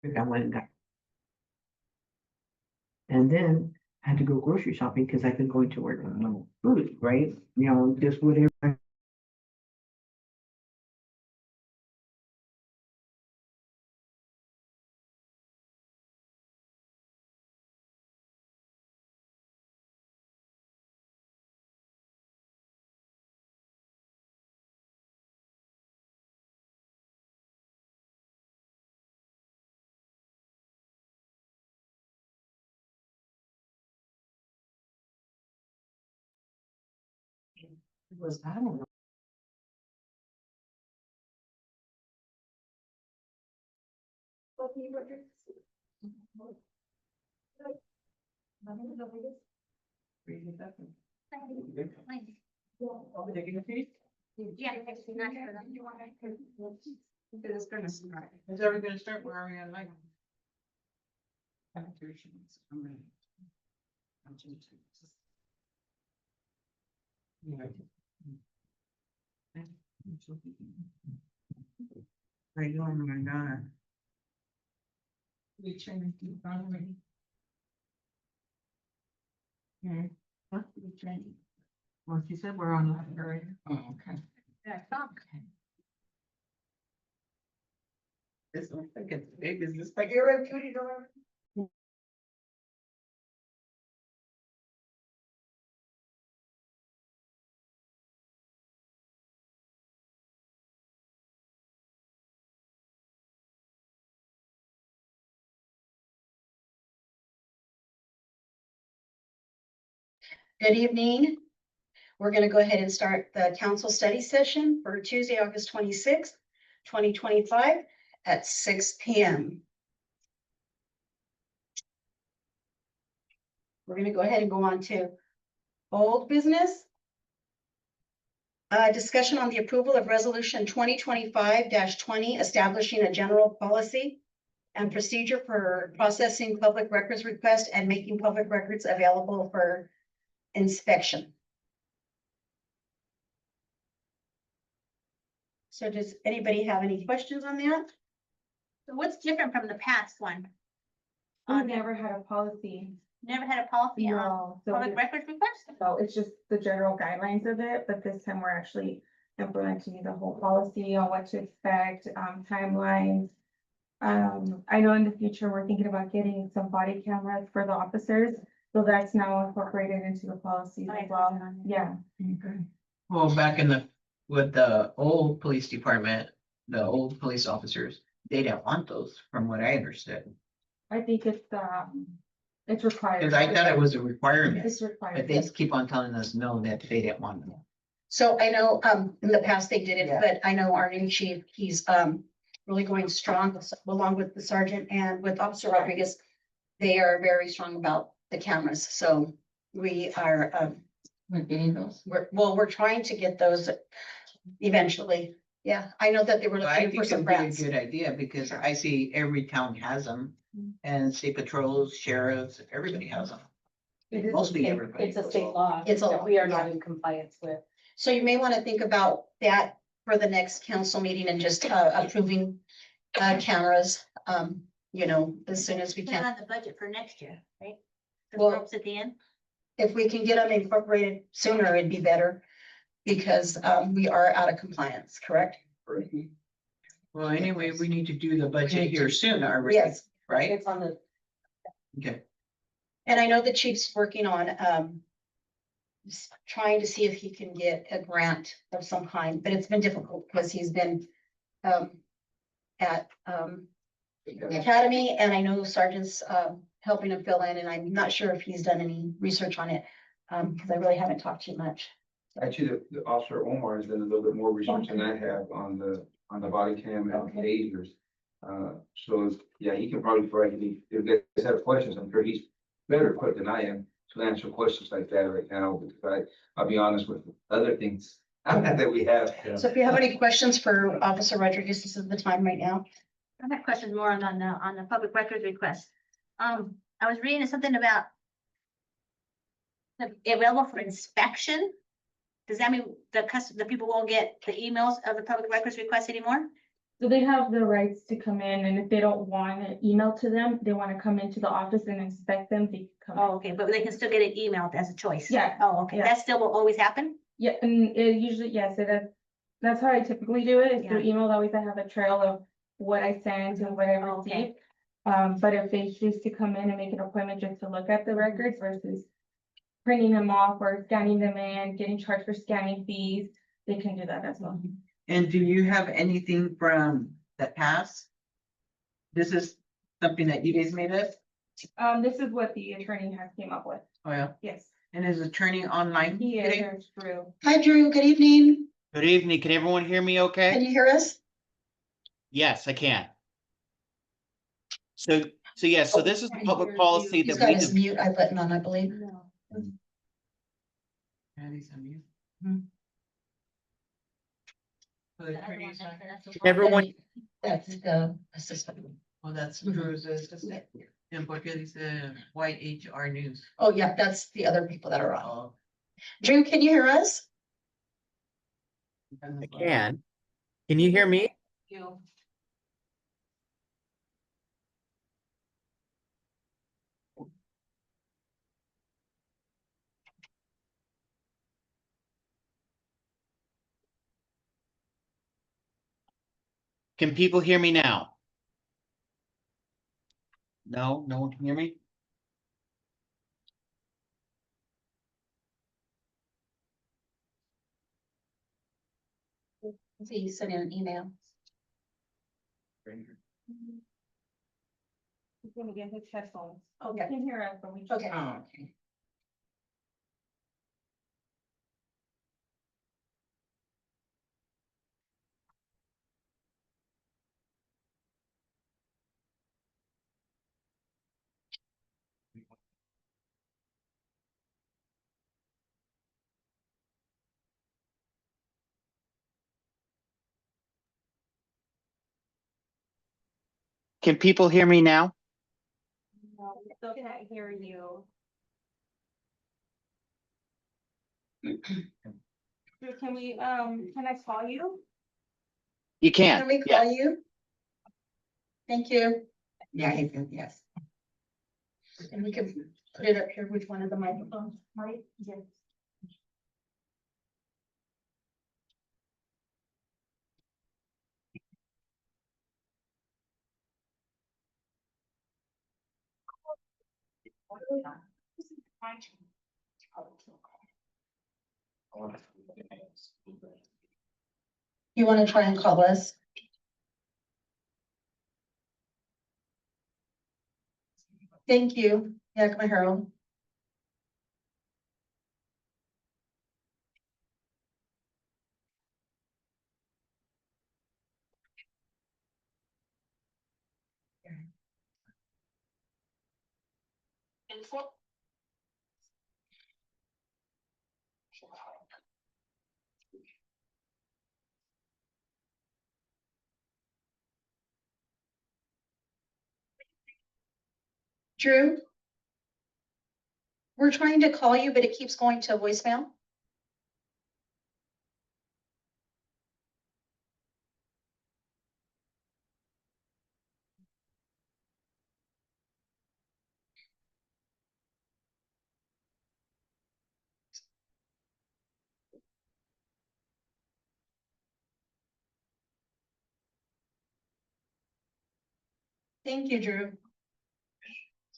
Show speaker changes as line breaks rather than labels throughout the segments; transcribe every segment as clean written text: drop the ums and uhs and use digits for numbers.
I went and got. And then I had to go grocery shopping because I've been going to work on no food, right? You know, just whatever. Was I don't know.
Yeah.
It's gonna start. Is everything gonna start? Where are we at? Like. How you doing, my God? We trying to keep on ready. What? We trying. Well, she said we're on live already. Oh, okay.
Yeah, stop.
This one, I think it's big, is this like you're a cutie door?
Good evening. We're going to go ahead and start the council study session for Tuesday, August 26th, 2025 at 6 p.m. We're going to go ahead and go on to old business. Discussion on the approval of resolution 2025-20 establishing a general policy and procedure for processing public records requests and making public records available for inspection. So does anybody have any questions on that?
So what's different from the past one?
We've never had a policy.
Never had a policy on
No, so
public records request?
so it's just the general guidelines of it, but this time we're actually implementing the whole policy on what to expect, timelines. I know in the future, we're thinking about getting some body cameras for the officers, so that's now incorporated into the policies as well. Yeah.
Well, back in with the old police department, the old police officers, they didn't want those, from what I understood.
I think it's required.
Cause I thought it was a requirement,
It's
but
required.
they keep on telling us no, that they didn't want them.
So I know, in the past they did it,
Yeah.
but I know our new chief, he's, really going strong along with the sergeant and with Officer Rodriguez. They are very strong about the cameras, so we are,
We're getting those.
we're trying to get those eventually. Yeah, I know that they were
Well, I
looking for
think
some
it'd be a
grants.
good idea, because I see every town has them, and state patrols, sheriffs, everybody has them. Mostly everybody.
It's a state law.
It's a
that we are
law,
not
yeah.
in compliance with.
So you may want to think about that for the next council meeting and just, approving, cameras, you know, as soon as we
Put
can.
on the budget for next year, right? The
Well-
ropes at the end.
If we can get them incorporated sooner, it'd be better. Because we are out of compliance, correct?
Well, anyway, we need to do the budget here soon, already,
Yes,
right?
It's on the,
Okay.
and I know the chief's working on trying to see if he can get a grant of some kind, but it's been difficult because he's been at the academy, and I know sergeant's helping him fill in, and I'm not sure if he's done any research on it. Because I really haven't talked too much.
Actually, the officer Omar has done a little bit more research than I have on the body cam and tasers. So, yeah, he can probably provide me, if you guys have questions, I'm sure he's better equipped than I am to answer questions like that right now, because I'll be honest with other things that we have.
So if you have any questions for Officer Rodriguez, this is the time right now.
I have questions more on the public records request. I was reading something about available for inspection. Does that mean the people won't get the emails of the public records request anymore?
So they have the rights to come in, and if they don't want an email to them, they wanna come into the office and inspect them, they can come. in.
Oh, okay, but they can still get it emailed as a choice.
Yeah.
Oh, okay,
Yeah.
that still will always happen?
Yeah, and it usually, yes, that's how I typically do it, is through email, always I have a trail of what I sent and what I
Oh, okay.
received. But if they choose to come in and make an appointment just to look at the records versus printing them off or scanning them in, getting charged for scanning fees, they can do that as well.
And do you have anything from the past? This is something that you guys made up?
This is what the attorney has came up with,
Oh, yeah.
yes.
And is attorney online
He is,
today?
there's Drew.
Hi, Drew. Good evening.
Good evening. Can everyone hear me
Can
okay?
you hear us?
Yes, I can. So yes, so this is the public policy
He's
that
got
we,
his mute button on, I believe.
Patty's on mute.
Hmm.
So the attorney's not-
everyone,
That's the assistant.
Well, that's Drew's assistant. And porque dice white HR news.
Oh, yeah, that's the other people that are on.
Oh.
Drew, can you hear us?
I can. Can you hear me?
You.
Can people hear me now? No, no one can hear me?
See, you sent in an email.
He's gonna get his headphones.
Okay.
He can hear us, but we.
Okay.
Oh, okay.
Can people hear me now?
No, we still can't hear you. Drew, can we, can I call you?
You can.
Can we
Yeah.
call you? Thank you.
Yeah, he said yes.
And we can put it up here with one of the microphones, right? Yes. You want to try and call us? Thank you, Yakima Herald. Drew? We're trying to call you, but it keeps going to voicemail. Thank you, Drew.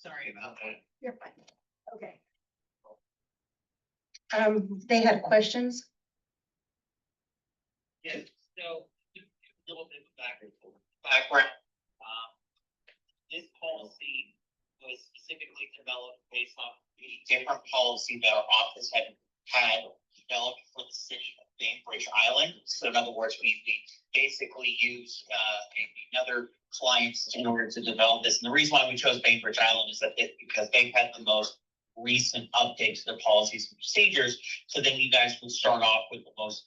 Sorry about that.
You're fine. Okay. They had questions.
Yeah, so a little bit of background. This policy was specifically developed based on the different policy that our office had developed for the city of Bainbridge Island. So in other words, we basically used another clients in order to develop this. And the reason why we chose Bainbridge Island is that because they've had the most recent update to their policies and procedures. So then you guys will start off with the most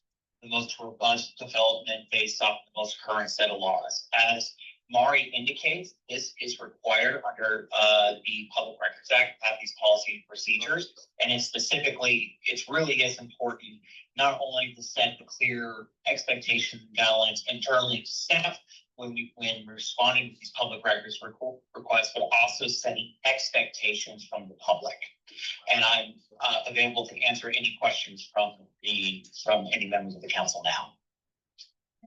robust development based off the most current set of laws. As Mari indicates, this is required under the Public Records Act to have these policy and procedures. And it really is important not only to set the clear expectations and guidelines internally to staff, when responding to these public records requests, but also setting expectations from the public. And I'm available to answer any questions from any members of the council now.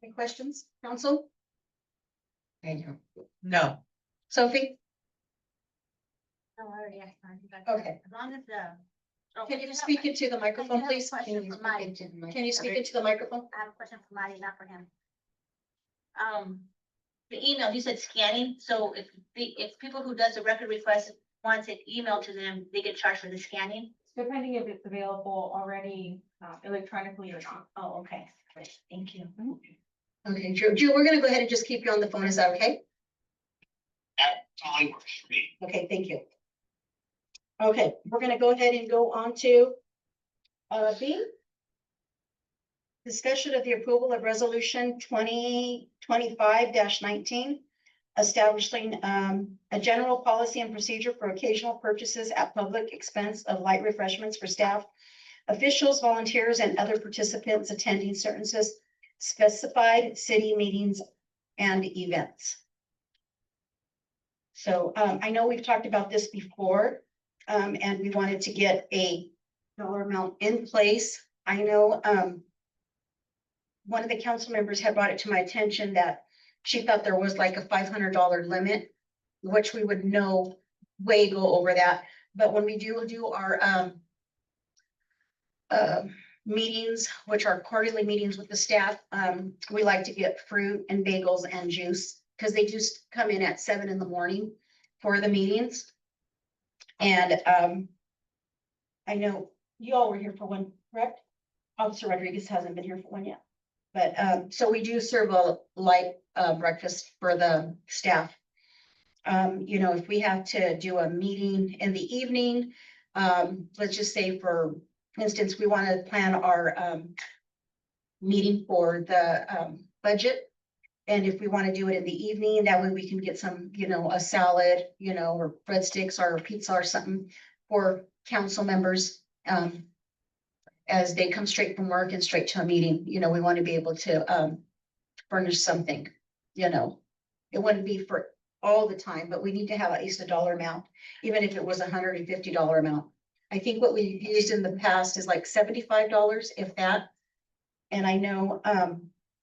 Any questions, council?
Thank you. No,
Sophie,
No, I already asked mine.
Okay.
As long as the. oh,
can you
I
just
have-
speak into the
I
microphone,
have a
please?
question for Marty.
Can you speak into the microphone?
I have a question for Marty, not for him. The email, you said scanning, so if people who does the record request wants it emailed to them, they get charged for the scanning?
Depending if it's available already electronically or not.
Oh, okay, great, thank you.
Okay, Drew, we're gonna go ahead and just keep you on the phone. Is that okay?
That totally works for me.
Okay, thank you. Okay, we're gonna go ahead and go on to B. Discussion of the approval of resolution 2025-19, establishing a general policy and procedure for occasional purchases at public expense of light refreshments for staff, officials, volunteers, and other participants attending certain specified city meetings and events. So I know we've talked about this before, and we wanted to get a dollar amount in place. I know one of the council members had brought it to my attention that she thought there was like a $500 limit, which we would no way go over that. But when we do our meetings, which are quarterly meetings with the staff, we like to get fruit and bagels and juice because they just come in at 7 in the morning for the meetings. And I know you all were here for one, correct? Officer Rodriguez hasn't been here for one yet. But so we do serve a light breakfast for the staff. You know, if we have to do a meeting in the evening, let's just say for instance, we want to plan our meeting for the budget. And if we want to do it in the evening, that way we can get some, you know, a salad, you know, or breadsticks or pizza or something for council members. As they come straight from work and straight to a meeting, you know, we want to be able to furnish something, you know. It wouldn't be for all the time, but we need to have at least a dollar amount, even if it was $150 amount. I think what we used in the past is like $75, if that. And I know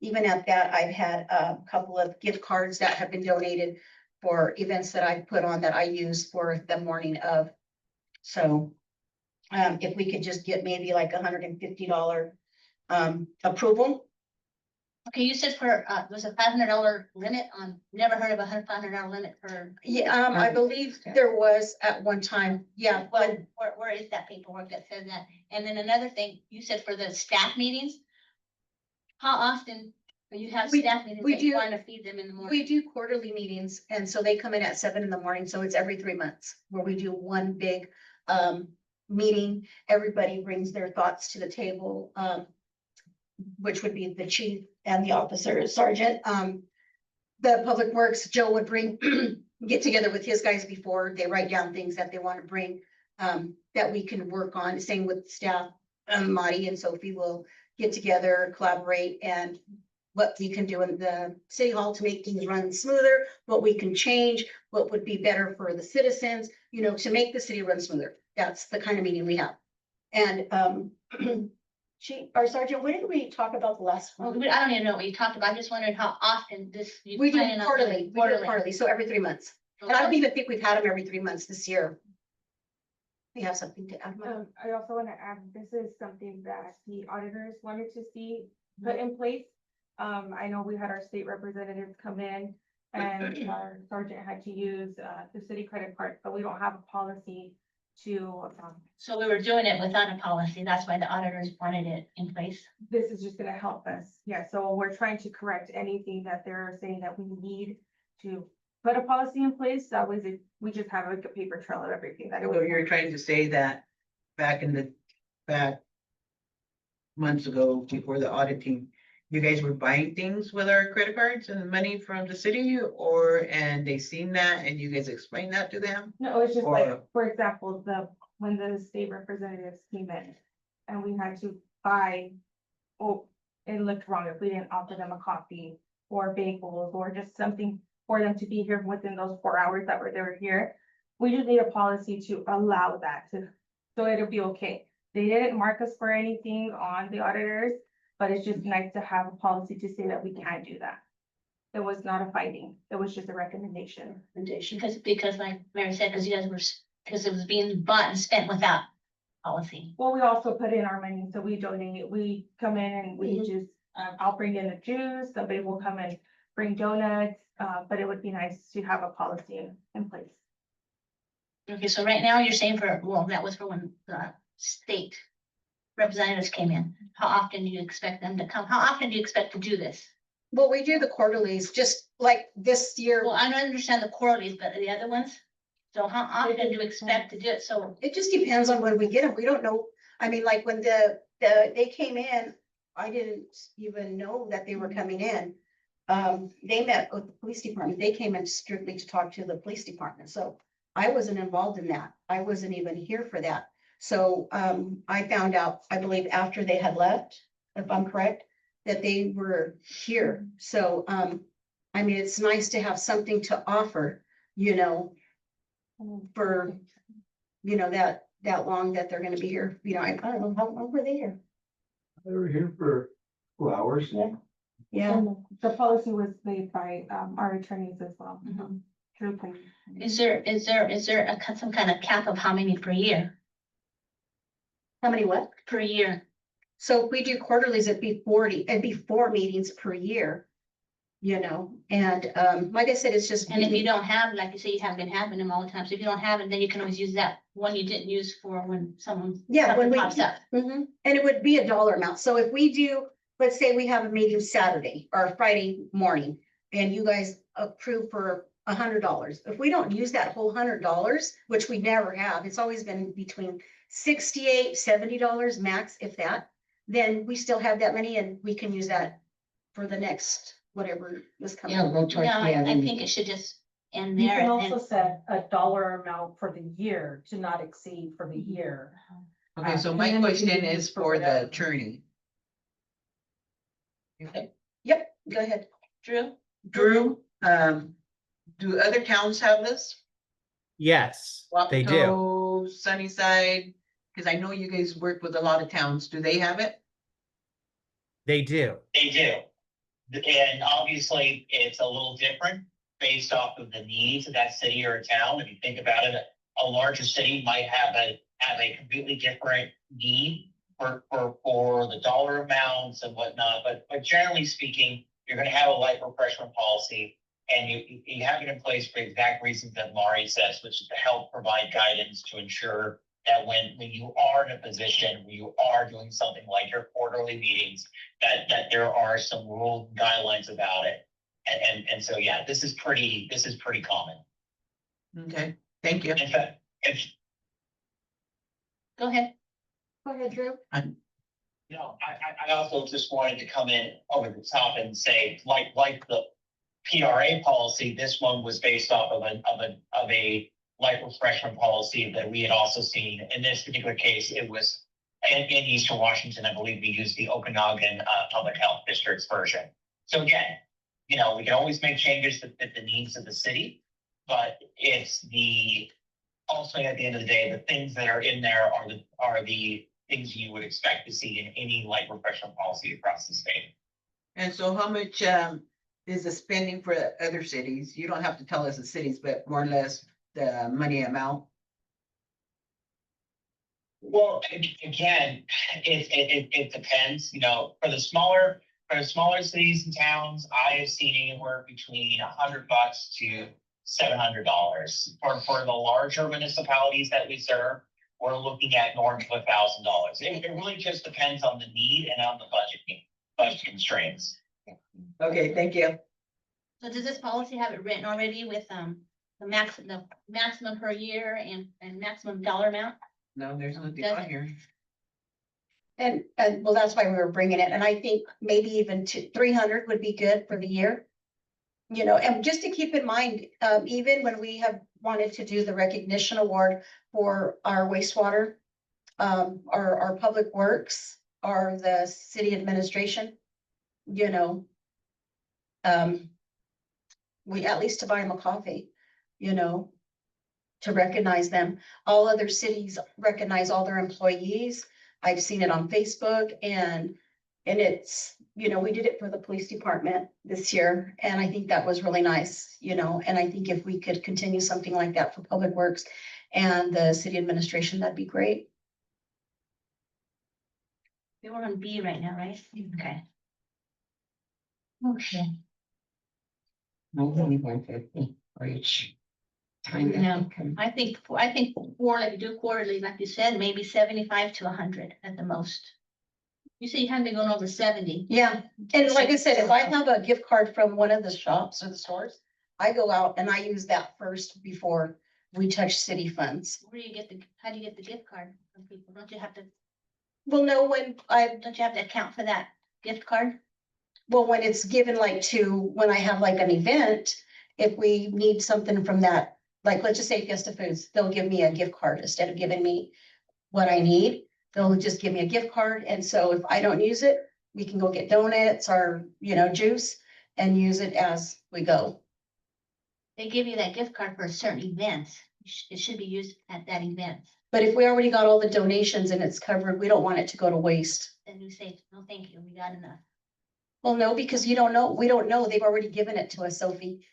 even at that, I've had a couple of gift cards that have been donated for events that I put on that I use for the morning of. So if we could just get maybe like $150 approval.
Okay, you said for, there's a $500 limit on, never heard of a $500 limit for.
Yeah, I believe there was at one time, yeah,
Well, where is that paperwork that says that? And then another thing, you said for the staff meetings. How often do you have
We-
staff meetings
we
that you
do-
want to feed them in the morning?
we do quarterly meetings, and so they come in at 7 in the morning, so it's every 3 months where we do one big meeting. Everybody brings their thoughts to the table, which would be the chief and the officer, sergeant. The public works, Joe would bring, get together with his guys before they write down things that they want to bring, that we can work on. Same with staff, Marty and Sophie will get together, collaborate, and what we can do in the city hall to make things run smoother, what we can change, what would be better for the citizens, you know, to make the city run smoother. That's the kind of meeting we have. And our sergeant, what did we talk about the last
Well,
one?
I don't even know what you talked about. I just wondered how often this. you
We do
plan on
quarterly,
doing
we do quarterly, so every 3 months. And I don't even think we've had them every 3 months this year. We have something to add. Mike?
I also want to add, this is something that the auditors wanted to see put in place. I know we had our state representatives come in and our sergeant had to use the city credit card, but we don't have a policy to,
So we were doing it without a policy. That's why the auditors wanted it in place.
this is just gonna help us. Yeah, so we're trying to correct anything that they're saying that we need to put a policy in place. That way we just have like a paper trail of everything that it
so
was.
you're trying to say that back months ago, before the auditing, you guys were buying things with our credit cards and money from the city, and they seen that and you guys explained that to them?
No, it's just like,
Or-
for example, when the state representatives came in and we had to buy, oh, it looked wrong if we didn't offer them a copy or bagels or just something for them to be here within those 4 hours that they were here. We just need a policy to allow that so it'll be okay. They didn't mark us for anything on the auditors, but it's just nice to have a policy to say that we can't do that. It was not a fighting, it was just a recommendation.
Because like Mary said, because you guys were, because it was being bought and spent without policy.
Well, we also put in our money, so we donate, we come in and we just, I'll bring in the juice, somebody will come and bring donuts, but it would be nice to have a policy in place.
Okay, so right now you're saying that was for when the state representatives came in. How often do you expect them to come? How often do you expect to do this?
Well, we do the quarterlies, just like this year.
Well, I don't understand the quarterlies, but the other ones? So how often do you expect to do it? So,
It just depends on when we get them. We don't know. I mean, like when they came in, I didn't even know that they were coming in. They met with the police department. They came in strictly to talk to the police department. So I wasn't involved in that. I wasn't even here for that. So, I found out, I believe after they had left, if I'm correct, that they were here. So, I mean, it's nice to have something to offer, for, that long that they're gonna be here. I don't know, how long were they here?
They were here for 2 hours.
Yeah.
And the policy was made by, our attorneys as well.
Mhm.
Drew can-
is there some kind of cap of how many per year?
How many what?
Per year?
So if we do quarterlies, it'd be 4 meetings per year. And, like I said, it's just.
And if you don't have, like you say, you haven't been having them all the time. So if you don't have it, then you can always use that one you didn't use for when someone.
Yeah, when
something
we.
pops up.
Mhm. And it would be a dollar amount. So if we do, let's say we have a meeting Saturday or Friday morning, and you guys approve for $100. If we don't use that whole $100, which we never have, it's always been between $68, $70 max, if that, then we still have that money and we can use that for the next, whatever is coming.
Yeah, I think it should just end
You
there.
can
and
also set a dollar amount for the year to not exceed for the year.
Okay, so my
And then you
question
can
is
use for
for the
whatever.
attorney. Okay,
Yep, go ahead.
Drew?
Drew, do other towns have this?
Yes, they do.
Wapato, Sunnyside, because I know you guys work with a lot of towns. Do they have it?
They do.
They do. And obviously, it's a little different based off of the needs of that city or town. If you think about it, a larger city might have a completely different need for the dollar amounts and whatnot. But generally speaking, you're gonna have a life refreshment policy. And you have it in place for the exact reasons that Mari says, which is to help provide guidance to ensure that when you are in a position where you are doing something like your quarterly meetings, that there are some rules and guidelines about it. And so, yeah, this is pretty common.
Okay, thank you.
In fact,
Go ahead.
Go ahead, Drew.
I also just wanted to come in over the top and say, like the PRA policy, this one was based off of a life refreshment policy that we had also seen. In this particular case, it was in Eastern Washington. I believe we used the Okanagan Public Health District's version. So again, we can always make changes to fit the needs of the city, but it's also at the end of the day, the things that are in there are the things you would expect to see in any life refreshment policy across the state.
And so how much is the spending for other cities? You don't have to tell us the cities, but more or less the money amount.
Well, again, it depends, for the smaller cities and towns, I have seen anywhere between $100 to $700. For the larger municipalities that we serve, we're looking at north of $1,000. It really just depends on the need and on the budget constraints.
Okay, thank you.
So does this policy have it written already with, the maximum per year and maximum dollar amount?
No, there's nothing
Does
on
it?
here.
And well, that's why we were bringing it. And I think maybe even 300 would be good for the year. And just to keep in mind, even when we have wanted to do the recognition award for our wastewater, our public works, or the city administration, we at least to buy them a coffee, you know, to recognize them. All other cities recognize all their employees. I've seen it on Facebook and it's, you know, we did it for the police department this year, and I think that was really nice, you know, and I think if we could continue something like that for Public Works and the city administration, that'd be great.
We're on B right now, right? Okay. Okay.
Only 150 for each time. that
No,
they come.
I think like you do quarterly, like you said, maybe 75 to 100 at the most. You say you haven't been going over 70.
Yeah, and like I said, if I have a gift card from one of the shops or the stores, I go out and I use that first before we touch city funds.
Where do you get how do you get the gift card from people? Don't you have to account for that gift card?
When it's given like when I have like an event, if we need something from that, like, let's just say Fiesta Foods, they'll give me a gift card instead of giving me what I need. They'll just give me a gift card. And so if I don't use it, we can go get donuts or, you know, juice and use it as we go.
They give you that gift card for a certain event. It should be used at that event.
But if we already got all the donations and it's covered, we don't want it to go to waste.
Then you say, no, thank you, we got enough.
Well, no, because you don't know, we don't know. They've already given it to us, Sophie.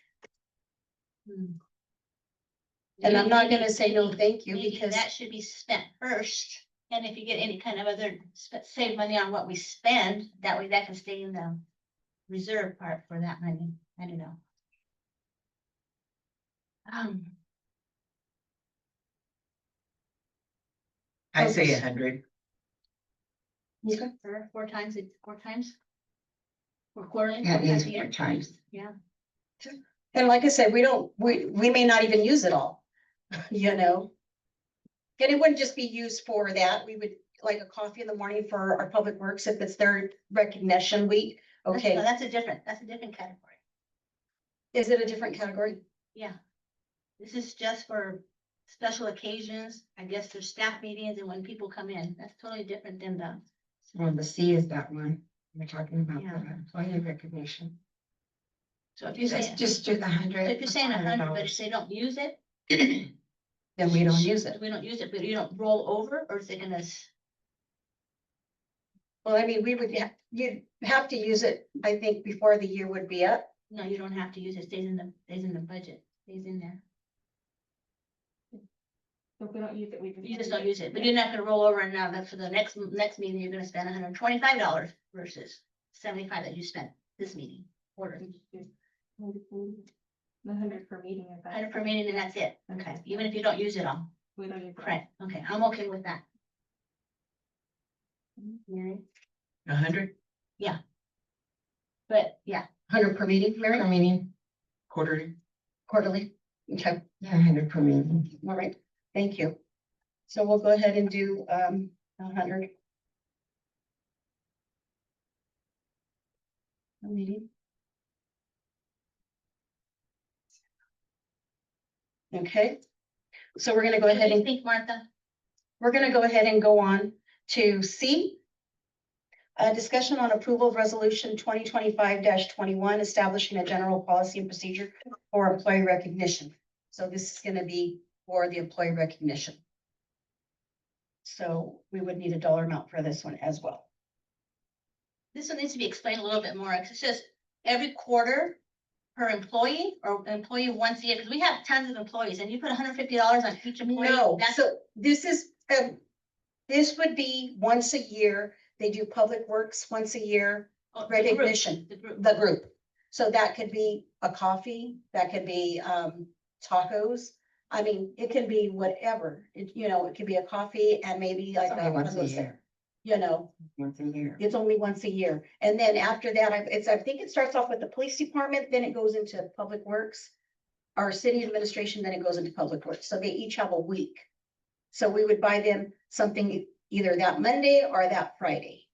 And I'm not gonna say no, thank you,
Maybe
because
that should be spent first. And if you get any kind of other save money on what we spend, that way that can stay in the reserve part for that money. I don't know.
I say 100.
For four times. Or quarterly.
At
four
least
a year.
4 times.
Yeah.
and like I said, we may not even use it all, you know? And it wouldn't just be used for that. We would like a coffee in the morning for our Public Works if it's their recognition week. Okay,
That's a different category.
is it a different category?
Yeah. This is just for special occasions. I guess there's staff meetings and when people come in. That's totally different than the.
Well, the C is that one. We're talking about
Yeah.
the employee recognition.
So if you say,
Just do the 100.
if you're saying 100, but if they don't use it.
Then we don't use it.
We don't use it, but you don't roll over, or is it gonna?
Well, I mean, you'd have to use it, I think, before the year would be up.
No, you don't have to use it. Stays in the budget, stays in there.
So if we don't use it,
You just don't use it, but you're not gonna roll over and now that for the next meeting, you're gonna spend $125 versus 75 that you spent this meeting. Order.
100 per meeting. if that's-
100 per meeting and that's it. Okay, even if you don't use it all.
We don't use it.
Correct. Okay, I'm okay with that. Mary?
100
But yeah,
100 per meeting, Mary,
Per meeting.
quarterly.
quarterly. Okay,
Yeah, 100 per meeting.
all right, thank you. So we'll go ahead and do 100. A meeting. Okay, so we're gonna go
what
ahead
do you
and
think, Martha?
we're gonna go ahead and go on to C. Discussion on approval of resolution 2025-21, establishing a general policy and procedure for employee recognition. So this is gonna be for the employee recognition. So we would need a dollar amount for this one as well.
This one needs to be explained a little bit more, 'cause it says every quarter per employee or employee once a year, because we have tons of employees and you put $150 on each employee.
No,
That's
so this is, this would be once a year. They do Public Works once a year,
oh, the group,
recognition,
The group.
the group. So that could be a coffee, that could be tacos. I mean, it can be whatever. It, you know, it could be a coffee and maybe like
It's only once a
a,
year.
you know,
Once a year.
it's only once a year. And then after that, I think it starts off with the police department, then it goes into Public Works, our city administration, then it goes into Public Works. So they each have a week. So we would buy them something either that Monday or that Friday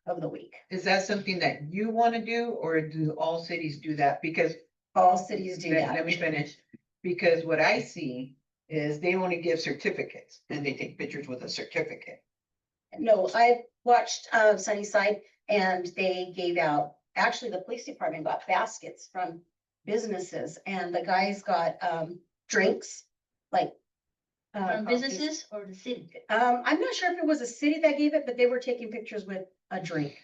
of the week.
Is that something that you want to do, or do all cities do that? Because
All cities do
let
that.
me finish, because what I see is they only give certificates and they take pictures with a certificate.
No, I watched Sunnyside and they gave out actually, the police department got baskets from businesses and the guys got, drinks, like.
From
coffees.
businesses or the city?
I'm not sure if it was a city that gave it, but they were taking pictures with a drink.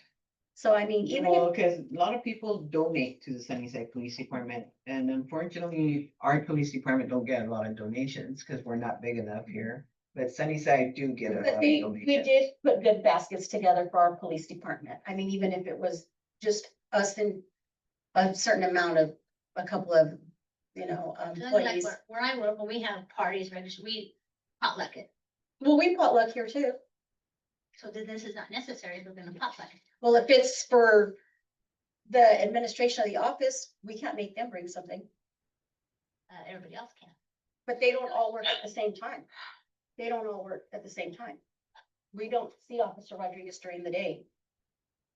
So I mean, even
Well,
if,
because a lot of people donate to the Sunnyside Police Department, and unfortunately, our police department don't get a lot of donations, because we're not big enough here. But Sunnyside do get a lot
but
of
we
donations.
did put good baskets together for our police department. I mean, even if it was just us and a certain amount of, a couple of,
So that's like
employees.
where I work, when we have parties, registered, we potluck it.
Well, we potluck here too.
So then this is not necessary, we're gonna potluck it.
Well, if it's for the administration of the office, we can't make them bring something,
Everybody else can.
but they don't all work at the same time. They don't all work at the same time. We don't see Officer Rodriguez during the day.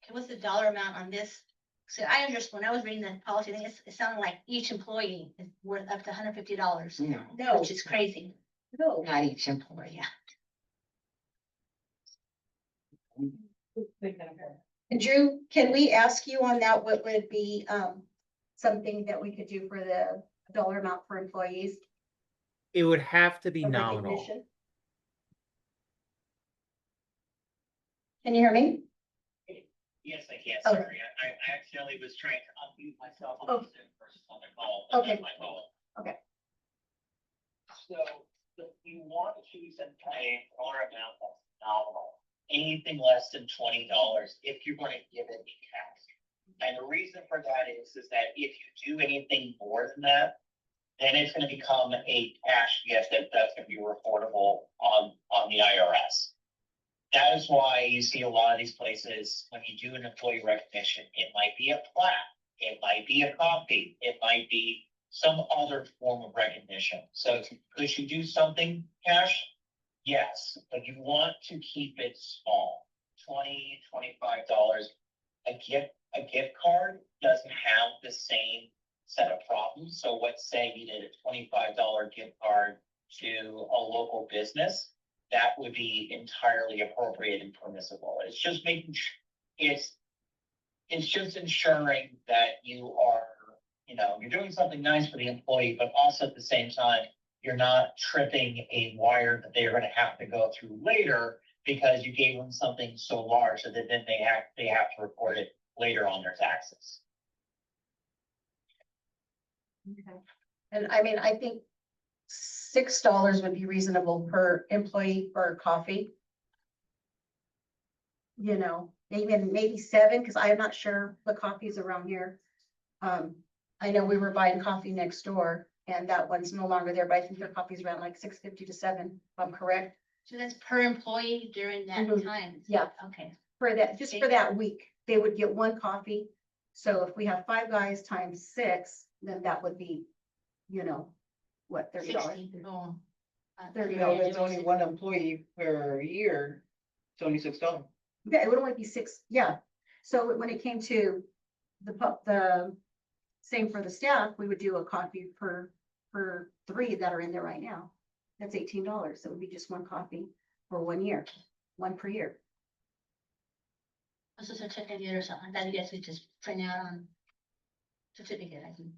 Okay, what's the dollar amount on this? So I understand, when I was reading the policy, thing, it sounded like each employee is worth up to $150,
No,
which is crazy.
no.
Not each employee.
Or, yeah.
And Drew, can we ask you on that, what would be, something that we could do for the dollar amount for employees?
It would have to be
for
nominal.
recognition? Can you hear me?
Yes, I can,
Oh.
sorry, I accidentally was trying to unmute myself on
Oh.
the Zoom versus on the call. but
Okay.
that's my fault.
Okay.
So, if you want to set a dollar amount that's nominal, anything less than $20, if you're gonna give it in cash. And the reason for that is that if you do anything more than that, then it's gonna become a cash gift that's gonna be reportable on the IRS. That is why you see a lot of these places, when you do an employee recognition, it might be a plaque, it might be a coffee, it might be some other form of recognition. So could you do something cash? Yes, but you want to keep it small, $20, $25. A gift card doesn't have the same set of problems. So let's say you did a $25 gift card to a local business. That would be entirely appropriate and permissible. It's just making, it's just ensuring that you are, you're doing something nice for the employee, but also at the same time, you're not tripping a wire that they're gonna have to go through later because you gave them something so large that then they have to report it later on their taxes.
And I mean, I think $6 would be reasonable per employee for coffee. Even maybe 7, because I'm not sure the coffees around here. I know we were buying coffee next door and that one's no longer there, but I think their coffee's around like $6.50 to $7, if I'm correct.
So that's per employee during that
Mhm.
time?
Yeah.
Okay.
For that, just for that week, they would get one coffee. So if we have 5 guys times 6, then that would be, what, $30?
60. Oh.
$30.
No, there's only one employee per year, it's only $6.
Yeah, it would only be 6, yeah. So when it came to the same for the staff, we would do a coffee per 3 that are in there right now. That's $18. So it would be just one coffee for 1 year, one per year.
What's a certificate or something like that? You guys could just print out on certificate, I think,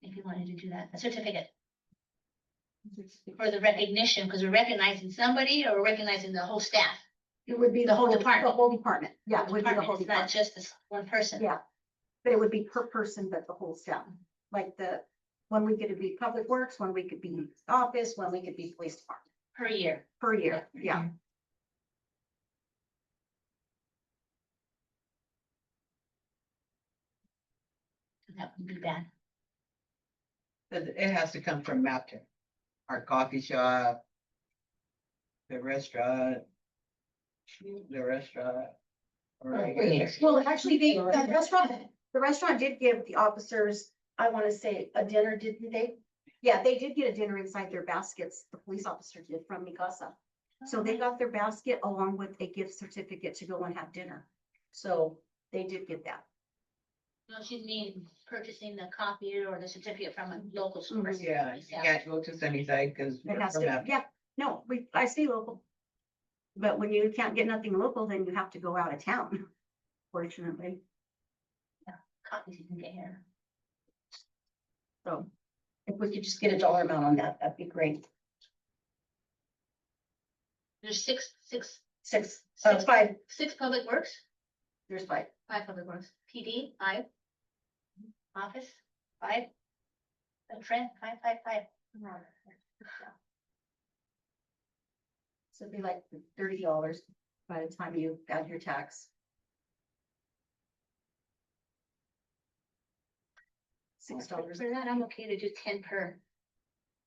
if you wanted to do that, a certificate for the recognition, because we're recognizing somebody or we're recognizing the whole staff.
It would be
The whole department.
The whole department, yeah, it would be the whole
Department. It's not
department.
just this one person.
Yeah. But it would be per person, but the whole staff, like one week it'd be public works, one week it'd be office, one week it'd be police department,
Per year.
per year, yeah.
That would be bad.
But it has to come from Mapton, our coffee shop, the restaurant. Or I guess-
Well, actually, the restaurant did give the officers, I want to say, a dinner, didn't they? Yeah, they did get a dinner inside their baskets, the police officer did from Mikasa. So they got their basket along with a gift certificate to go and have dinner. So they did get that.
No, she's mean purchasing the copy or the certificate from a local source.
Yeah, you can't go to Sunnyside because.
It has to, yeah, no, I stay local. But when you can't get nothing local, then you have to go out of town, fortunately.
copies you can get here.
So if we could just get a dollar amount on that, that'd be great.
There's six
Six,
Six.
five,
public works,
there's five.
5 public works, PD, 5. Office, 5. And Trent, 5.
So it'd be like $30 by the time you add your tax. $6.
For that, I'm okay to do 10 per.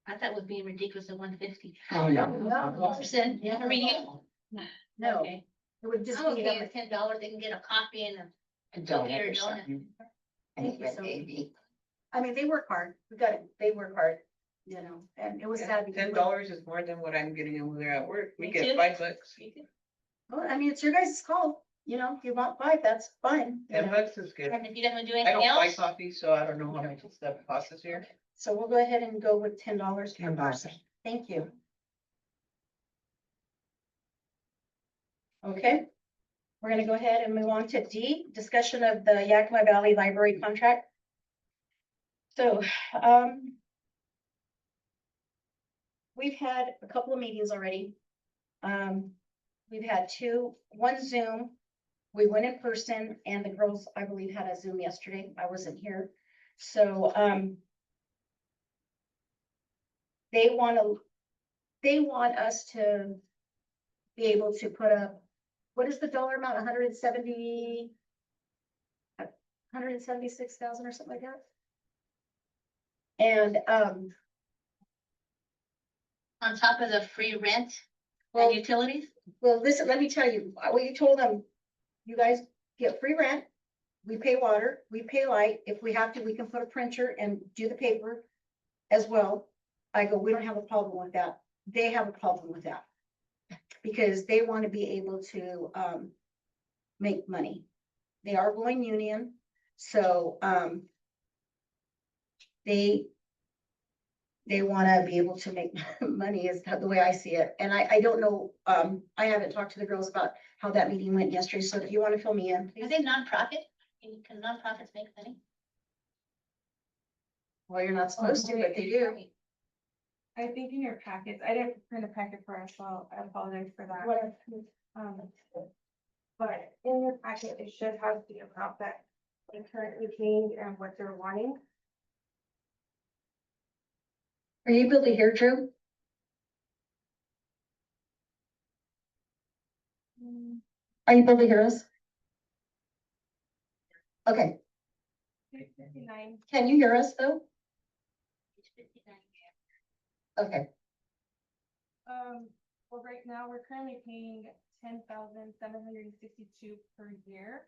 I thought it was being ridiculous at 150.
Oh, no.
Percent, yeah, every year.
No,
Okay.
it would just
I'm
be
okay with $10, they can get a coffee and a
Don't
cookie or a
ever stop
donut.
you.
Thank you so much. I mean, they work hard. They work hard, you know, and it was sad. because
$10 is more than what I'm getting over there at work. We
Me
get
too.
$5.
Well, I mean, it's your guys' call, you know, if you want 5, that's fine. you know.
$10 is good.
And if you don't wanna do
I
anything
don't buy
else,
coffee, so I don't know how much stuff costs here.
So we'll go ahead and go with $10 per
$10.
person. Thank you. Okay, we're gonna go ahead and move on to D, discussion of the Yakima Valley Library contract. So, we've had a couple of meetings already. We've had one Zoom. We went in person and the girls, I believe, had a Zoom yesterday. I wasn't here. So, they want us to be able to put up, what is the dollar amount, 176,000 or something like that? And,
on top of the free rent
well,
and utilities,
well, listen, let me tell you, we told them, you guys get free rent, we pay water, we pay light, if we have to, we can put a printer and do the paper as well. I go, we don't have a problem with that. They have a problem with that. Because they want to be able to, make money. They are going union, so, they want to be able to make money is the way I see it. And I don't know, I haven't talked to the girls about how that meeting went yesterday, so if you want to fill me in,
are
please.
they nonprofit? Can nonprofits make money?
Well, you're not supposed to, but they do.
I think in your packets, I didn't print a packet for us, so I apologize for that.
What-
Um, but in your packet, it should have the amount that they're currently paying and what they're wanting.
Are you able to hear, Drew? Are you able to hear us? Okay,
659.
can you hear us though?
It's 59.
Okay,
Well, right now, we're currently paying 10,762 per year.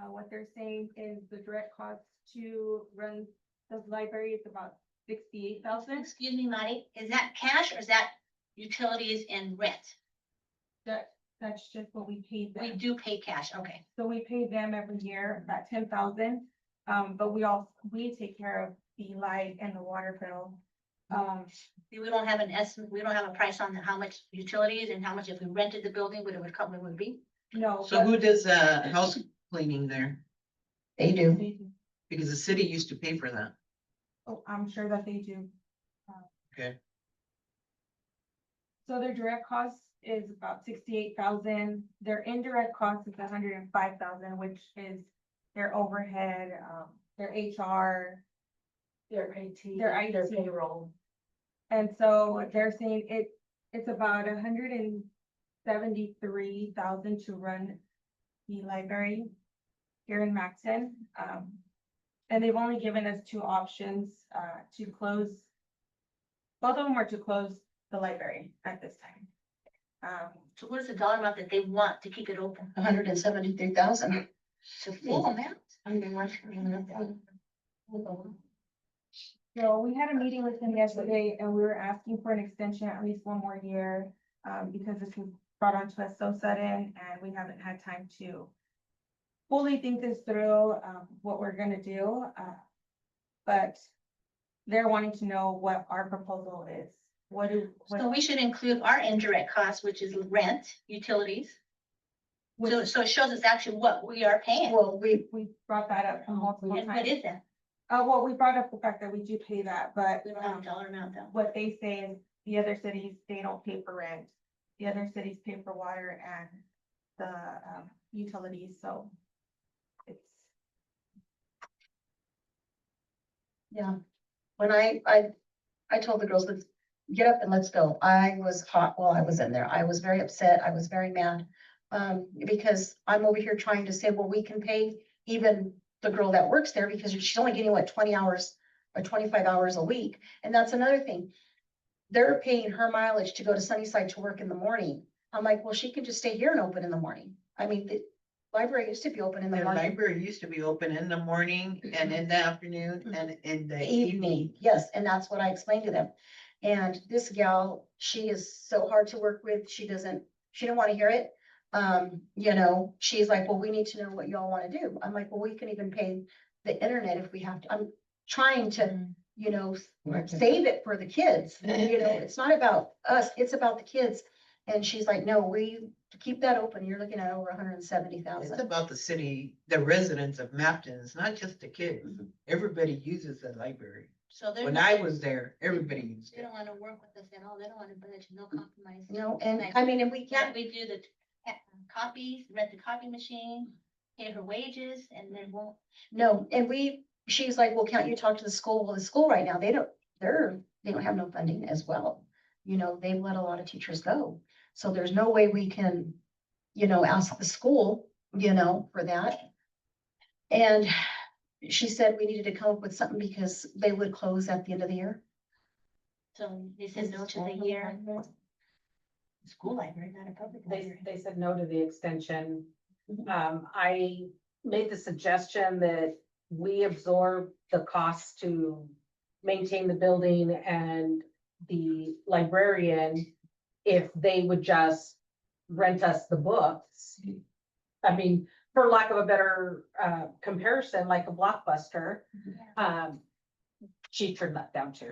What they're saying is the direct cost to run the library is about 68,000.
Excuse me, Marty, is that cash or is that utilities and rent?
That's just what we paid
We
them.
do pay cash, okay.
So we pay them every year, about 10,000. But we take care of the light and the water bill.
See, we don't have an estimate, we don't have a price on how much utilities and how much if we rented the building, what it would come, what it would be.
No.
So who does, house cleaning there?
they do.
Because the city used to pay for that.
Oh, I'm sure that they do.
Okay.
So their direct cost is about 68,000. Their indirect cost is 105,000, which is their overhead, their HR,
Their IT.
Their IT.
payroll.
and so they're saying it's about 173,000 to run the library here in Maxton. And they've only given us 2 options, to close. Both of them are to close the library at this time.
So what is the dollar amount that they want to keep it open?
173,000.
It's a full amount.
So we had a meeting with them yesterday and we were asking for an extension at least 1 more year, because this was brought onto us so sudden and we haven't had time to fully think this through, what we're gonna do. But they're wanting to know what our proposal is.
So we should include our indirect costs, which is rent, utilities. So it shows us actually what we are paying.
Well,
We brought that up multiple
And what
times.
is that?
Well, we brought up the fact that we do pay that, but
We don't have a dollar amount though.
what they say is the other cities, they don't pay for rent. The other cities pay for water and the utilities, so it's.
yeah. When I told the girls, let's get up and let's go. I was hot while I was in there. I was very upset. I was very mad. Because I'm over here trying to say, well, we can pay even the girl that works there because she's only getting what, 20 hours or 25 hours a week. And that's another thing. They're paying her mileage to go to Sunnyside to work in the morning. I'm like, well, she can just stay here and open in the morning. I mean, the library used to be open in the
The
morning.
library used to be open in the morning and in the afternoon and in the
Evening,
evening.
yes, and that's what I explained to them. And this gal, she is so hard to work with. She didn't want to hear it. You know, she's like, well, we need to know what y'all want to do. I'm like, well, we can even pay the internet if we have to. I'm trying to, you know, save it for the kids. You know, it's not about us, it's about the kids. And she's like, no, we, to keep that open, you're looking at over
It's
170,000.
about the city, the residents of Mapton. It's not just the kids. Everybody uses the library.
So they're.
When I was there, everybody used
They
it.
don't wanna work with us at all. They don't wanna budge, no compromise.
You know, and I mean, and we
Can't
can't,
we do the copies, rent the copy machine, pay her wages, and then won't.
no, and she's like, well, can't you talk to the school? Well, the school right now, they don't have no funding as well. You know, they've let a lot of teachers go. So there's no way we can, you know, ask the school, you know, for that. And she said we needed to come up with something because they would close at the end of the year.
So they said no to the year. School library, not a public
They,
library.
they said no to the extension. I made the suggestion that we absorb the cost to maintain the building and the librarian if they would just rent us the books. I mean, for lack of a better comparison, like a Blockbuster, she turned that down too.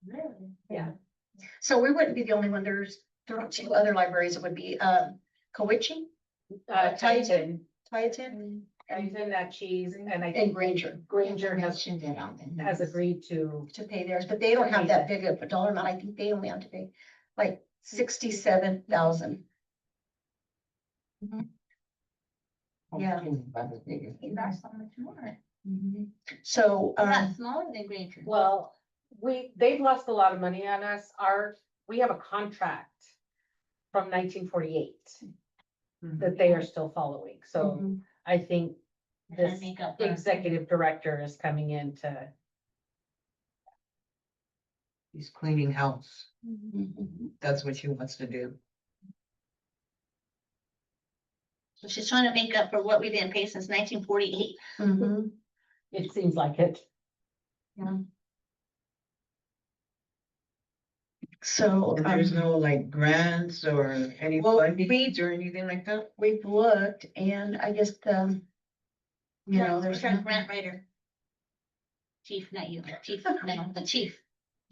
Really?
Yeah.
So we wouldn't be the only one. There are 2 other libraries. It would be, Cowiche,
Titan,
Tieton,
Titan, that cheese, and I
and
think
Granger
Granger has agreed to.
to pay theirs, but they don't have that big of a dollar amount. I think they only have to pay like 67,000. Yeah.
That's so much more.
So,
Not smaller than Granger.
Well, they've lost a lot of money on us. We have a contract from 1948 that they are still following. So I think
Trying to
this
make up for-
executive director is coming in to,
He's cleaning house. That's what she wants to do.
So she's trying to make up for what we didn't pay since 1948.
Mhm.
it seems like it.
So,
And there's no like grants or any
Well,
funding or anything like that?
we've looked and I guess you know, there's,
Who's our grant writer. Chief, not you, chief, no, the chief.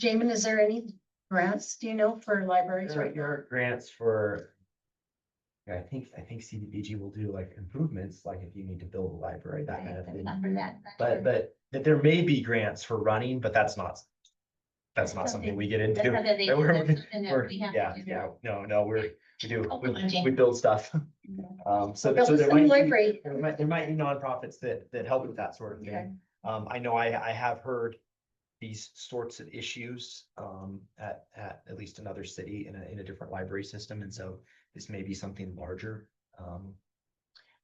Jamin, is there any grants, do you know, for libraries
There
right now?
are grants for. Yeah, I think CDBG will do like improvements, like if you need to build a library, that kind of thing.
Not for that.
But there may be grants for running, but that's not something we get into.
That's something they do.
We're-
That's something that
we're-
we have
Yeah,
to do.
yeah, no, we do,
Oh, come on, Jane.
we build stuff. So
Build
there
us a
might
new
be,
library.
there might be nonprofits that help with that sort of
Okay.
thing. I know I have heard these sorts of issues at least another city in a different library system, and so this may be something larger.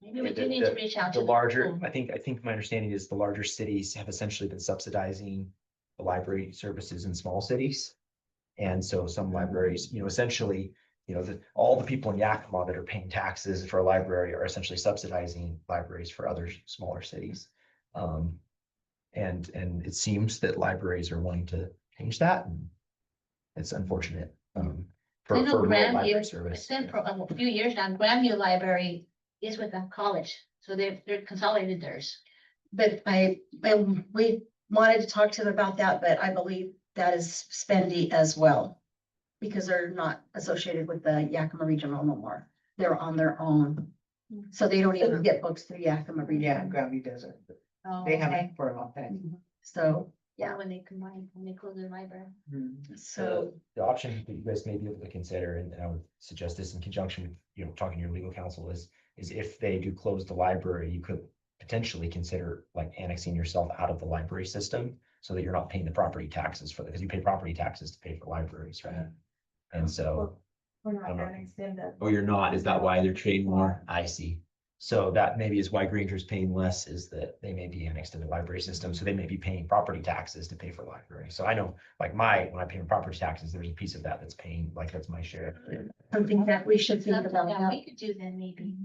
Maybe we
the-
do need to reach out to.
The larger,
school.
I think my understanding is the larger cities have essentially been subsidizing the library services in small cities. And so some libraries, essentially, all the people in Yakima that are paying taxes for a library are essentially subsidizing libraries for other smaller cities. And it seems that libraries are wanting to change that, and it's unfortunate. For
I know
rural library
Grandview,
service.
it's been for a few years now, Grandview Library is with the college, so they're consolidated theirs.
But we wanted to talk to them about that, but I believe that is spendy as well. Because they're not associated with the Yakima Regional no more. They're on their own. So they don't even get books through Yakima Region.
Yeah, Gravity doesn't.
Oh,
They
okay.
haven't for a long time.
So,
Yeah, when they combine, when they close their library.
so,
The option that you guys may be able to consider, and I would suggest this in conjunction with, you know, talking to your legal counsel is if they do close the library, you could potentially consider like annexing yourself out of the library system so that you're not paying the property taxes for, because you pay property taxes to pay for libraries, right? And so,
We're not
I'm not-
annexed in the.
oh, you're not, is that why they're trading more? I see. So that maybe is why Granger's paying less, is that they may be annexed to the library system, so they may be paying property taxes to pay for library. So I know, like when I pay property taxes, there's a piece of that that's paying, like that's my share.
something that we should think
Something
about.
that
now.
we could do then maybe,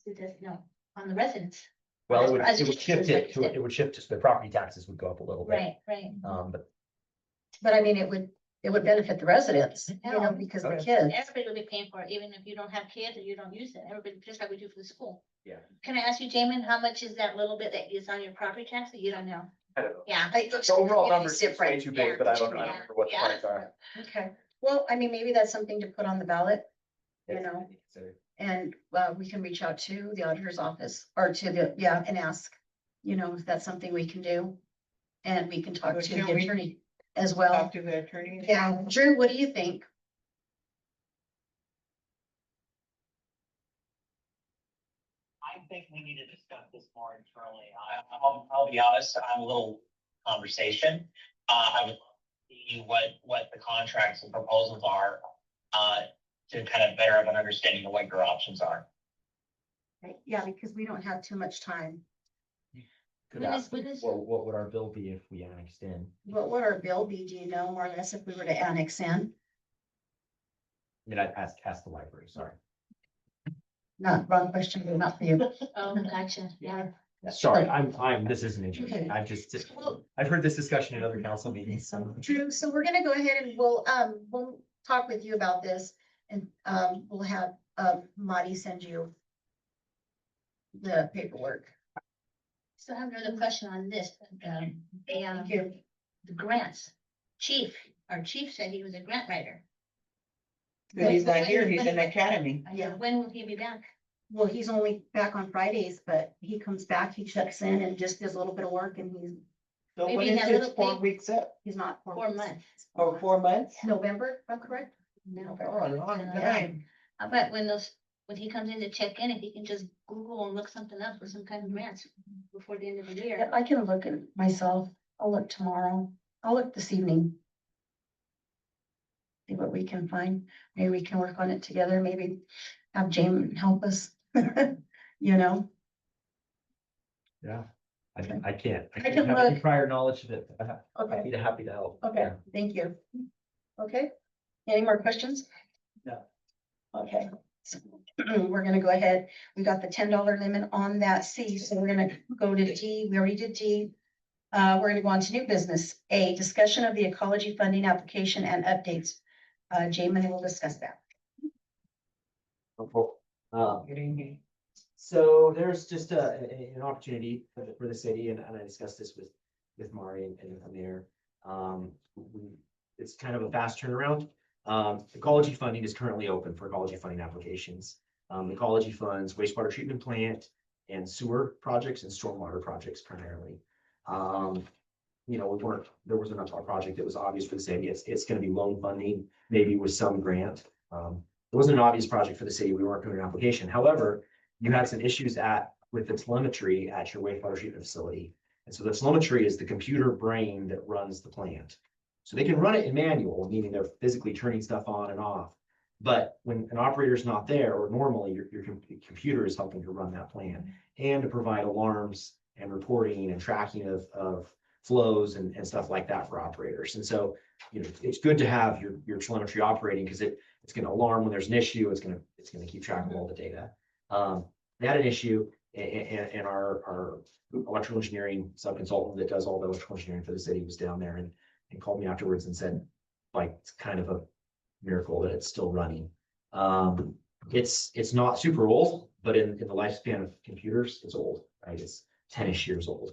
do this, no, on the residents.
Well,
As
it would shift
like
it
you
to,
said.
it would shift to, the property taxes would go up a little bit.
Right, right.
But
But I mean, it would benefit the residents, you know,
Yeah.
because the
Okay.
kids.
Everybody will be paying for it, even if you don't have kids or you don't use it, everybody, just like we do for the school.
Yeah.
Can I ask you, Damon, how much is that little bit that is on your property tax? You don't know?
I don't know.
Yeah.
The overall number
It's
seems way
different.
too big, but I don't remember what the
Yeah.
points are.
Okay, well, I mean, maybe that's something to put on the ballot, you
Yes,
know.
consider.
And we can reach out to the auditor's office or to the, and ask, you know, if that's something we can do. And we can talk
So
to
can
the
we
attorney as well.
Talk to the attorney.
Yeah, Drew, what do you think?
I think we need to discuss this more internally. I'll be honest, I'm a little conversation. I would see what the contracts and proposals are, to kind of better have an understanding of what your options are.
Right, yeah, because we don't have too much time.
Could
When
ask,
is-
well, what would our bill be if we annexed in?
What would our bill be, do you know, more or less, if we were to annex in?
I mean, I'd ask the library, sorry.
Not, wrong question, but not for you.
Oh, gotcha, yeah.
Sorry, this isn't interesting.
Okay.
I've heard this discussion in other council meetings.
So, Drew, so we're gonna go ahead and we'll talk with you about this and, we'll have, Marty send you the paperwork.
So I have another question on this,
Thank you.
the grants. Our chief said he was a grant writer.
But he's not here, he's in the academy.
Yeah.
When will he be back?
Well, he's only back on Fridays, but he comes back, he checks in and just does a little bit of work and
So when
Maybe
is
that
his
little
4
thing-
weeks up?
he's not.
4 months.
Oh, 4 months?
November, if I'm correct?
No.
Oh, a long
Yeah.
time.
I bet when he comes in to check in, if he can just Google and look something up for some kind of grants before the end of the
Yeah,
year.
I can look at it myself. I'll look tomorrow. I'll look this evening. See what we can find. Maybe we can work on it together. Maybe have James help us. You know,
Yeah, I can't.
I can
don't have any
look.
prior knowledge of it.
okay,
Happy to help.
okay, thank you. Okay, any more questions?
No.
Okay, so we're gonna go ahead. We got the $10 limit on that C, so we're gonna go to D. We already did D. We're gonna go on to new business. A, discussion of the ecology funding application and updates. Jamin will discuss that.
Good evening.
So there's just an opportunity for the city, and I discussed this with Mari and the mayor. It's kind of a fast turnaround. Ecology funding is currently open for ecology funding applications. Ecology funds wastewater treatment plant and sewer projects and stormwater projects primarily. You know, there wasn't a project that was obvious for the city. It's gonna be loan funding, maybe with some grant. It wasn't an obvious project for the city. We weren't doing an application. However, you had some issues with the telemetry at your wastewater treatment facility. And so the telemetry is the computer brain that runs the plant. So they can run it in manual, meaning they're physically turning stuff on and off. But when an operator's not there, or normally your computer is helping to run that plant and to provide alarms and reporting and tracking of flows and stuff like that for operators. And so, you know, it's good to have your telemetry operating because it's going to alarm when there's an issue. It's going to keep track of all the data. They had an issue, and our electrical engineering sub-consultant that does all the electrical engineering for the city was down there and called me afterwards and said, like, it's kind of a miracle that it's still running. It's not super old, but in the lifespan of computers, it's old, right? It's 10-ish years old.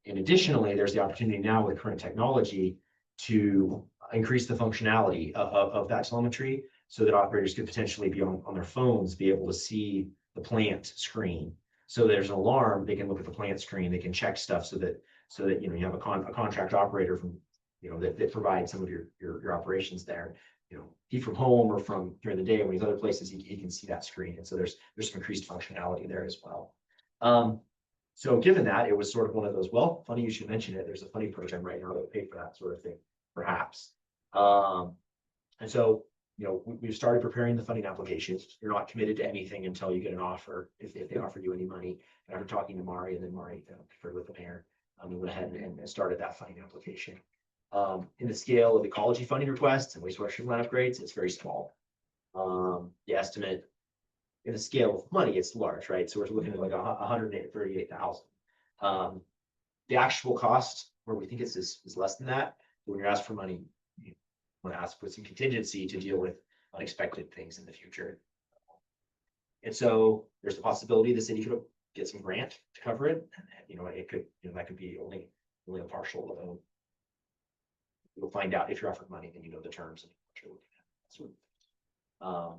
And additionally, there's the opportunity now with current technology to increase the functionality of that telemetry so that operators could potentially be on their phones, be able to see the plant screen. So there's an alarm, they can look at the plant screen, they can check stuff so that, you know, you have a contract operator from, you know, that provides some of your operations there. You know, he from home or from during the day when he's other places, he can see that screen. And so there's some increased functionality there as well. So given that, it was sort of one of those, well, funny you should mention it. There's a funny program right now that pay for that sort of thing, perhaps. And so, you know, we've started preparing the funding application. You're not committed to anything until you get an offer, if they offer you any money. And after talking to Mari, and then Mari conferred with the mayor, we went ahead and started that funding application. In the scale of ecology funding requests and wastewater treatment plant upgrades, it's very small. The estimate in the scale of money, it's large, right? So we're looking at like 138,000. The actual cost, where we think is less than that. When you're asked for money, you want to ask for some contingency to deal with unexpected things in the future. And so there's the possibility the city could get some grant to cover it. And, you know, it could, you know, that could be only a partial loan. You'll find out if you're offered money, then you know the terms and what you're looking at.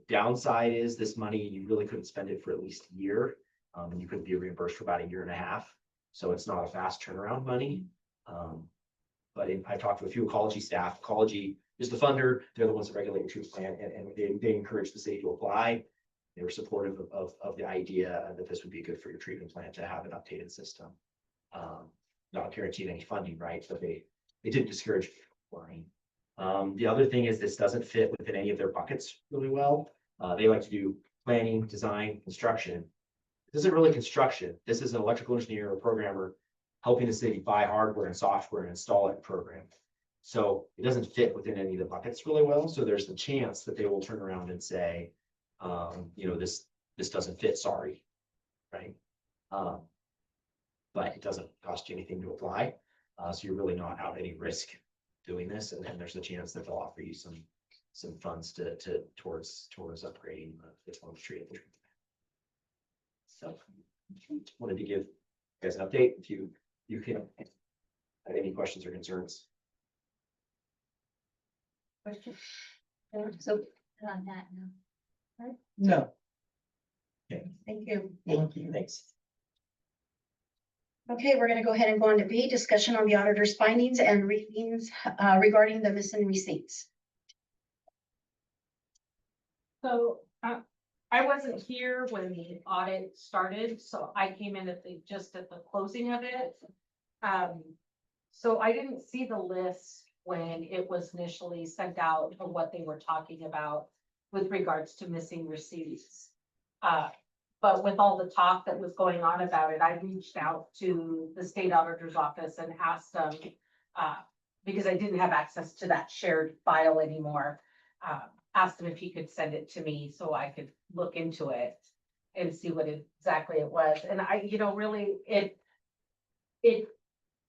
Downside is this money, you really couldn't spend it for at least a year. And you couldn't be reimbursed for about a year and a half. So it's not a fast turnaround money. But I talked to a few ecology staff. Ecology is the funder. They're the ones that regulate your treatment plant, and they encourage the city to apply. They were supportive of the idea that this would be good for your treatment plant to have an updated system. Not guaranteed any funding, right? But they didn't discourage applying. The other thing is this doesn't fit within any of their buckets really well. They like to do planning, design, construction. This isn't really construction. This is an electrical engineer or programmer helping the city buy hardware and software and install it and program. So it doesn't fit within any of the buckets really well. So there's the chance that they will turn around and say, you know, this doesn't fit, sorry, right? But it doesn't cost you anything to apply. So you're really not out any risk doing this. And then there's a chance that they'll offer you some funds towards upgrading the telemetry of the treatment. So wanted to give you guys an update if you can have any questions or concerns.
Question? So on that, no.
No.
Thank you.
Thanks.
Okay, we're gonna go ahead and go on to B, discussion on the auditor's findings and readings regarding the missing receipts.
So, I wasn't here when the audit started, so I came in just at the closing of it. So I didn't see the list when it was initially sent out of what they were talking about with regards to missing receipts. But with all the talk that was going on about it, I reached out to the state auditor's office and asked them, because I didn't have access to that shared file anymore. Asked him if he could send it to me so I could look into it and see what exactly it was. And really, it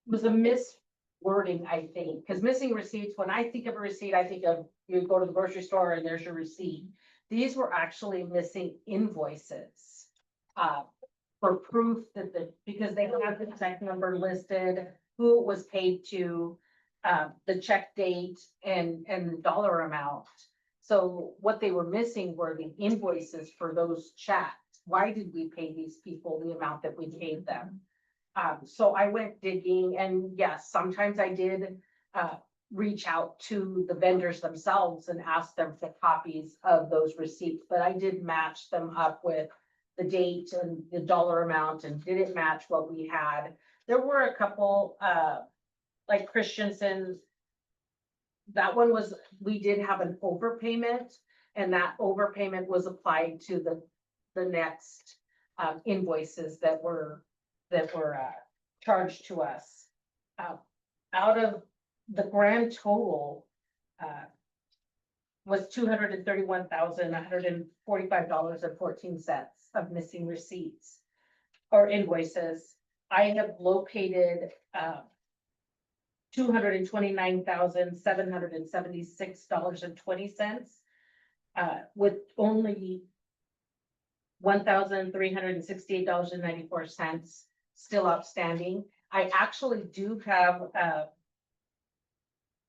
was a miswording, I think, because missing receipts, when I think of a receipt, I think of you go to the grocery store and there's your receipt. These were actually missing invoices for proof that because they have the check number listed, who it was paid to, the check date and the dollar amount. So what they were missing were the invoices for those checks. Why did we pay these people the amount that we paid them? So I went digging, and yes, sometimes I did reach out to the vendors themselves and ask them for copies of those receipts, but I did match them up with the date and the dollar amount, and did it match what we had. There were a couple, like Christensen's. That one was, we did have an overpayment, and that overpayment was applied to the next invoices that were charged to us. Out of the grand total was $231,145.14 of missing receipts or invoices. I have located $229,776.20 with only $1,368.94 still outstanding. I actually do have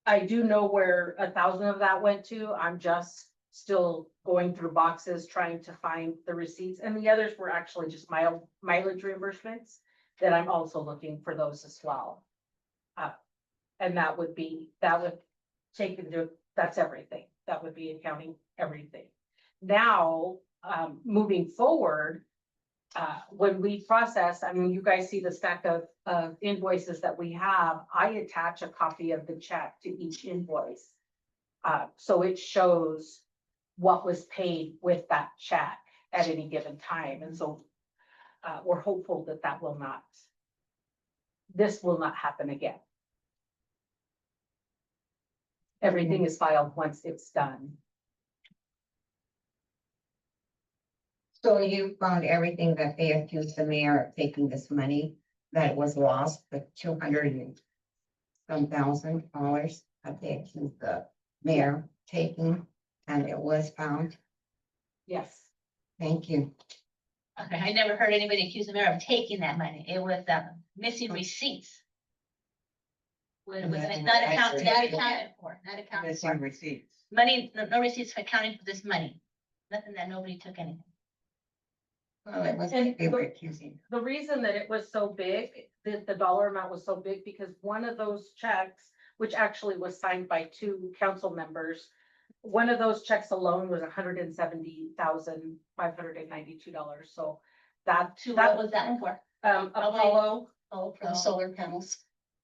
I do know where 1,000 of that went to. I'm just still going through boxes, trying to find the receipts, and the others were actually just mileage reimbursements that I'm also looking for those as well. And that would take into, that's everything. That would be accounting everything. Now, moving forward, when we process, I mean, you guys see the stack of invoices that we have, I attach a copy of the check to each invoice. So it shows what was paid with that check at any given time. And so we're hopeful that this will not happen again. Everything is filed once it's done.
So you found everything that they accused the mayor of taking this money that was lost, the $200,000 that they accused the mayor taking, and it was found?
Yes.
Thank you.
Okay, I never heard anybody accuse the mayor of taking that money. It was missing receipts. When it was not accounted for, not accounted
Missing
for.
receipts.
Money, no receipts for accounting for this money. Nothing that nobody took anything.
Well, it was,
And
they were accusing.
The reason that it was so big, that the dollar amount was so big, because one of those checks, which actually was signed by 2 council members, one of those checks alone was $170,592. So that
What was that one for?
Apollo.
Oh, for the solar panels.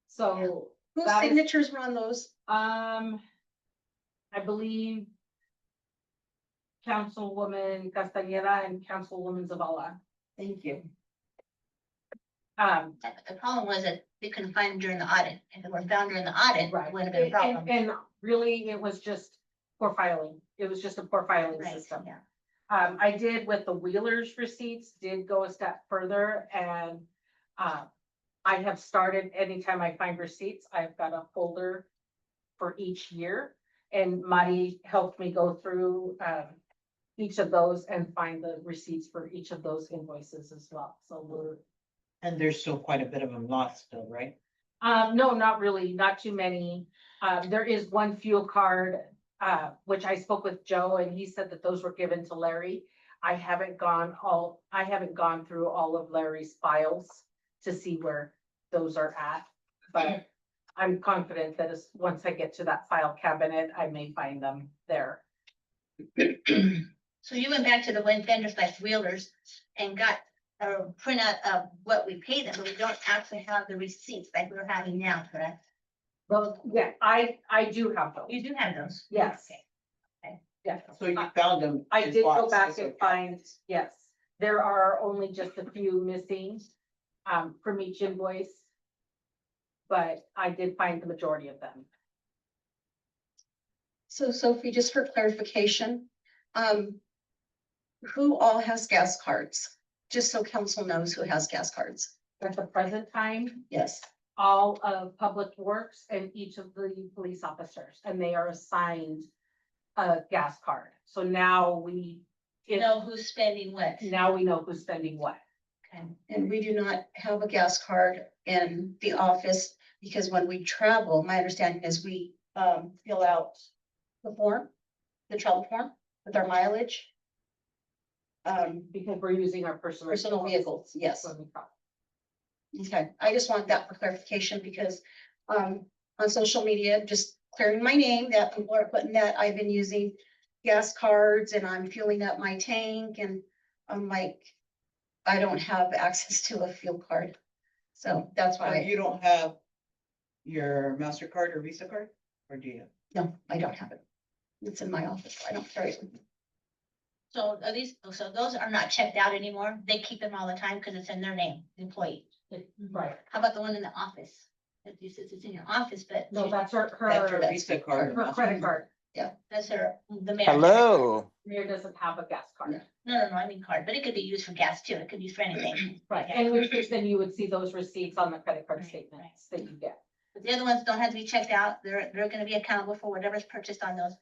So
Whose
That is-
signatures were on those?
I believe Councilwoman Castañeda and Councilwoman Zavala.
Thank you.
The problem was that they couldn't find them during the audit. If it were found during the audit, it would have been a problem.
And really, it was just poor filing. It was just a poor filing
Right,
system.
yeah.
I did with the Wheelers receipts, did go a step further, and I have started, anytime I find receipts, I've got a folder for each year. And Mari helped me go through each of those and find the receipts for each of those invoices as well. So
And there's still quite a bit of them lost still, right?
no, not really, not too many. There is one fuel card, which I spoke with Joe, and he said that those were given to Larry. I haven't gone through all of Larry's files to see where those are at, but I'm confident that once I get to that file cabinet, I may find them there.
So you went back to the vendors like Wheelers and got a printout of what we paid them, but we don't actually have the receipts like we're having now, correct?
Well, yeah, I do have those.
You do have those?
Yes.
Okay.
Yeah.
So you found them.
I
in
did go back
boxes
and
or
find, yes, there are only just a few missing from each invoice. But I did find the majority of them.
So Sophie, just for clarification, who all has gas cards? Just so council knows who has gas cards.
At the present time,
Yes.
all of Public Works and each of the police officers, and they are assigned a gas card. So now we
Know who's spending what?
now we know who's spending what.
Okay.
And we do not have a gas card in the office because when we travel, my understanding is we fill out the form, the travel form with our mileage.
Because we're using our personal
Vehicles, yes.
when we travel.
Okay, I just want that for clarification because on social media, just clearing my name, that people are putting that I've been using gas cards and I'm fueling up my tank and I'm like, I don't have access to a fuel card. So that's
So
why,
you don't have your MasterCard or Visa card, or do you?
no, I don't have it. It's in my office. I don't carry it.
So so those are not checked out anymore? They keep them all the time because it's in their name, the employee.
Right.
How about the one in the office? It says it's in your office, but.
No, that's her
That's your
her
Visa card. or
her credit card.
That's her, the mayor.
Hello.
Mayor doesn't have a gas card.
No, I mean card, but it could be used for gas too. It could be used for anything.
Right, and which case then you would see those receipts on the credit card
Right,
statements that you get.
But the other ones don't have to be checked out. They're gonna be accountable for whatever's purchased on those.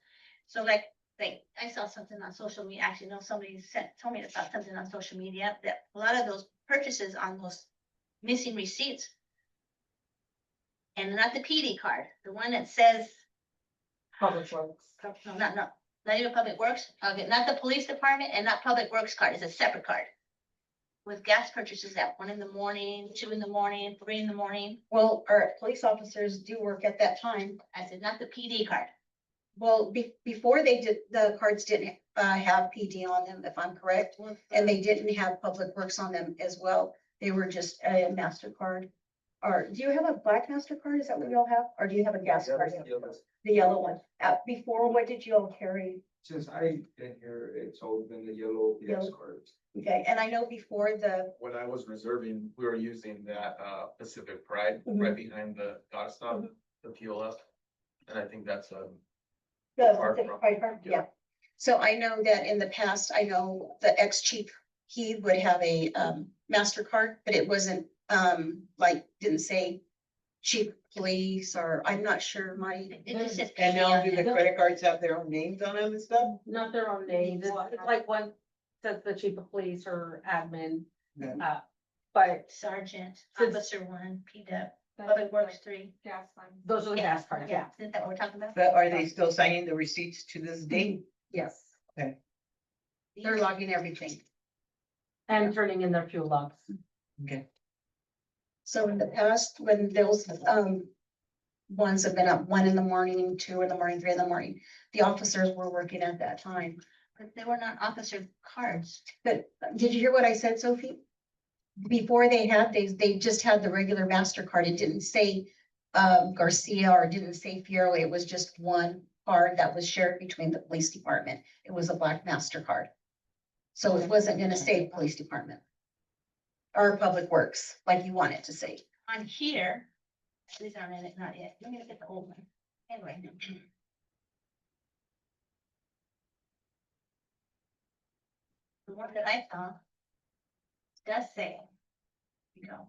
So like, I saw something on social media, actually, no, somebody told me about something on social media, that a lot of those purchases on those missing receipts. And not the PD card, the one that says,
Public Works.
no, not not even Public Works, okay, not the police department and not Public Works card, it's a separate card. With gas purchases at 1 in the morning, 2 in the morning, 3 in the morning,
Well, our police officers do work at that time.
I said, not the PD card.
Well, before they did, the cards didn't have PD on them, if I'm correct. And they didn't have Public Works on them as well. They were just a MasterCard. Or do you have a black MasterCard? Is that what you all have? Or do you have a gas card? The yellow one. Before, what did you all carry?
Since I've been here, it's always been the yellow gas
Yellow.
cards.
Okay, and I know before
When I was reserving, we were using that Pacific Pride right behind the gotta stop, the fuel up. And I think that's
the
Card
Pacific
from-
Pride card, yeah. So I know that in the past, I know the ex-chief, he would have a MasterCard, but it wasn't like, didn't say chief police, or I'm not sure, Marty.
It just says.
And
PD
now
on
do the
there.
credit cards have their own names on them and stuff?
Not their own names, it's like one says the chief of police or admin,
Yeah.
but
Sergeant,
Since-
Officer 1, PDEP, Public Works 3.
Gas line.
those are the gas cards, yeah,
Isn't that what we're talking about?
But are they still signing the receipts to this day?
yes,
They're logging everything.
and turning in their fuel logs.
Okay.
So in the past, when those ones have been up 1 in the morning, 2 in the morning, 3 in the morning, the officers were working at that time.
But they were not officer cards.
But did you hear what I said, Sophie? Before they just had the regular MasterCard. It didn't say Garcia or it didn't say Fierro. It was just one card that was shared between the police department. It was a black MasterCard. So it wasn't gonna say police department. Or Public Works, like you want it to say.
On here, these aren't in it, not yet. Let me look at the old one. Anyway. The one that I saw does say, you know.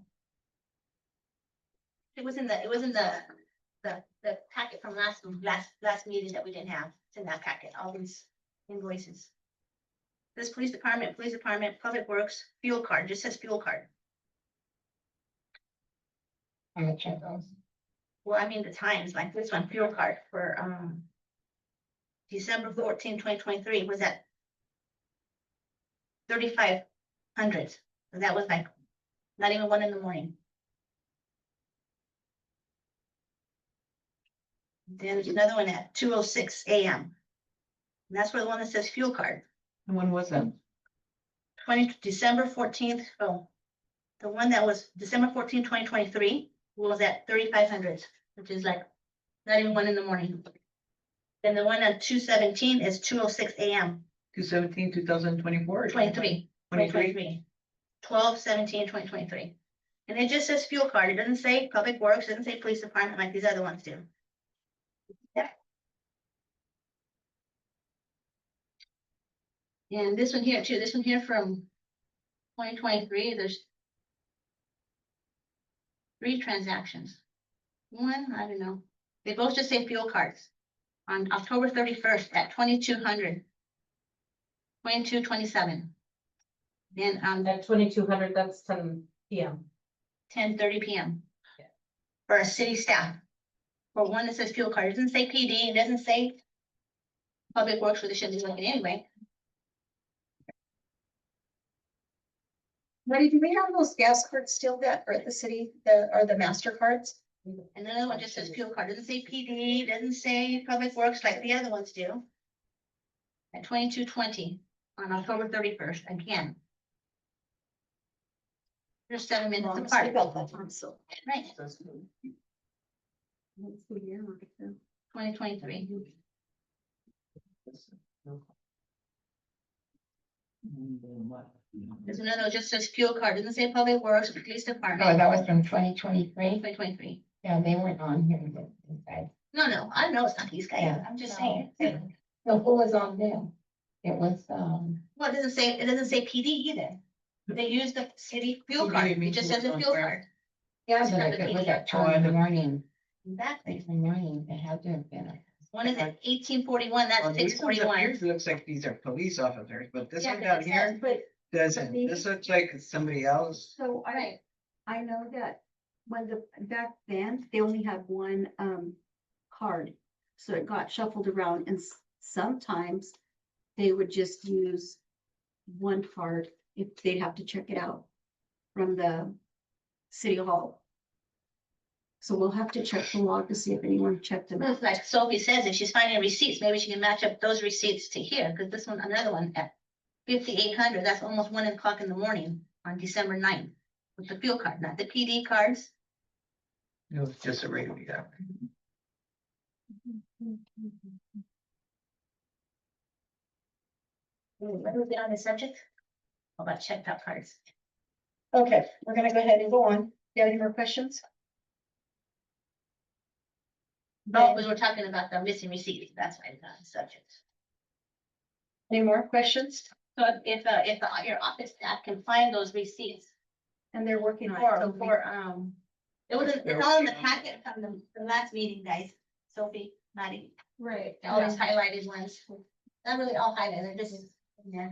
It was in the packet from last meeting that we didn't have. It's in that packet, all these invoices. This police department, Public Works, fuel card, just says fuel card.
How much are those?
Well, I mean, the times, like this one, fuel card for, December 14, 2023 was at 3,500. And that was like, not even 1 in the morning. Then there's another one at 2:06 AM. And that's where the one that says fuel card,
And when was that?
December 14th. Oh, the one that was December 14, 2023 was at 3,500, which is like not even 1 in the morning. Then the one at 2/17 is 2:06 AM,
2024.
23, 2023. 12/17/2023. And it just says fuel card. It doesn't say Public Works, it doesn't say Police Department like these other ones do. Yeah. And this one here too, this one here from 2023, there's 3 transactions. One, I don't know. They both just say fuel cards. On October 31st at 2200. 22:27. Then
At 2,200, that's 10 PM.
10:30 PM.
Yeah.
For a city staff. For one that says fuel card, it doesn't say PD, it doesn't say Public Works, where they shouldn't be looking anyway.
Marty, do we have those gas cards still that are at the city, are the MasterCards?
And another one just says fuel card, doesn't say PD, doesn't say Public Works like the other ones do. At 22:20 on October 31st, again. They're 7 minutes apart,
So.
right? 2023. There's another, just says fuel card, doesn't say Public Works, Police Department.
Oh, that was from 2023.
2023.
Yeah, they weren't on here. These guys.
No, I know it's not these guys,
Yeah.
I'm just saying.
So who was on them? It was,
Well, it doesn't say PD either. They use the city fuel
Who
card,
gave me
it just
who
says
was
the
on
fuel
where?
card.
yeah,
It's
but
not
if
the
it was
PDF.
at 2 in the morning,
Exactly.
6 in the morning, it had to have been.
One is at 1841, that's
Well, these ones up
641.
here looks like these are police officers, but this
Yeah,
one
but
down
it
here
says-
But
doesn't.
these-
This looks like it's somebody else.
So
Right.
I know that back then, they only had one card. So it got shuffled around and sometimes they would just use one card if they'd have to check it out from the city hall. So we'll have to check the log to see if anyone checked them.
It's like Sophie says, if she's finding receipts, maybe she can match up those receipts to here, because this one, another one at 5,800, that's almost 1 o'clock in the morning on December 9th with the fuel card, not the PD cards.
It was just a regular, yeah.
What was it on the subject? How about checked out cards?
Okay, we're gonna go ahead and go on. Do you have any more questions?
No, because we're talking about the missing receipts, that's why it's on the subject.
Any more questions?
So if your office staff can find those receipts
And they're working on it.
for,
so we-
it was, it's all in the packet from the last meeting, guys. Sophie, Maddie,
Right.
all these highlighted ones, not really all highlighted, they're just, yeah.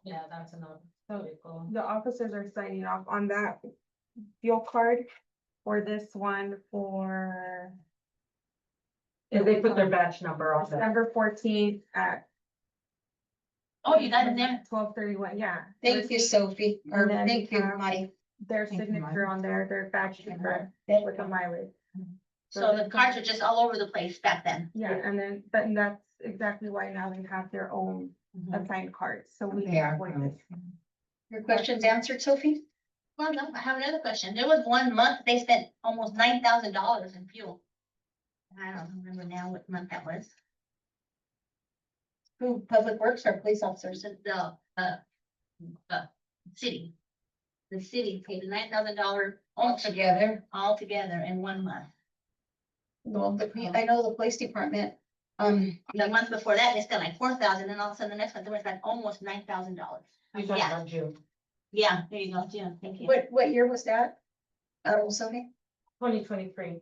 Yeah, that's enough. So cool.
The officers are signing off on that fuel card for this one for
If they put their batch number on there.
December 14th at
Oh, you got it there?
12:31, yeah.
Thank you, Sophie, or
And then
thank you,
we have-
Marty.
Their
Thank you,
signature
Mike.
on there, their badge number with the mileage.
So the cards are just all over the place back then.
Yeah, and then, but that's exactly why now they have their own assigned cards, so we.
They are
avoid
from-
this.
Your questions answered, Sophie?
Well, no, I have another question. There was 1 month, they spent almost $9,000 in fuel. I don't remember now what month that was.
Who, Public Works or police officers?
The city. The city paid $9,000
Altogether.
altogether in 1 month.
Well, I know the police department,
The month before that, they spent like 4,000, and all of a sudden the next month, they were spent almost $9,000.
You're talking
Yeah,
about June.
yeah, there you go, Jim, thank you.
what year was that? Sophie?
2023.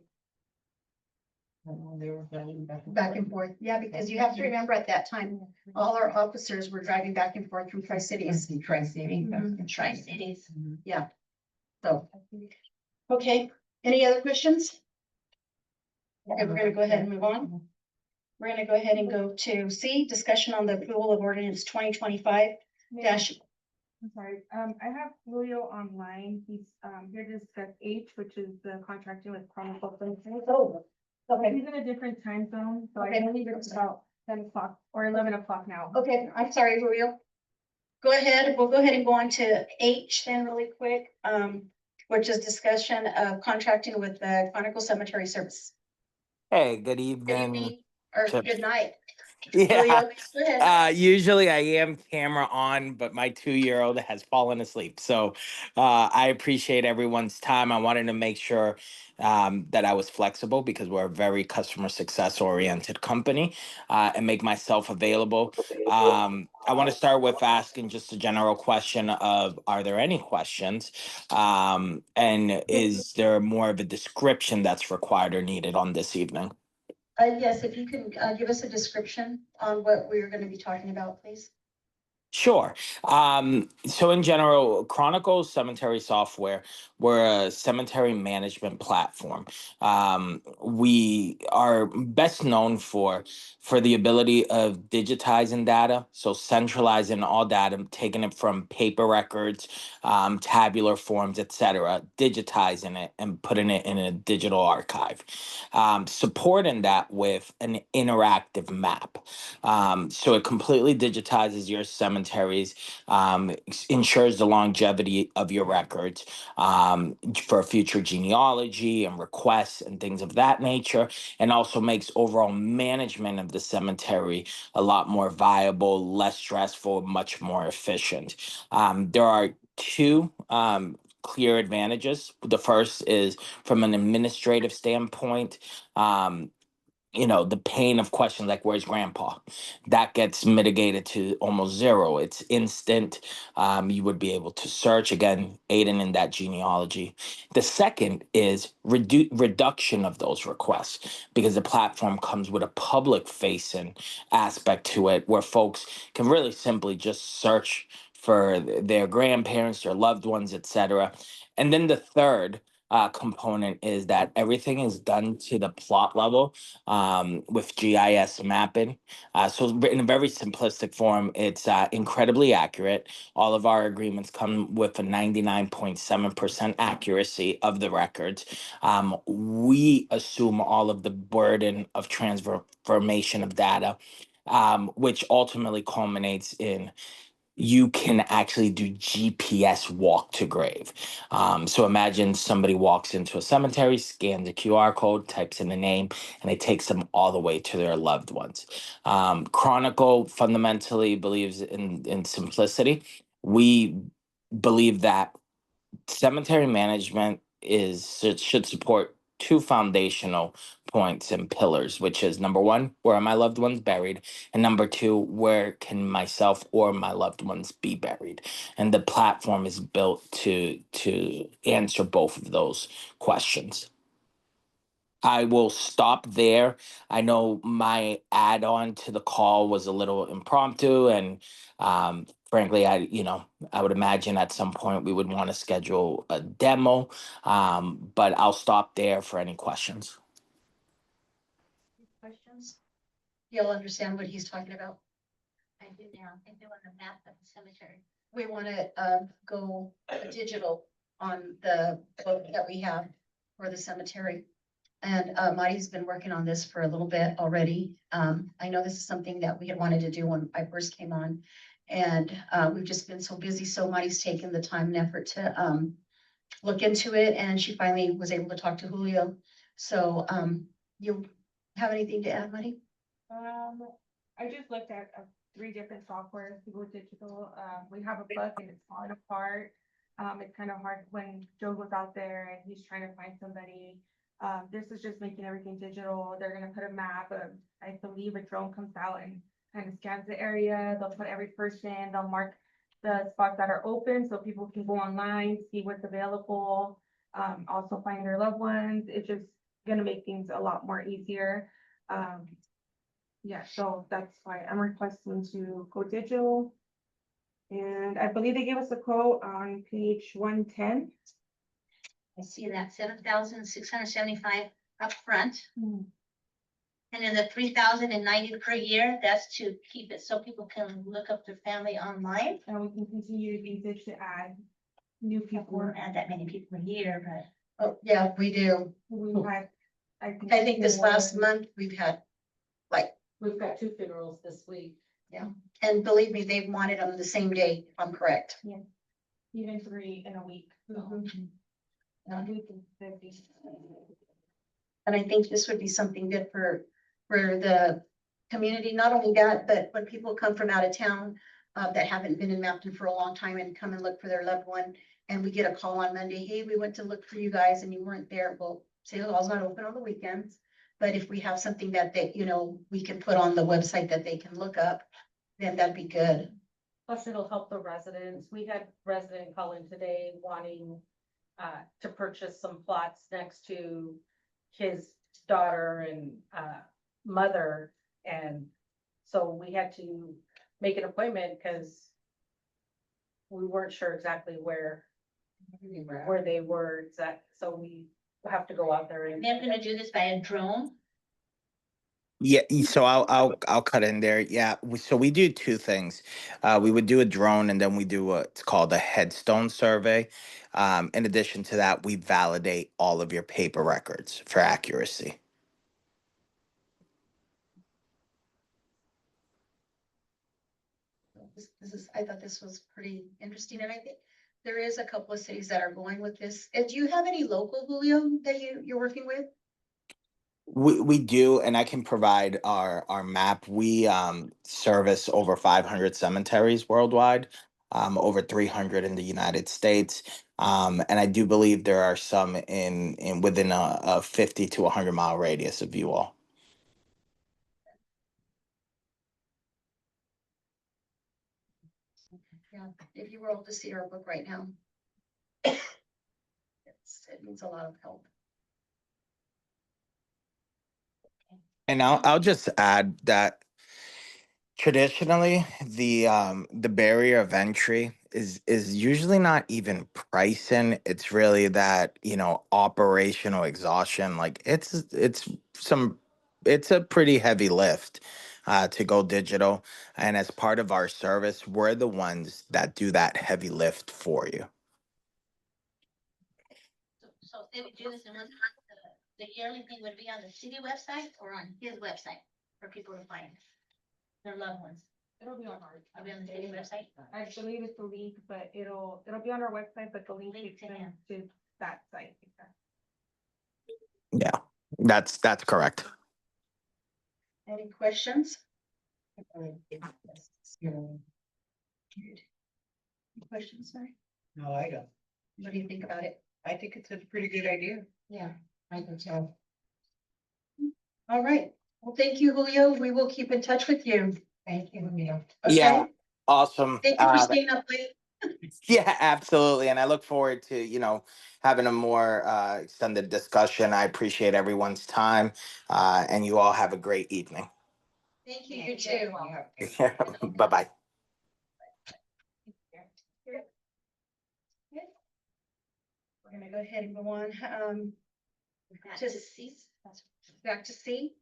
Back and forth, yeah, because you have to remember at that time, all our officers were driving back and forth from Tri-Cities.
Tri-City.
Mhm.
Tri-Cities.
So, okay, any other questions? Okay, we're gonna go ahead and move on. We're gonna go ahead and go to C, discussion on the approval of ordinance 2025 dash.
I'm sorry, I have Julio online, he's, here to discuss H, which is the contracting with Chronicle.
Oh, okay,
He's in a different time zone, so I
Okay.
believe it's about 10 o'clock or 11 o'clock now.
okay, I'm sorry, Julio. Go ahead, we'll go ahead and go on to H then really quick, which is discussion of contracting with the Chronicle Cemetery Service.
Hey, good
Good
evening.
evening, or
Chip.
good night.
Yeah.
Julio, go ahead.
Usually I am camera on, but my 2-year-old has fallen asleep. So I appreciate everyone's time. I wanted to make sure that I was flexible because we're a very customer success oriented company and make myself available. I want to start with asking just a general question of, are there any questions? And is there more of a description that's required or needed on this evening?
Yes, if you can, give us a description on what we're gonna be talking about, please.
Sure. So in general, Chronicle Cemetery Software, we're a cemetery management platform. We are best known for the ability of digitizing data, so centralizing all data, taking it from paper records, tabular forms, etc., digitizing it and putting it in a digital archive. Supporting that with an interactive map. So it completely digitizes your cemeteries, ensures the longevity of your records for future genealogy and requests and things of that nature, and also makes overall management of the cemetery a lot more viable, less stressful, much more efficient. There are two clear advantages. The first is from an administrative standpoint. The pain of questions like, where's grandpa? That gets mitigated to almost zero. It's instant. You would be able to search, again, aiding in that genealogy. The second is reduction of those requests, because the platform comes with a public facing aspect to it where folks can really simply just search for their grandparents, their loved ones, etc. And then the third, component is that everything is done to the plot level with GIS mapping. So in a very simplistic form, it's incredibly accurate. All of our agreements come with a 99.7% accuracy of the records. We assume all of the burden of transformation of data, which ultimately culminates in you can actually do GPS walk to grave. So imagine somebody walks into a cemetery, scans a QR code, types in the name, and it takes them all the way to their loved ones. Chronicle fundamentally believes in simplicity. We believe that cemetery management should support two foundational points and pillars, which is number one, where are my loved ones buried, and number two, where can myself or my loved ones be buried. And the platform is built to answer both of those questions. I will stop there. I know my add-on to the call was a little impromptu, and frankly, I would imagine at some point we would want to schedule a demo, but I'll stop there for any questions.
Questions? You'll understand what he's talking about.
I do now, I do on the map of the cemetery.
We want to go digital on the book that we have for the cemetery. And Marty's been working on this for a little bit already. I know this is something that we had wanted to do when I first came on. And we've just been so busy. So Marty's taken the time and effort to look into it. And she finally was able to talk to Julio. So you have anything to add, Marty?
I just looked at 3 different softwares to go digital. We have a book and it's falling apart. It's kind of hard when Joe goes out there and he's trying to find somebody. This is just making everything digital. They're gonna put a map of, I believe a drone comes out and kind of scans the area. They'll put every person, they'll mark the spots that are open so people can go online, see what's available, also find their loved ones. It's just gonna make things a lot more easier. Yeah, so that's why I'm requesting to go digital. And I believe they gave us a quote on page 110.
I see that 7,675 upfront. And then the 3,090 per year, that's to keep it so people can look up their family online.
And we can continue to use it to add new
We
people.
won't add that many people a year, but
Oh, yeah, we do.
We've had,
I think this last month we've had,
We've got 2 funerals this week.
and believe me, they've wanted them the same day, if I'm correct.
even 3 in a week.
And I think this would be something good for the community, not only that, but when people come from out of town that haven't been in Mapton for a long time and come and look for their loved one, and we get a call on Monday, hey, we went to look for you guys and you weren't there. Well, City Hall's not open on the weekends, but if we have something that they, we can put on the website that they can look up, then that'd be good.
Plus it'll help the residents. We had resident call in today wanting to purchase some plots next to his daughter and mother. And so we had to make an appointment because we weren't sure exactly where they were exact. So we have to go out there and.
they're gonna do this by a drone.
Yeah, so I'll cut in there. Yeah, so we do 2 things. We would do a drone, and then we do what's called a headstone survey. In addition to that, we validate all of your paper records for accuracy.
I thought this was pretty interesting, and I think there is a couple of cities that are going with this. And do you have any local, Julio, that you're working with?
We do, and I can provide our map. We service over 500 cemeteries worldwide, over 300 in the United States. And I do believe there are some in within a 50 to 100-mile radius of you all.
Yeah, if you were able to see our book right now. It needs a lot of help.
And I'll just add that traditionally the barrier of entry is usually not even pricing. It's really that, operational exhaustion. Like it's a pretty heavy lift to go digital. And as part of our service, we're the ones that do that heavy lift for you.
So if they would do this in one, the yearly thing would be on the city website or on his website for people to find their loved ones.
It'll be on our.
I'll be on the city website.
I believe it's a link, but it'll be on our website, but the link
Link
is
to him.
to that site.
Yeah, that's correct.
Any questions? Questions, sorry?
No, I don't.
What do you think about it?
I think it's a pretty good idea.
Yeah, I can tell.
All right. Well, thank you, Julio. We will keep in touch with you.
Thank you, Neil.
Yeah,
Okay?
awesome.
Thank you for staying up late.
Yeah, absolutely. And I look forward to, having a more extended discussion. I appreciate everyone's time. And you all have a great evening.
Thank you, you too.
Bye-bye.
We're gonna go ahead and go on,
Back
to
to cease.
back to C.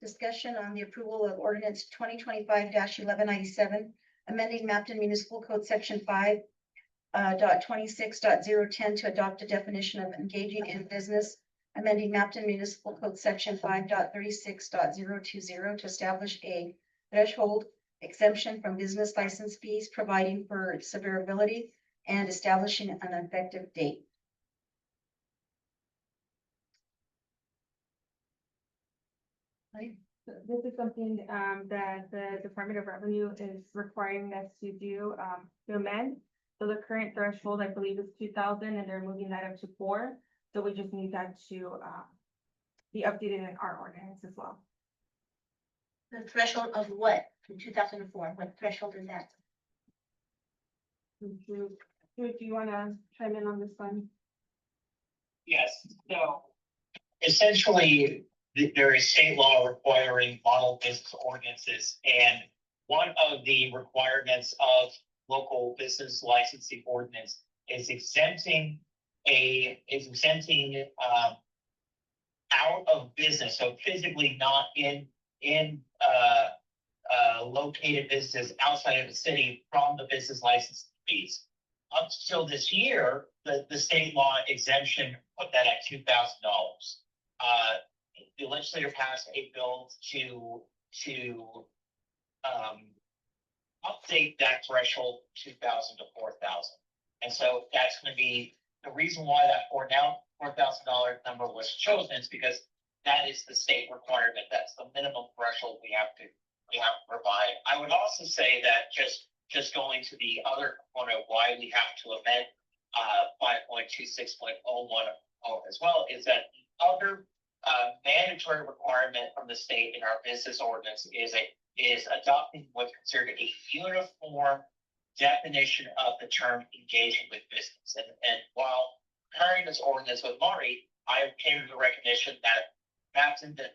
Discussion on the approval of ordinance 2025-1197, amending Mapton Municipal Code Section 5, .26.010 to adopt a definition of engaging in business, amending Mapton Municipal Code Section 5.36.020 to establish a threshold exemption from business license fees, providing for severability, and establishing an effective date.
This is something that the Department of Revenue is requiring us to do to amend. So the current threshold, I believe, is 2,000, and they're moving that up to 4. So we just need that to be updated in our ordinance as well.
The threshold of what from 2004? What threshold is that?
Do you want to chime in on this one?
Yes, so essentially, there is state law requiring model business ordinances, and one of the requirements of local business licensing ordinance is exempting out of business, so physically not in located businesses outside of the city from the business license fees. Up till this year, the state law exemption put that at $2,000. The legislature passed a bill to update that threshold 2,000 to 4,000. And so that's going to be the reason why that $4,000 number was chosen, is because that is the state requirement. That's the minimum threshold we have to provide. I would also say that just going to the other component of why we have to amend 5.26.01 as well, is that the other mandatory requirement from the state in our business ordinance is adopting what's considered a uniform definition of the term engaging with business. And while preparing this ordinance with Mari, I came to the recognition that Mapton did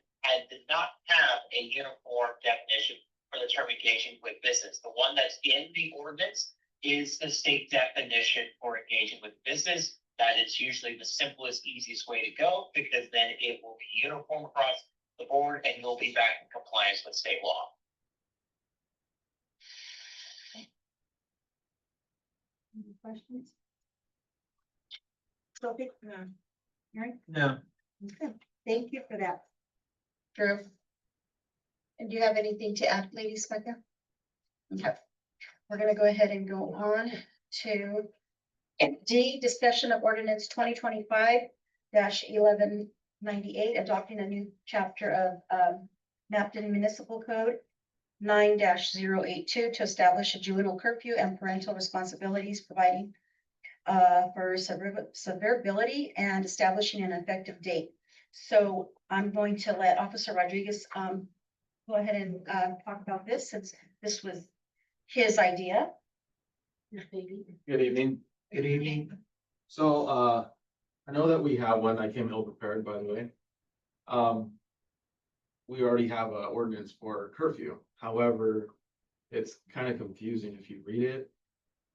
not have a uniform definition for the term engaging with business. The one that's in the ordinance is the state definition for engaging with business. That is usually the simplest, easiest way to go, because then it will be uniform across the board and you'll be back in compliance with state law.
Any questions? Sophie? No. Mary?
No.
Okay, thank you for that. Drew? And do you have anything to add, Lady Smecca? Okay, we're gonna go ahead and go on to D, discussion of ordinance 2025-1198, adopting a new chapter of Mapton Municipal Code 9-082 to establish a juvenile curfew and parental responsibilities, providing for severability and establishing an effective date. So I'm going to let Officer Rodriguez go ahead and talk about this, since this was his idea.
Good evening.
Good evening.
So, I know that we have one. I came ill prepared, by the way. We already have an ordinance for curfew. However, it's kind of confusing if you read it.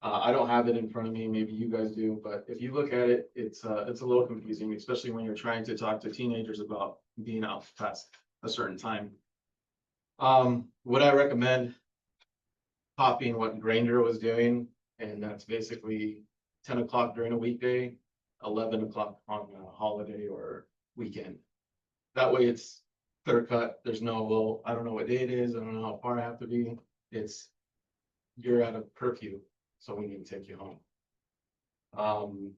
I don't have it in front of me, maybe you guys do, but if you look at it, it's a little confusing, especially when you're trying to talk to teenagers about being out past a certain time. Would I recommend copying what Granger was doing? And that's basically 10 o'clock during a weekday, 11 o'clock on a holiday or weekend. That way it's clear cut. There's no, well, I don't know what day it is. I don't know how far I have to be. It's, you're at a curfew, so we need to take you home.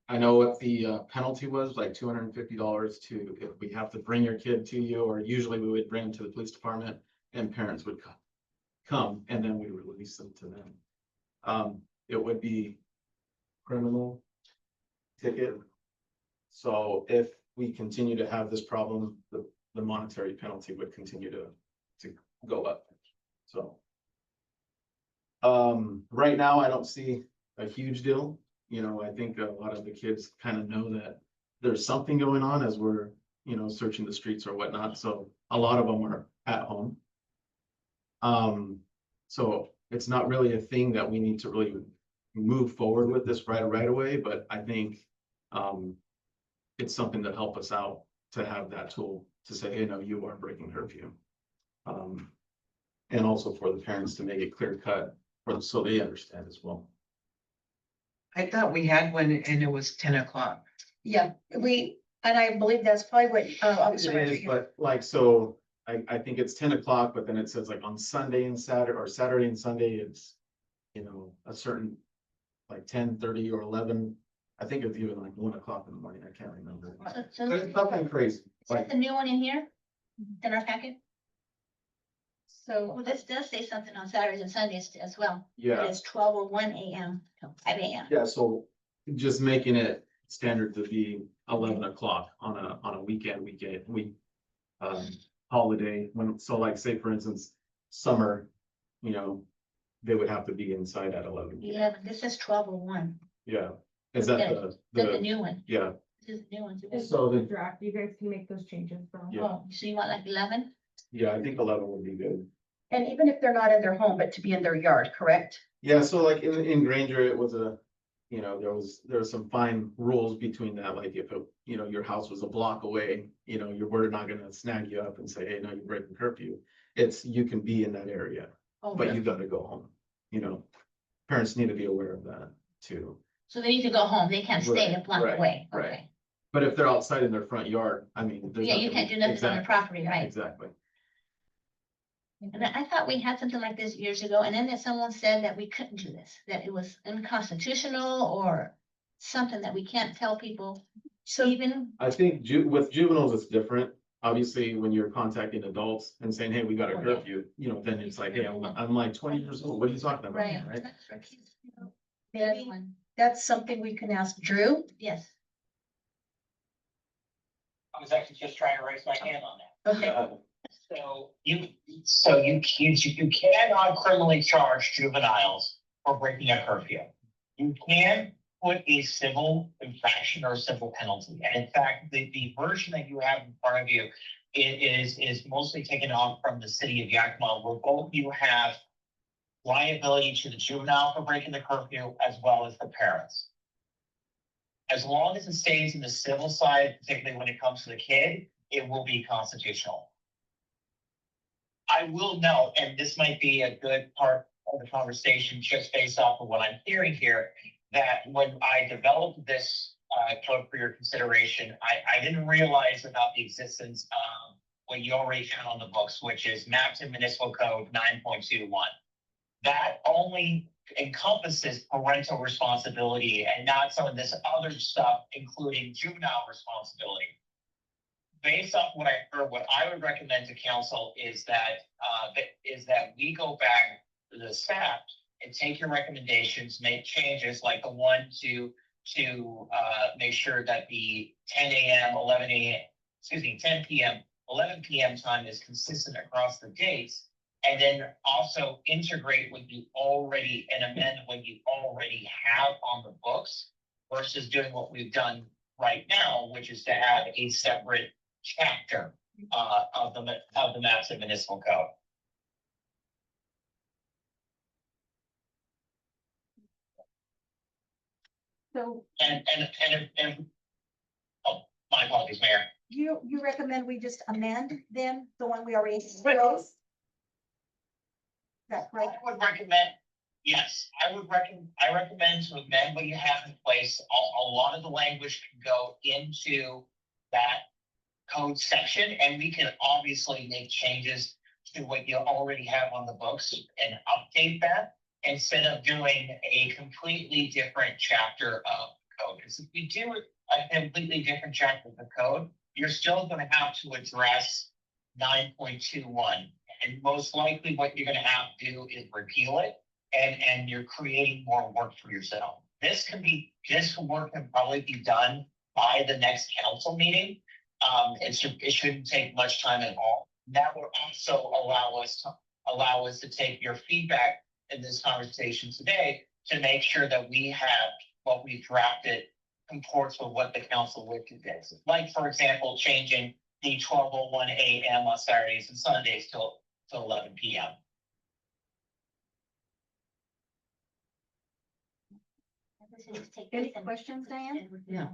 I know what the penalty was, like $250 to, if we have to bring your kid to you, or usually we would bring them to the police department and parents would come and then we release them to them. It would be criminal ticket. So if we continue to have this problem, the monetary penalty would continue to go up. So. Right now, I don't see a huge deal. You know, I think a lot of the kids kind of know that there's something going on as we're, you know, searching the streets or whatnot. So a lot of them are at home. So it's not really a thing that we need to really move forward with this right away, but I think it's something to help us out to have that tool to say, hey, no, you are breaking curfew. And also for the parents to make it clear cut so they understand as well.
I thought we had one and it was 10 o'clock.
Yeah, and I believe that's probably what, Officer
It is,
Rodriguez.
but like, so I think it's 10 o'clock, but then it says like on Sunday and Saturday, or Saturday and Sunday, it's, you know, a certain like 10:30 or 11. I think it's even like 1 o'clock in the morning. I can't remember.
So
But it's nothing crazy.
is that
Like,
the new one in here? In our packet?
So,
Well, this does say something on Saturdays and Sundays as well.
yeah,
It's 12:01 a.m. till 5 a.m.
yeah, so just making it standard to be 11 o'clock on a weekend, holiday, when, so like, say for instance, summer, you know, they would have to be inside at 11.
Yeah, but this is 12:01.
Yeah, is that
Okay.
the,
That's the new one.
yeah,
This is the new one. too.
so
The
the,
draft, you guys can make those changes, so.
yeah.
Oh, so you want like 11?
yeah, I think 11 would be good.
and even if they're not in their home, but to be in their yard, correct?
Yeah, so like in Granger, it was you know, there was some fine rules between that, like if, you know, your house was a block away, you know, we're not gonna snag you up and say, hey, no, you're breaking curfew. It's, you can be in that area,
Oh,
but
really?
you gotta go home, you know. Parents need to be aware of that too.
So they need to go home. They can't stay a
Right,
block
right,
away.
right.
Okay.
But if they're outside in their front yard, I mean. there's
Yeah, you
nothing
can't
we-
do nothing on
Exactly,
the property, right?
exactly.
And I thought we had something like this years ago, and then that someone said that we couldn't do this, that it was unconstitutional or something that we can't tell people. So even,
I think with juveniles, it's different. Obviously, when you're contacting adults and saying, hey, we got a
Oh, yeah.
curfew, you know, then it's like, hey, I'm like 20 years old. What are you talking about?
right.
Right?
The other
Maybe
one,
that's something we can ask Drew.
yes.
I was actually just trying to raise my hand on that.
Okay,
So you cannot criminally charge juveniles for breaking a curfew. You can put a civil infraction or civil penalty. And in fact, the version that you have in front of you is mostly taken off from the city of Yakima, where both you have liability to the juvenile for breaking the curfew as well as the parents. As long as it stays in the civil side, particularly when it comes to the kid, it will be constitutional. I will note, and this might be a good part of the conversation just based off of what I'm hearing here, that when I developed this code for your consideration, I didn't realize about the existence of what you already had on the books, which is Maps and Municipal Code 9.21. That only encompasses parental responsibility and not some of this other stuff, including juvenile responsibility. Based off what I heard, what I would recommend to council is that we go back to the staff and take your recommendations, make changes like the one to make sure that the 10 a.m., 10 p.m., 11 p.m. time is consistent across the dates, and then also integrate what you already and amend what you already have on the books versus doing what we've done right now, which is to add a separate chapter of the Maps and Municipal Code.
So
oh, my apologies, Mayor.
you recommend we just amend then the one we already wrote? Is that right?
I would recommend, yes, I recommend to amend what you have in place. A lot of the language can go into that code section, and we can obviously make changes to what you already have on the books and update that instead of doing a completely different chapter of code. Because if we do a completely different chapter of the code, you're still going to have to address 9.21. And most likely what you're going to have to do is repeal it, and you're creating more work for yourself. This work can probably be done by the next council meeting. It shouldn't take much time at all. That will also allow us to take your feedback in this conversation today to make sure that we have what we drafted comports with what the council would condense. Like, for example, changing the 12:01 a.m. on Saturdays and Sundays till 11 p.m.
Any questions, Diane? Do
Yeah.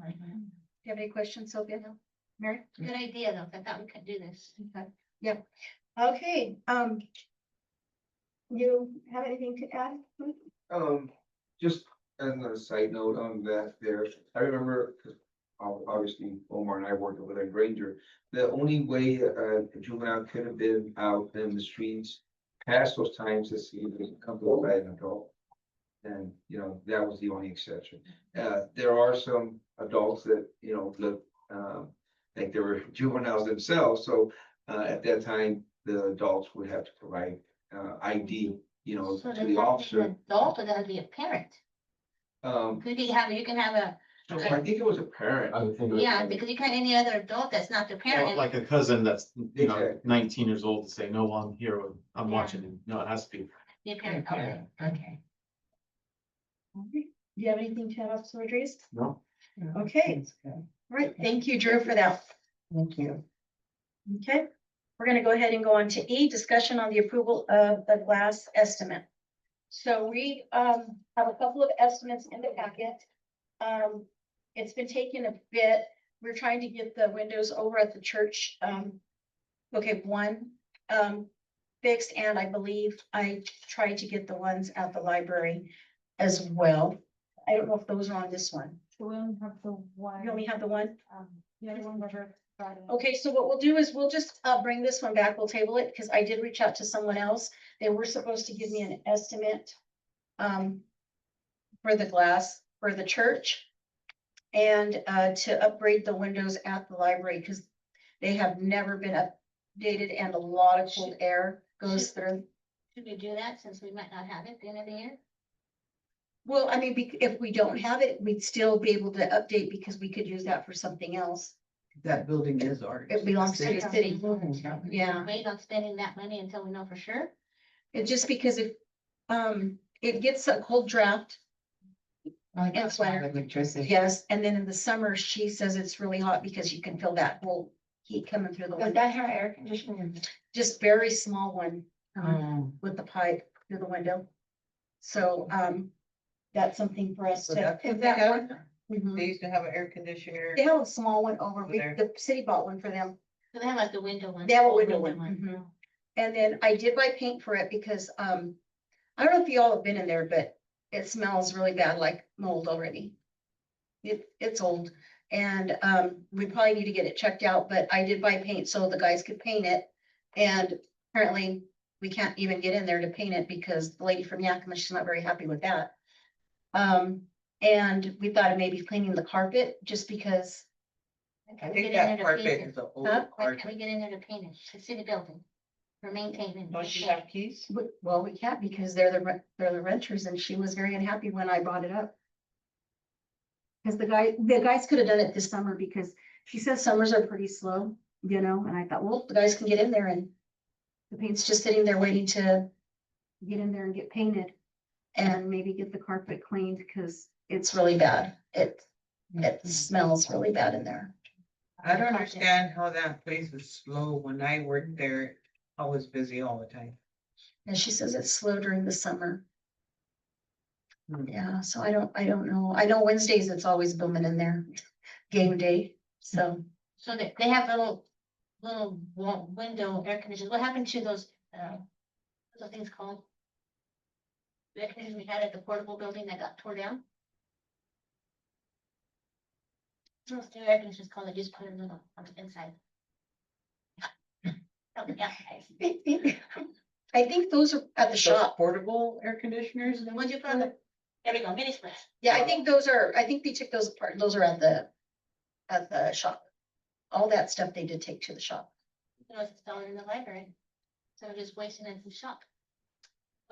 you have any questions, Sylvia? Mary?
Good idea, though. I thought we could do this.
Okay, you have anything to add?
Just another side note on that there, I remember, 'cause obviously Omar and I worked over at Granger. The only way a juvenile could have been out in the streets past those times is he was accompanied by an adult. And, you know, that was the only exception. There are some adults that, you know, look, like they were juveniles themselves, so, at that time, the adults would have to provide, ID, you know,
So
to
does
the
that
officer.
be an adult or does it be a parent? You can have a,
I think it was a parent.
I would think. it would-
yeah, because you can't any other adult that's not the parent.
Like a cousin that's, you know,
Exactly.
19 years old to say, no, I'm here, I'm
Yeah.
watching it. No, it has to be.
Be a parent, okay, okay.
Do you have anything to add, Officer Rodriguez?
No.
Okay, all right, thank you, Drew, for that.
Thank you.
Okay, we're gonna go ahead and go on to E, discussion on the approval of the glass estimate. So we have a couple of estimates in the packet. It's been taking a bit. We're trying to get the windows over at the church, one fixed, and I believe I tried to get the ones at the library as well. I don't know if those are on this one.
So we only have the one.
You only have the one?
The other one never got in.
Okay, so what we'll do is we'll just bring this one back, we'll table it, because I did reach out to someone else. They were supposed to give me an estimate for the glass for the church and to upgrade the windows at the library, because they have never been updated and a lot of cold air goes through.
Should we do that since we might not have it at the end of the year?
Well, I mean, if we don't have it, we'd still be able to update because we could use that for something else.
That building is ours.
It belongs to the city. Yeah.
Wait on spending that money until we know for sure.
It's just because it gets a cold draft.
That's why electricity.
Yes, and then in the summer, she says it's really hot because you can feel that whole heat coming through the
Does
window.
that have air conditioning?
Just very small one
Um,
with the pipe through the window. So that's something for us
So
to.
that-
if that one-
They
Mhm.
used to have an air conditioner.
They have a small one over,
There.
the city bought one for them.
So they have like the window one.
They have a
old
window one. Mhm. And then I did buy paint for it because I don't know if you all have been in there, but it smells really bad, like mold already. It's old and we probably need to get it checked out, but I did buy paint so the guys could paint it. And apparently we can't even get in there to paint it because the lady from Yakima, she's not very happy with that. And we thought of maybe cleaning the carpet just because,
I think that carpet is an old
Huh?
Why can't
carpet.
we get in there to paint it? It's a city building. For maintaining.
Don't you have keys?
well, we can't because they're the renters and she was very unhappy when I brought it up. Because the guys could have done it this summer because she says summers are pretty slow, you know, and I thought, well, the guys can get in there and the paint's just sitting there waiting to get in there and get painted and maybe get the carpet cleaned because it's really bad. It smells really bad in there.
I don't understand how that place is slow. When I worked there, I was busy all the time.
And she says it's slow during the summer. Yeah, so I don't know. I know Wednesdays, it's always booming in there, game day, so.
So they have little window air conditioners. What happened to those, what's those things called? The air conditioners we had at the portable building that got tore down? What's the air conditioners called? They just put a little on the inside. Oh, yeah,
I think those are at the shop.
Portable air conditioners?
the ones you put on the, there we go, mini splits.
Yeah, I think those are, I think they took those apart. Those are at the shop. All that stuff they did take to the shop.
You know, it's installed in the library. So we're just wasting it in the shop.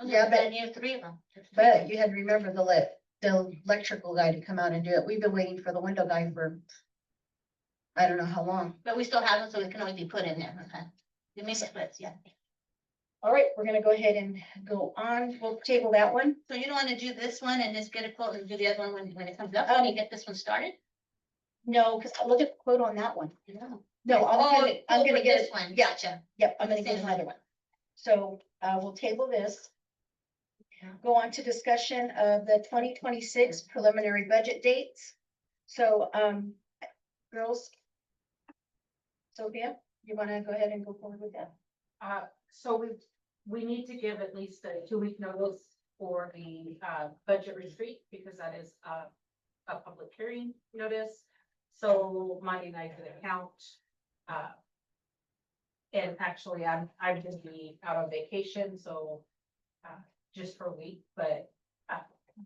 Those
Yeah,
are
but-
brand new, 3 of them.
But you had to remember the electrical guy to come out and do it. We've been waiting for the window guy for I don't know how long.
But we still have them, so it can always be put in there, okay? The mini splits, yeah.
All right, we're gonna go ahead and go on. We'll table that one.
So you don't wanna do this one and just get a quote and do the other one when it comes up, when you get this one started?
No, because I'll look at the quote on that one.
No.
No, I'm gonna get
this
it.
one,
Yeah,
gotcha.
yep, I'm gonna get
Same
another one. So, we'll table this. Go on to discussion of the 2026 preliminary budget dates. So, girls. Sophia, you wanna go ahead and go forward with that?
So we need to give at least a 2-week notice for the budget retreat, because that is a public hearing notice. So Monday night for the count. And actually, I'm gonna be out on vacation, so just for a week, but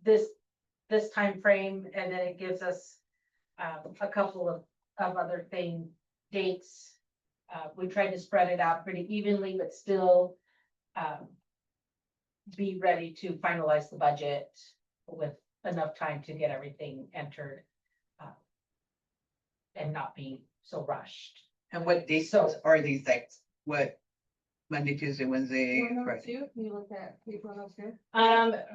this time frame, and then it gives us a couple of other dates. We tried to spread it out pretty evenly, but still be ready to finalize the budget with enough time to get everything entered and not be so rushed.
And what dates
So-
are these like, what? Monday, Tuesday, Wednesday,
One of
Friday?
two, can you look at paper those two?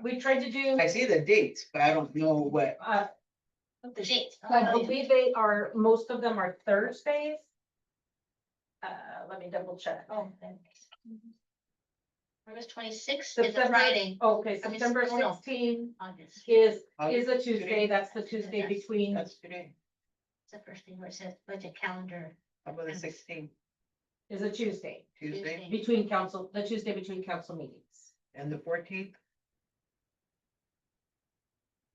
We tried to do,
I see the dates, but I don't know what.
The dates.
I believe they are, most of them are Thursdays. Let me double check.
Oh, thanks. August 26th is a
September-
Friday,
Okay,
I mean,
September
oh, no.
16
August.
is
August
a Tuesday, that's the Tuesday
Yes.
between,
That's today,
It's the first thing where it says budget calendar.
how about the 16th,
is a Tuesday,
Tuesday,
between council, the Tuesday between council meetings.
and the 14th?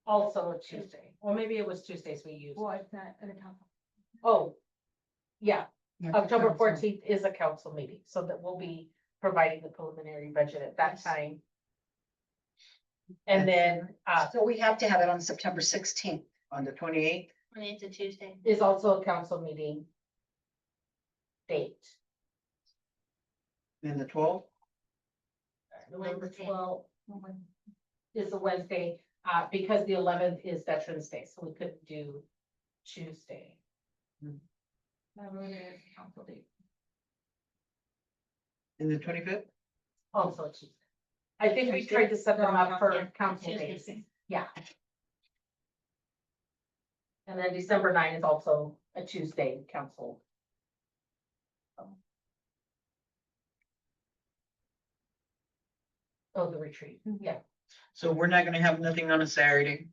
Also a Tuesday, or maybe it was Tuesdays we used.
Well, it's not an account.
Oh, yeah, October 14th is a council meeting, so that we'll be providing the preliminary budget at that time. And then,
So we have to have it on September 16th.
On the 28th,
When it's a Tuesday.
is also a council meeting date.
then the 12th,
November
Wednesday.
12th is a Wednesday, because the 11th is Veterans Day, so we couldn't do Tuesday.
That really is council date.
and the 25th?
Also a Tuesday. I think we tried to set them up for
Yeah,
council
Tuesdays.
days, yeah. And then December 9 is also a Tuesday council. Oh, the retreat, yeah,
So we're not gonna have nothing on a Saturday,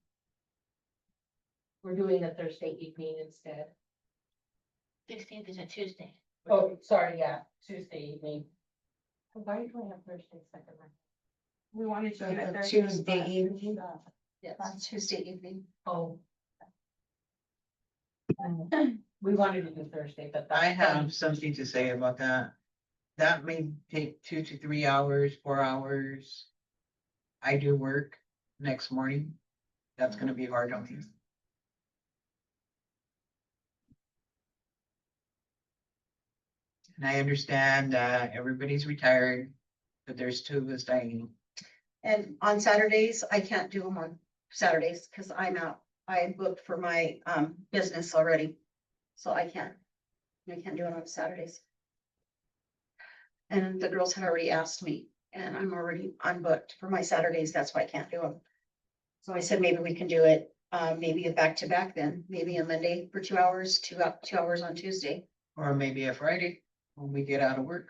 we're doing a Thursday evening instead.
16th is a Tuesday.
Oh, sorry, yeah, Tuesday evening. Why do I have Thursday second?
We wanted to
So
do it
the
Thursday.
Tuesday
but-
evening? Yes, Tuesday evening.
Oh. We wanted to do Thursday, but.
I
that's-
have something to say about that. That may take 2 to 3 hours, 4 hours. I do work next morning, that's gonna be hard on me. And I understand that everybody's retired, but there's 2 of us dying.
And on Saturdays, I can't do them on Saturdays because I'm out. I am booked for my business already. So I can't do it on Saturdays. And the girls had already asked me and I'm booked for my Saturdays. That's why I can't do them. So I said, maybe we can do it, maybe a back to back then, maybe a Monday for 2 hours, 2 hours on Tuesday.
Or maybe a Friday when we get out of work.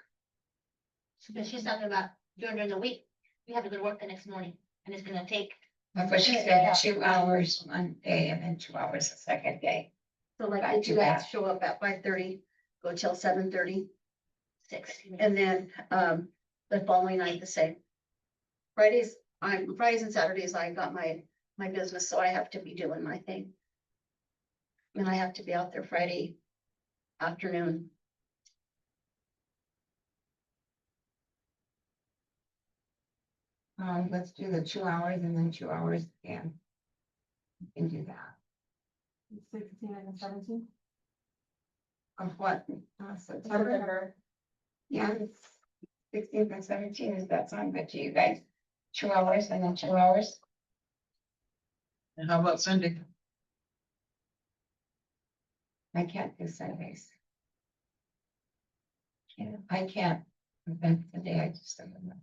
But she's talking about during the week, we have to go to work the next morning, and it's gonna take
But she said 2 hours one day and then 2 hours the second day.
So like
Not
the
too
two guys
bad.
show up at 5:30, go till 7:30,
6.
and then, the following night the same. Fridays and Saturdays, I got my business, so I have to be doing my thing. And I have to be out there Friday afternoon.
Let's do the 2 hours and then 2 hours again. We can do that.
16 and 17.
Of what? September?
September.
Yeah, 16th and 17th, is that sound good to you guys? 2 hours and then 2 hours?
And how about Sunday?
I can't do Sundays. I can't. Event today, I just don't know.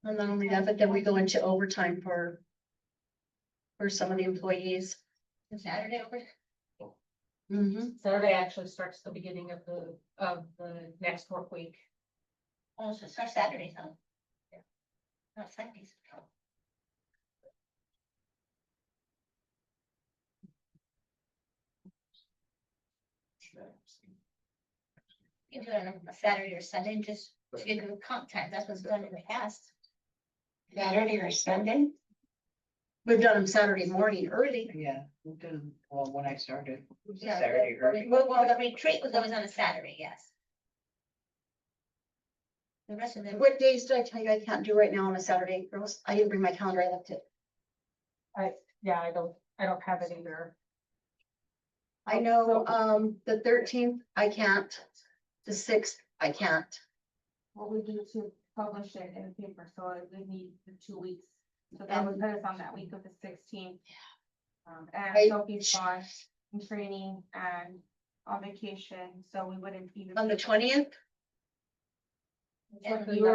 And not only that, but then we go into overtime for some of the employees.
And Saturday over.
Mm-hmm.
Saturday actually starts the beginning of the next work week.
Oh, so it starts Saturdays, huh? Yeah. Not Sundays. You do it on a Saturday or Sunday, and just give them comp time, that's what's done in the past.
Saturday or Sunday?
We've done them Saturday morning early.
Yeah, we did, well, when I started, it was
Yeah,
Saturday early.
Well, the retreat was always on a Saturday, yes. The rest of them,
What days did I tell you I can't do right now on a Saturday, girls? I didn't bring my calendar, I left it.
Yeah, I don't have it either.
I know, the 13th, I can't. The 6th, I can't.
What we do to publish it in the paper, so it would need the 2 weeks. So that would put us on that week of the 16th. And Sophie's gone in training and on vacation, so we wouldn't even.
On the 20th,
Yeah,
You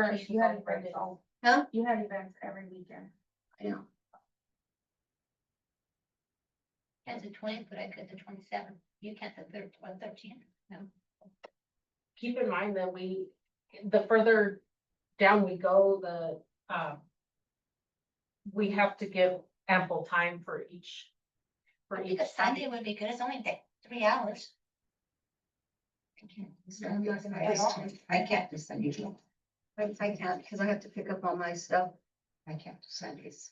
had events all.
Huh?
You had events every weekend.
I know.
can't the 20th, but I could the 27th, you can't the 13th, no.
Keep in mind that the further down we go, we have to give ample time for each.
I think a Sunday would be good, it's only 3 hours.
I can't do Sundays.
I can't, because I have to pick up all my stuff.
I can't do Sundays.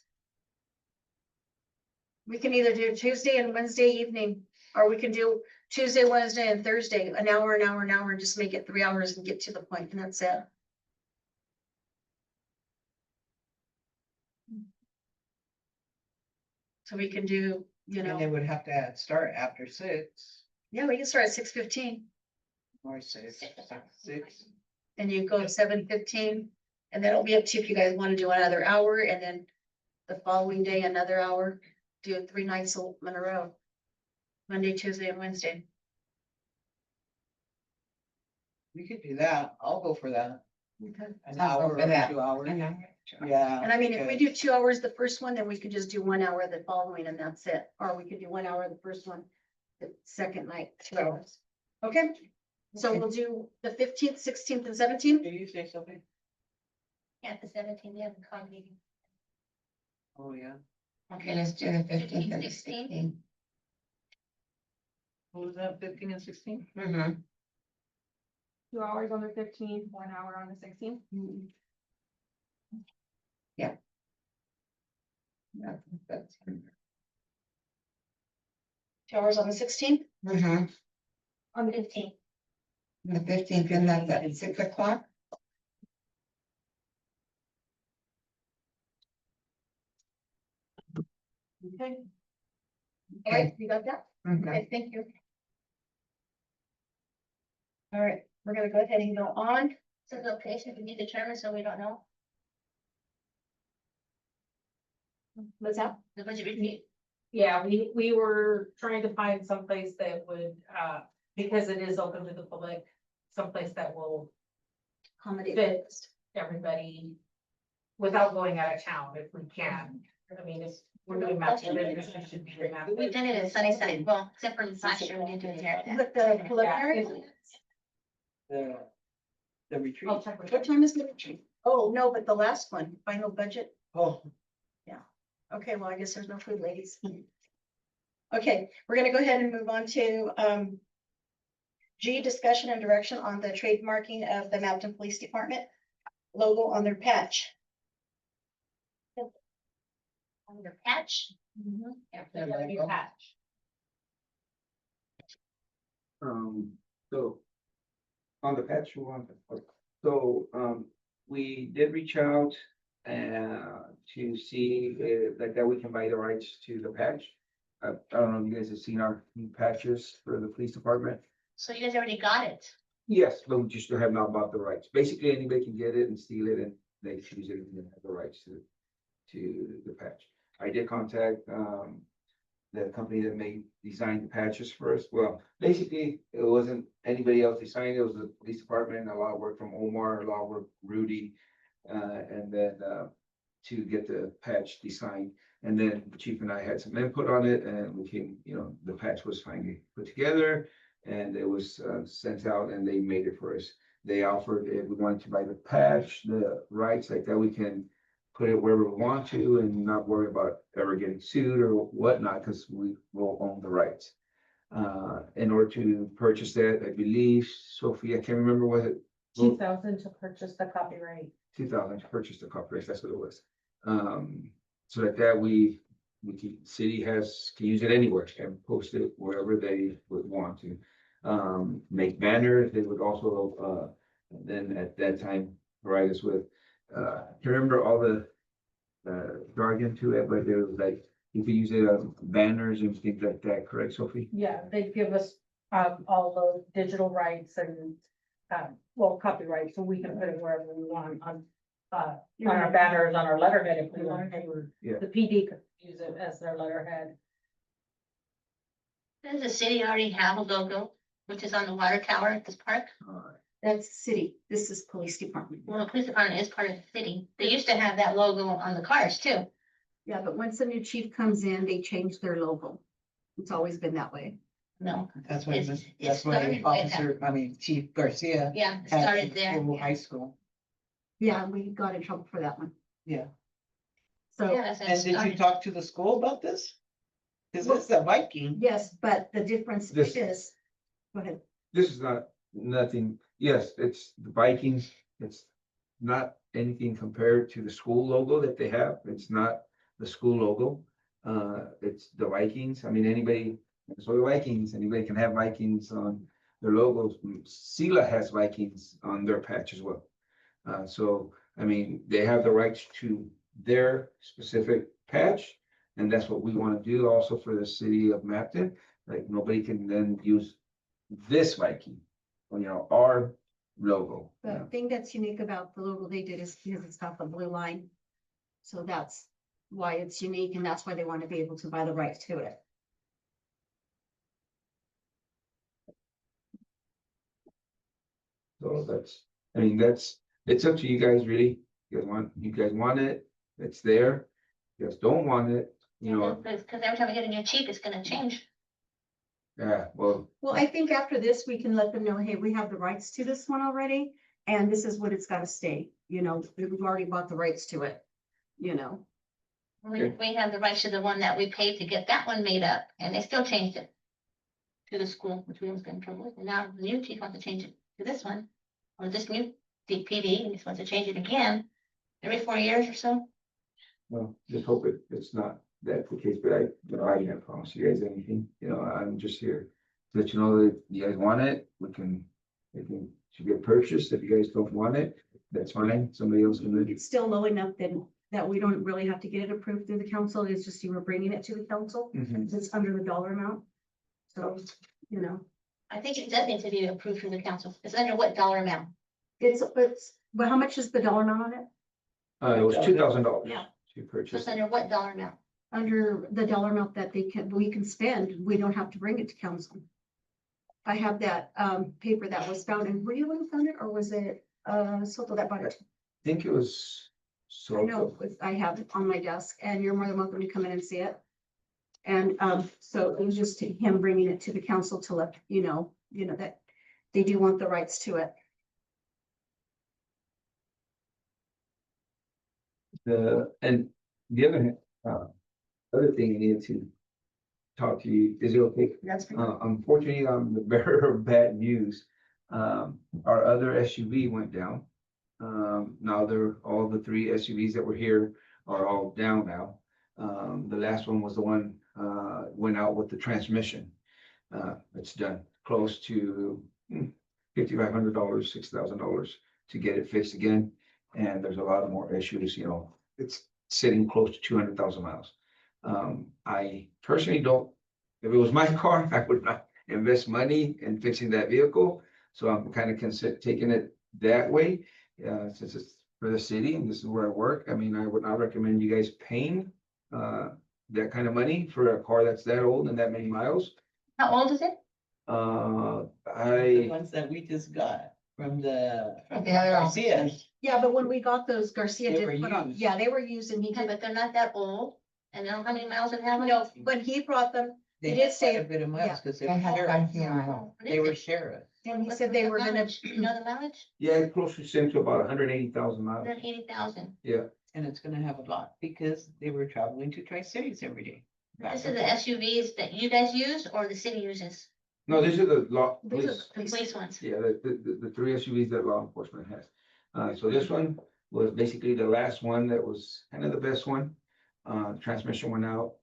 We can either do Tuesday and Wednesday evening, or we can do Tuesday, Wednesday, and Thursday, an hour, and just make it 3 hours and get to the point, and that's it. So we can do,
And they would have to start after 6
yeah, we can start at 6:15,
or 6.
and you go to 7:15, and then it'll be up to you if you guys want to do another hour, and then the following day, another hour, do it 3 nights in a row. Monday, Tuesday, and Wednesday.
We could do that. I'll go for that.
Okay.
An
I'll go
hour
for
or
that.
2 hours.
And
Yeah.
And I mean, if we
because-
do 2 hours the first one, then we could just do 1 hour the following and that's it. Or we could do 1 hour the first one, the second night, 2 hours. Okay? So
Okay.
we'll do the 15th, 16th, and 17th.
Did you say something?
Yeah, the 17th, they have a call meeting.
Oh, yeah.
Okay, let's do the 15th and the
16th.
16th.
What was that, 15 and 16?
Mm-hmm.
2 hours on the 15th, 1 hour on the 16th.
That's.
2 hours on the 16th.
Mm-hmm.
On the
15th.
The 15th, and that's at 6 o'clock.
Okay. All right, you got that?
Mhm.
Okay, thank you. All right, we're gonna go ahead and go on.
So the location can be determined, so we don't know
What's that?
the budget retreat.
Yeah, we were trying to find someplace that would, because it is open to the public, someplace that will
Accommodate.
fit everybody without going out of town if we can. I mean, if we're doing master business, we should be doing master.
We've done it in Sunnyside, well, except for last year, we didn't do it here.
With the preliminary,
The retreat.
I'll check with
what time is the retreat? Oh, no, but the last one, final budget.
Oh,
Okay, well, I guess there's no food, ladies. Okay, we're gonna go ahead and move on to, G, discussion and direction on the trademarking of the Mapleton Police Department logo on their patch.
On your patch.
Yeah,
Their
that'd be
logo.
patch.
So. On the patch one, so, we did reach out. To see if that we can buy the rights to the patch. I don't know if you guys have seen our new patches for the police department.
So you guys already got it.
Yes, but we just have not bought the rights. Basically, anybody can get it and steal it and they choose it and then have the rights to the patch. I did contact, the company that designed the patches for us. Well, basically, it wasn't anybody else designed it. It was the police department, a lot of work from Omar, a lot of work Rudy. And then, to get the patch designed. And then the chief and I had some input on it and we came, the patch was finally put together. And it was sent out and they made it for us. They offered if we wanted to buy the patch, the rights like that, we can put it wherever we want to and not worry about ever getting sued or whatnot, because we will own the rights. In order to purchase that, I believe, Sophie, I can't remember what it,
2,000 to purchase the copyright.
2,000 to purchase the copyright, that's what it was. So that we city can use it anywhere and post it wherever they would want to. Make banners, they would also, then at that time, provide us with, I can't remember all the jargon to it, but there was like, you could use it on banners and things like that, correct, Sophie?
Yeah, they give us all the digital rights and copyright, so we can put it wherever we want on our banners, on our letterhead if we want to.
Yeah.
The PD could use it as their letterhead.
Does the city already have a logo, which is on the water tower at this park?
That's city. This is police department.
Well, the police department is part of the city. They used to have that logo on the cars too.
Yeah, but once a new chief comes in, they change their logo. It's always been that way.
No,
That's why,
It's-
that's
it
why
started with
Chief Garcia.
yeah, it
had
started
in
there.
Provo High School.
Yeah, we got in trouble for that one.
Yeah.
So,
Yeah, that's.
And did you talk to the school about this? Cause it's a Viking.
yes, but the difference
This-
is, go ahead.
This is nothing, yes, it's the Vikings, it's not anything compared to the school logo that they have, it's not the school logo. It's the Vikings, I mean, anybody, so the Vikings, anybody can have Vikings on their logos. Sela has Vikings on their patch as well. So, I mean, they have the rights to their specific patch. And that's what we want to do also for the city of Mapleton, like nobody can then use this Viking, our logo.
The thing that's unique about the logo they did is because it's got the blue line. So that's why it's unique and that's why they want to be able to buy the rights to it.
So it's up to you guys really. You guys want it, it's there. You guys don't want it,
Because every time we get a new chief, it's gonna change.
yeah, well,
Well, I think after this, we can let them know, hey, we have the rights to this one already. And this is what it's gotta stay, we've already bought the rights to it,
We have the rights to the one that we paid to get that one made up, and they still changed it to the school, which we was getting in trouble with, and now the new chief wants to change it to this one, or this new DPD, and he wants to change it again every 4 years or so.
well, just hope it's not that the case, but I can't promise you guys anything, I'm just here to let you know that you guys want it, it should get purchased. If you guys don't want it, that's fine, somebody else can do it.
It's still low enough then that we don't really have to get it approved through the council, it's just you were bringing it to the council.
Mhm.
It's under the dollar amount. So,
I think it does need to be approved through the council. It's under what dollar amount?
it's, but how much is the dollar amount on it?
It was $2,000.
Yeah.
To
So
purchase
it's
it.
under what dollar amount?
Under the dollar amount that we can spend, we don't have to bring it to council. I have that paper that was found, and were you the one who found it, or was it Soto that bought it?
I think it was.
I know, I have it on my desk, and you're more than welcome to come in and see it. And so it was just him bringing it to the council to let you know that they do want the rights to it.
And the other, other thing I needed to talk to you, is it okay?
That's fine.
Unfortunately, I'm the bearer of bad news. Our other SUV went down. Now all the three SUVs that were here are all down now. The last one was the one, went out with the transmission. It's done close to $5,500, $6,000 to get it fixed again. And there's a lot of more issues, it's sitting close to 200,000 miles. I personally don't, if it was my car, I would not invest money in fixing that vehicle. So I'm kind of taking it that way, since it's for the city and this is where I work. I mean, I would not recommend you guys paying that kind of money for a car that's that old and that many miles.
How old is it?
The
I,
ones that we just got from the.
From the other
Garcia.
officers.
Yeah, but when we got those, Garcia
They were
did put on,
used.
yeah, they were used and he
Yeah,
did,
but they're not that old. And then how many miles it have?
no, when he brought them,
They
He
did
did say-
say a bit of
yeah.
miles because they
They
were
had
sheriff.
quite a few miles.
They were sheriff.
and he
What's
said
the
they were gonna,
mileage? You know the mileage?
yeah, close to sent to about 180,000 miles.
180,000.
And it's gonna have a lot because they were traveling to Tri-Cities every day.
This is the SUVs that you guys use or the city uses?
No, these are the law,
these are
police.
The police ones.
Yeah, the three SUVs that law enforcement has. So this one was basically the last one that was kind of the best one. Transmission went out.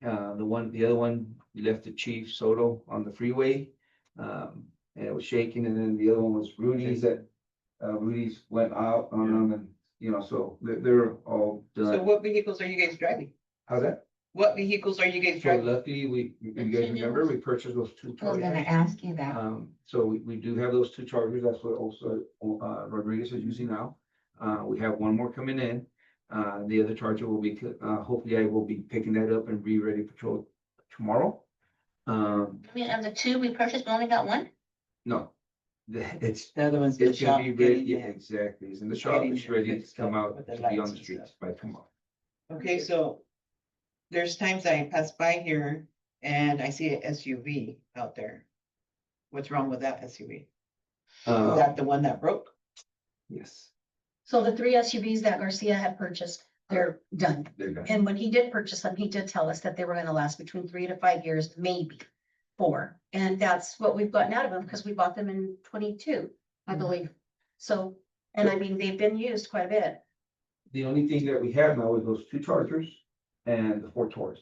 The other one left the chief Soto on the freeway. And it was shaking, and then the other one was Rudy's Rudy's went out on them, and, so they're all
So
done.
what vehicles are you guys driving?
How's that?
What vehicles are you guys
So
driving?
luckily, you guys remember, we purchased those two
I was gonna
Chargers.
ask you that.
So we do have those two Chargers. That's what also Rodriguez is using now. We have one more coming in. The other Charger will be, hopefully I will be picking that up and be ready to patrol tomorrow.
I mean, of the two we purchased, we only got one?
No, it's,
The other one's in the
it's gonna
shop
be ready,
getting
yeah,
it.
exactly. It's in the shop.
Getting
It's
it
ready to
fixed
come
up
out
with
to
the
be on
lights
the
and
streets
stuff.
by tomorrow.
Okay, so there's times I pass by here and I see an SUV out there. What's wrong with that SUV? Is that the one that broke?
Yes,
so the three SUVs that Garcia had purchased, they're done.
they're done.
And when he did purchase them, he did tell us that they were gonna last between 3 to 5 years, maybe 4. And that's what we've gotten out of them, because we bought them in 22, I believe. So, and I mean, they've been used quite a bit.
The only thing that we have now is those two Chargers and the Ford Taurus.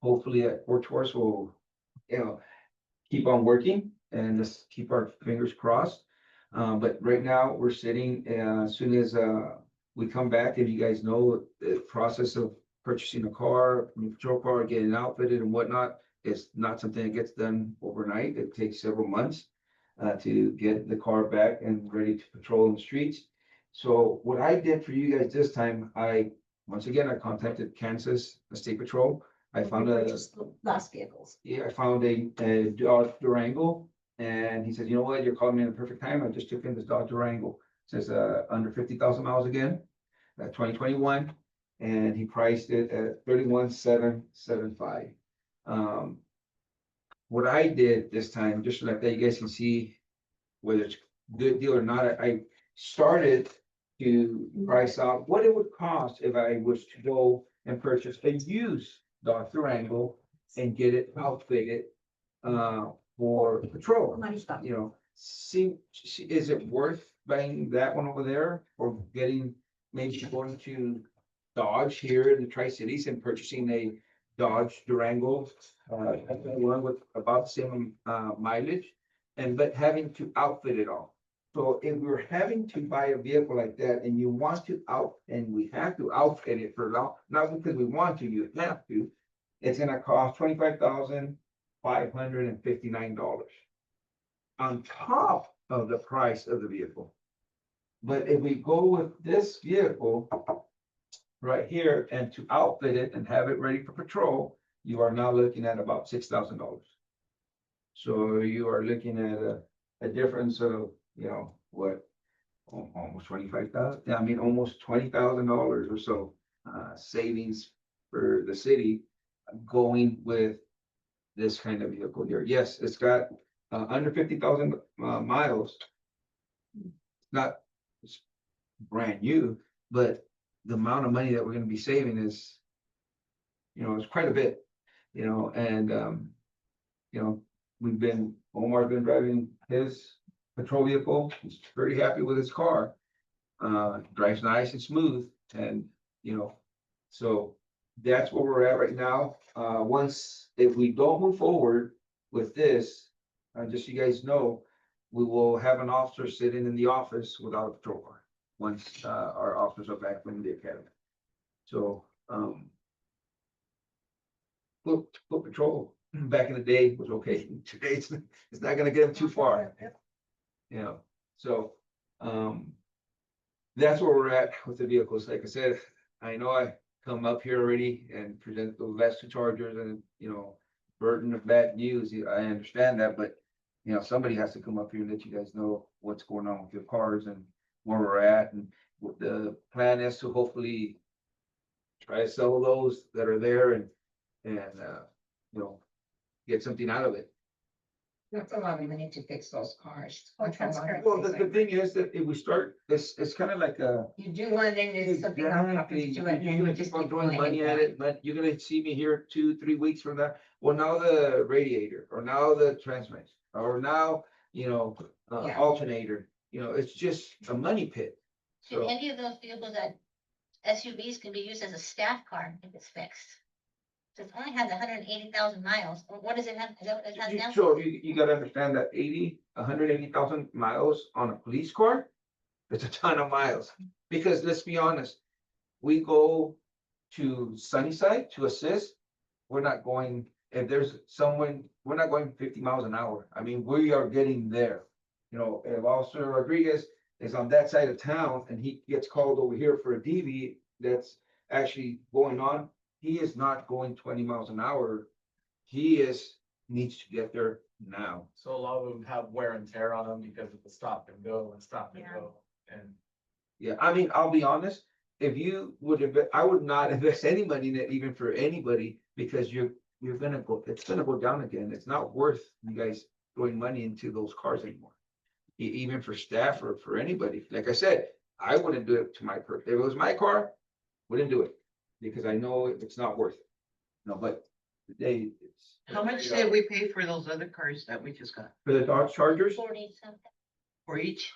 Hopefully that Ford Taurus will, keep on working and just keep our fingers crossed. But right now, we're sitting, as soon as we come back, and you guys know the process of purchasing a car, a new patrol car, getting outfitted and whatnot, it's not something that gets done overnight. It takes several months to get the car back and ready to patrol in the streets. So what I did for you guys this time, once again, I contacted Kansas State Patrol. I found
We
a,
purchased the last vehicles.
yeah, I found a Dodge Durango, and he said, you know what, you're calling me in the perfect time. I just took in this Dodge Durango. Says under 50,000 miles again, 2021, and he priced it at 31,775. What I did this time, just like that, you guys can see whether it's a good deal or not. I started to price out what it would cost if I was to go and purchase a used Dodge Durango and get it outfitted for patrol.
Money stop.
See, is it worth buying that one over there or maybe going to Dodge here in the Tri-Cities and purchasing a Dodge Durango, one with about the same mileage, but having to outfit it all. So if we're having to buy a vehicle like that and you want to and we have to outfit it for long, not because we want to, you have to, it's gonna cost $25,559 on top of the price of the vehicle. But if we go with this vehicle right here and to outfit it and have it ready for patrol, you are now looking at about $6,000. So you are looking at a difference of, what, almost 25,000, I mean, almost $20,000 or so savings for the city going with this kind of vehicle here. Yes, it's got under 50,000 miles. It's brand new, but the amount of money that we're gonna be saving is it's quite a bit, and, Omar's been driving his patrol vehicle, he's very happy with his car. Drives nice and smooth, and, so that's where we're at right now. If we don't move forward with this, just so you guys know, we will have an officer sitting in the office without a patrol car, once, our officers are back from the academy. So, foot patrol back in the day was okay. Today, it's not gonna get them too far. So, that's where we're at with the vehicles. Like I said, I know I come up here already and present the last two Chargers and, burden of bad news. I understand that, but, somebody has to come up here and let you guys know what's going on with your cars and where we're at. And what the plan is to hopefully try to sell those that are there and, get something out of it.
That's a lot of money to fix those cars.
Oh, transparent.
Well, the thing is that if we start, it's kind of like a.
You do one, then there's something else happens to it, and you would just
Keep
keep
on throwing
going.
money at it, but you're gonna see me here 2-3 weeks from now. Well, now the radiator, or now the transmission, or now,
Yeah.
alternator, it's just a money pit.
Should
So-
any of those vehicles that SUVs can be used as a staff car if it's fixed? So it only has 180,000 miles. What does it have? Is that what it has now?
So you gotta understand that 180,000 miles on a police car, it's a ton of miles. Because let's be honest, we go to Sunnyside to assist, we're not going, if there's someone, we're not going 50 miles an hour. I mean, we are getting there. If Officer Rodriguez is on that side of town and he gets called over here for a DV that's actually going on, he is not going 20 miles an hour. He needs to get there now.
So a lot of them have wear and tear on them because of the stop and go and stop and
Yeah.
go. And
Yeah, I mean, I'll be honest, if you would have, I would not invest any money in it, even for anybody, because it's gonna go down again. It's not worth you guys throwing money into those cars anymore. Even for staff or for anybody. Like I said, I wouldn't do it to my car. If it was my car, wouldn't do it, because I know it's not worth it. But today, it's.
How much did we pay for those other cars that we just got?
For the Dodge Chargers,
40 something.
For each?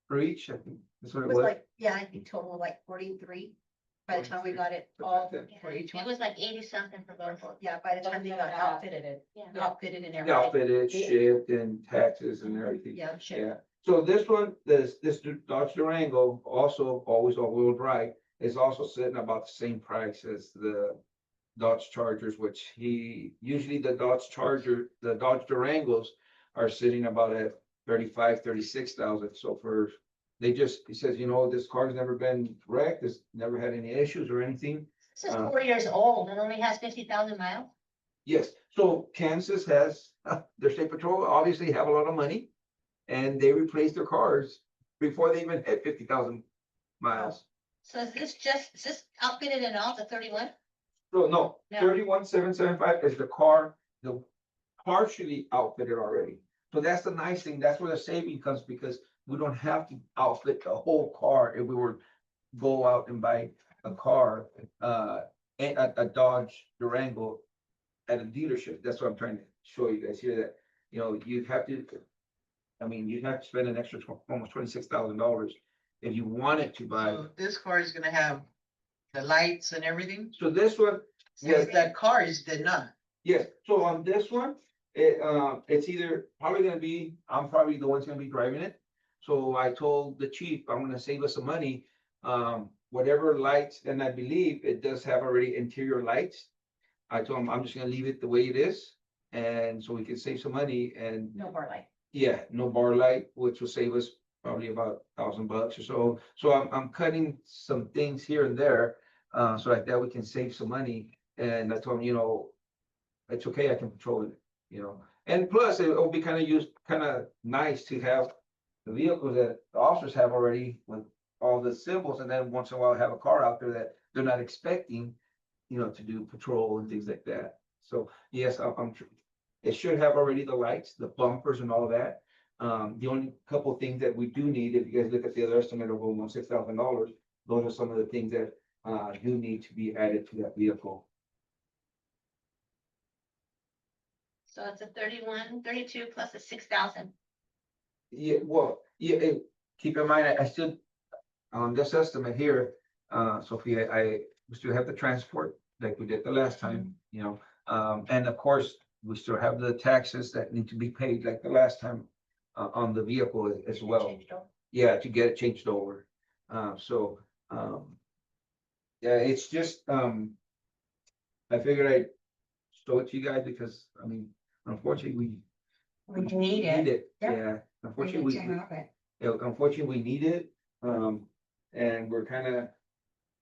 for each, I think that's what
It
it
was
was.
like, yeah, I think total like 43 by the time we got it all.
For each
It
one?
was like 80 something for both.
Yeah, by the time they got outfitted,
Yeah.
outfitted and everything.
Outfitted, shipped, and taxes and everything.
Yeah, sure.
Yeah, so this one, this Dodge Durango, also always all-wheel drive, is also sitting about the same price as the Dodge Chargers, which usually the Dodge Durangos are sitting about at 35,000-36,000. So he says, this car's never been wrecked, it's never had any issues or anything.
This is 4 years old and only has 50,000 miles.
Yes, so Kansas has, their state patrol obviously have a lot of money, and they replace their cars before they even hit 50,000 miles.
So is this outfitted in all the 31?
So no,
No.
31,775 is the car partially outfitted already. So that's the nice thing, that's where the saving comes, because we don't have to outfit the whole car if we were go out and buy a car, a Dodge Durango at a dealership. That's what I'm trying to show you guys here, that, you'd have to spend an extra almost $26,000 if you wanted to buy.
So this car is gonna have the lights and everything?
So this one,
Yes, that cars did not.
yes, so on this one, it's either probably gonna be, I'm probably the one's gonna be driving it. So I told the chief, I'm gonna save us some money, whatever lights, and I believe it does have already interior lights. I told him, I'm just gonna leave it the way it is, and so we can save some money, and
No bar light.
yeah, no bar light, which will save us probably about $1,000 or so. So I'm cutting some things here and there, so like that we can save some money. And I told him, it's okay, I can patrol it, And plus, it'll be kind of nice to have the vehicles that the officers have already with all the symbols, and then once in a while have a car out there that they're not expecting, to do patrol and things like that. So yes, it should have already the lights, the bumpers and all of that. The only couple of things that we do need, if you guys look at the other estimate of almost $6,000, those are some of the things that do need to be added to that vehicle.
So it's a 32 plus a 6,000.
Yeah, well, yeah, keep in mind, I still, on this estimate here, Sophia, we still have the transport like we did the last time, you know. And of course, we still have the taxes that need to be paid like the last time, on the vehicle as well.
Changed over.
Yeah, to get it changed over. Yeah, it's just, I figured I'd show it to you guys because, I mean, unfortunately,
We need it.
Yeah,
We need
unfortunately,
to have it.
unfortunately, we need it, and we're kind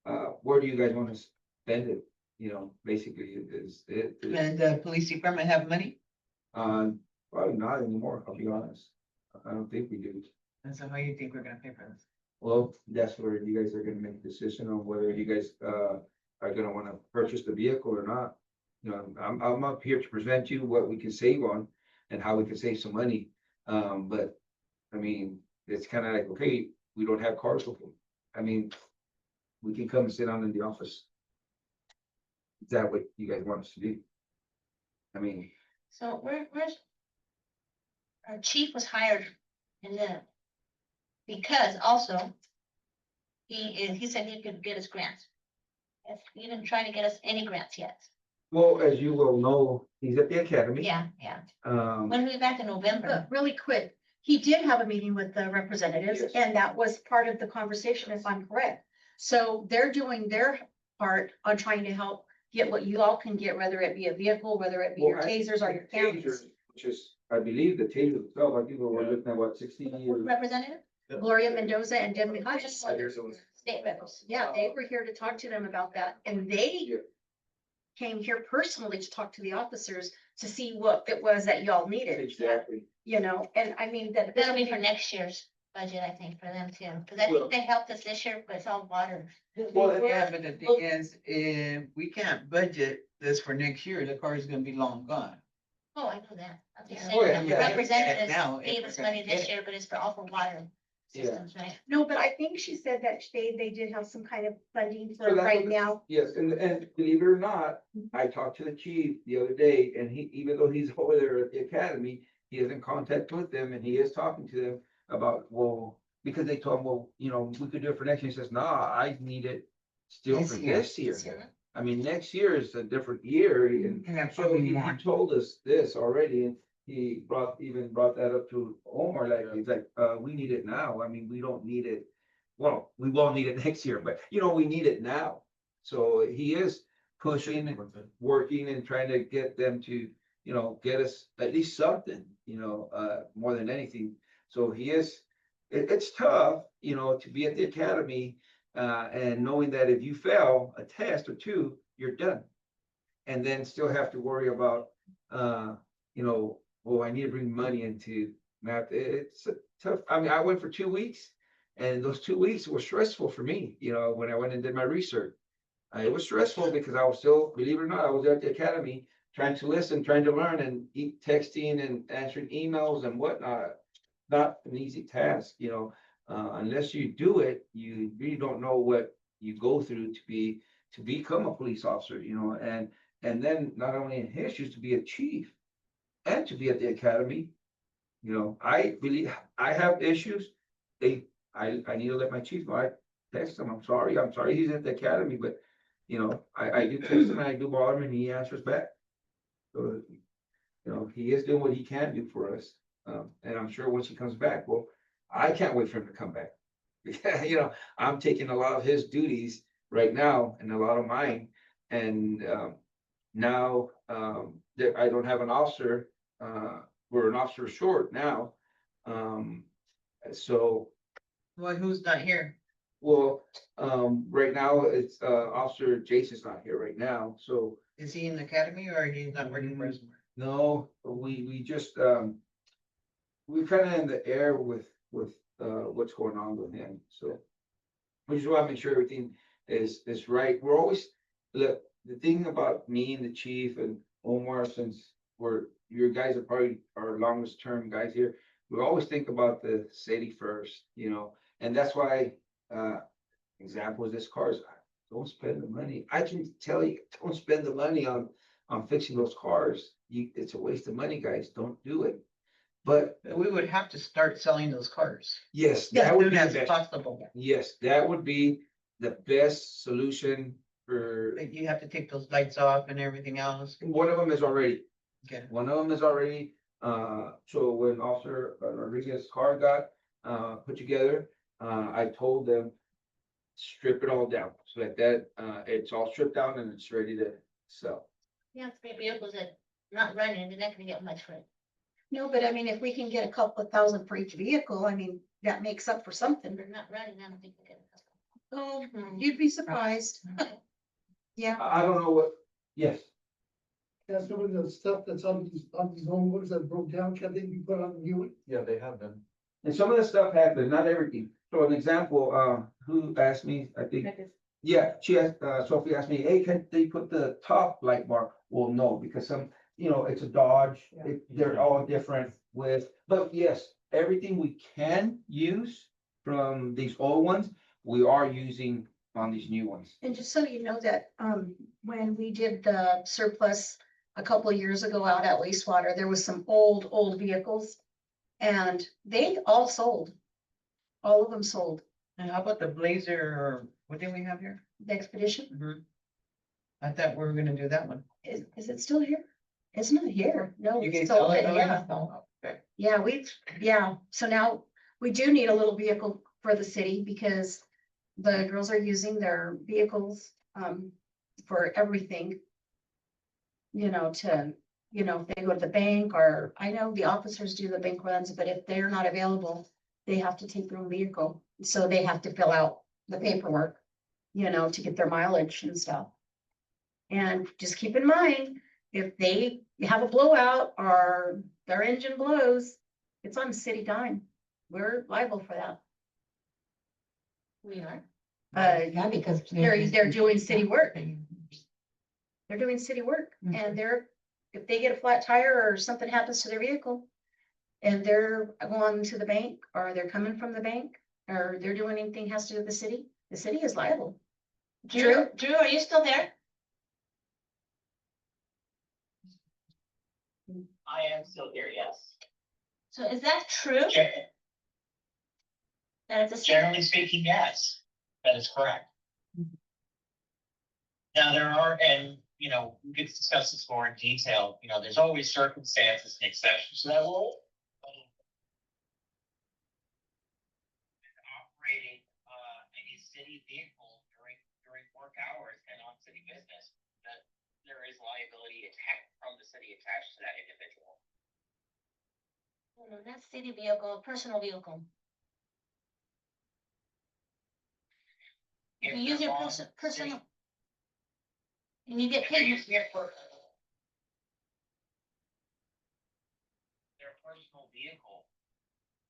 of, where do you guys want to spend it? You know, basically, is it,
And the police department have money?
probably not anymore, I'll be honest. I don't think we do.
And so how you think we're gonna pay for this?
Well, that's where you guys are gonna make a decision on whether you guys, are gonna wanna purchase the vehicle or not. You know, I'm up here to present you what we can save on and how we can save some money. But, I mean, it's kind of like, okay, we don't have cars with them. I mean, we can come and sit down in the office. Is that what you guys want us to do? I mean,
So where's? Our chief was hired in the, because also. He said he could get us grants. He didn't try to get us any grants yet.
well, as you will know, he's at the academy.
Yeah. When we back in November,
But really quick, he did have a meeting with the representatives
Yes.
and that was part of the conversation, if I'm correct. So they're doing their part on trying to help get what you all can get, whether it be a vehicle, whether it be your
Well, I-
tasers or your cameras.
Tasers, which is, I believe the taser itself, I think we're looking at what, 16 years.
representative,
Gloria Mendoza and Deb
I just
McHutchins.
wanted statements.
Yeah, they were here to talk to them about that and they
Yeah.
came here personally to talk to the officers to see what it was that y'all needed,
Exactly.
you know, and I mean that.
That'll be for next year's budget, I think, for them too, because I
Well-
think they helped us this year, but it's all water.
Well,
Yeah, but the thing is, if we can't budget this for next year, the car is gonna be long gone.
Oh, I know that. I'm just
Oh, yeah,
saying, the
yeah.
representatives
Now, if
gave
we're
us
gonna
money
get
this
it.
year, but it's for all for water
Yeah.
systems, right?
No, but I think she said that they did have some kind of funding for
So that
right
was-
now.
Yes, and believe it or not, I talked to the chief the other day, and he, even though he's over there at the academy, he is in contact with them, and he is talking to them about, well, because they told him, well, you know, we could do it for next year. He says, nah, I need it still
This
for
year.
this year.
This year.
I mean, next year is a different year, and
And that's
so
probably
he
more.
told us this already, and he even brought that up to Omar, like, he's like, we need it now. I mean, we don't need it. Well, we won't need it next year, but you know, we need it now. So he is pushing and working and trying to get them to, you know, get us at least something, you know, more than anything. So he is, it's tough, you know, to be at the academy, and knowing that if you fail a test or two, you're done. And then still have to worry about, you know, well, I need to bring money into math. It's a tough, I mean, I went for 2 weeks and those 2 weeks were stressful for me, you know, when I went and did my research. It was stressful because I was still, believe it or not, I was at the academy trying to listen, trying to learn and texting and answering emails and whatnot. Not an easy task, you know, unless you do it, you really don't know what you go through to become a police officer, you know, and then not only in his shoes to be a chief and to be at the academy. You know, I believe I have issues. I need to let my chief know. I text him, I'm sorry he's at the academy, but you know, I do text him and I do bother him and he answers back. So, you know, he is doing what he can do for us. And I'm sure once he comes back, well, I can't wait for him to come back. You know, I'm taking a lot of his duties right now and a lot of mine. And now that I don't have an officer, we're an officer short now. So,
Well, who's not here?
well, right now it's Officer Jason's not here right now, so.
Is he in the academy or he's not working for us?
No, we just, we're kind of in the air with what's going on with him, so. We just want to make sure everything is right. We're always, look, the thing about me and the chief and Omar, since your guys are probably our longest term guys here, we always think about the city first, you know, and that's why, example is this cars. don't spend the money. I can tell you, don't spend the money on fixing those cars. It's a waste of money, guys. Don't do it. But
We would have to start selling those cars.
yes,
As
that would
soon
be the
as
best.
possible.
Yes, that would be the best solution for,
But you have to take those lights off and everything else.
one of them is already,
Okay.
one of them is already, so when Officer Rodriguez's car got, put together, I told them, strip it all down, so that, it's all stripped down and it's ready to sell.
Yeah, three vehicles that not running, they're not gonna get much for it.
No, but I mean, if we can get a couple of thousand for each vehicle, I mean, that makes up for something.
They're not running, I don't think they get it.
Oh,
Hmm.
you'd be surprised. Yeah,
I don't know what, yes,
Yeah, some of the stuff that's on these homeworks that broke down, can they be put on the new one?
Yeah, they have been.
and some of the stuff happened, not everything. So an example, who asked me, I think, yeah, she asked, Sophie asked me, hey, can they put the top light bar? Well, no, because some, it's a Dodge, they're all different with, but yes, everything we can use from these old ones, we are using on these new ones.
and just so you know that, when we did the surplus a couple of years ago out at wastewater, there was some old vehicles. And they all sold. All of them sold.
And how about the Blazer, or what did we have here?
The Expedition,
Mhm. I thought we were gonna do that one.
is it still here? It's not here. No,
You
it's
guys
still,
sell it?
yeah.
Oh, okay.
Yeah, so now we do need a little vehicle for the city because the girls are using their vehicles, for everything. If they go to the bank, or I know the officers do the bank runs, but if they're not available, they have to take their own vehicle. So they have to fill out the paperwork, to get their mileage and stuff. And just keep in mind, if they have a blowout or their engine blows, it's on city dime. We're liable for that.
We are.
Yeah, because.
They're doing city work. They're doing city work and if they get a flat tire or something happens to their vehicle and they're going to the bank or they're coming from the bank or they're doing anything has to do with the city is liable.
Drew, are you still there?
I am still here, yes.
So is that true? That it's a.
Generally speaking, yes, that is correct. Now, there are, and, we could discuss this more in detail, there's always circumstances and exceptions to that rule. Operating, any city vehicle during work hours and on city business, that there is liability from the city attached to that individual.
No, not city vehicle, personal vehicle.
If
You use
they're
your
on
personal.
city-
And you get
If they're
paid.
using it for their personal vehicle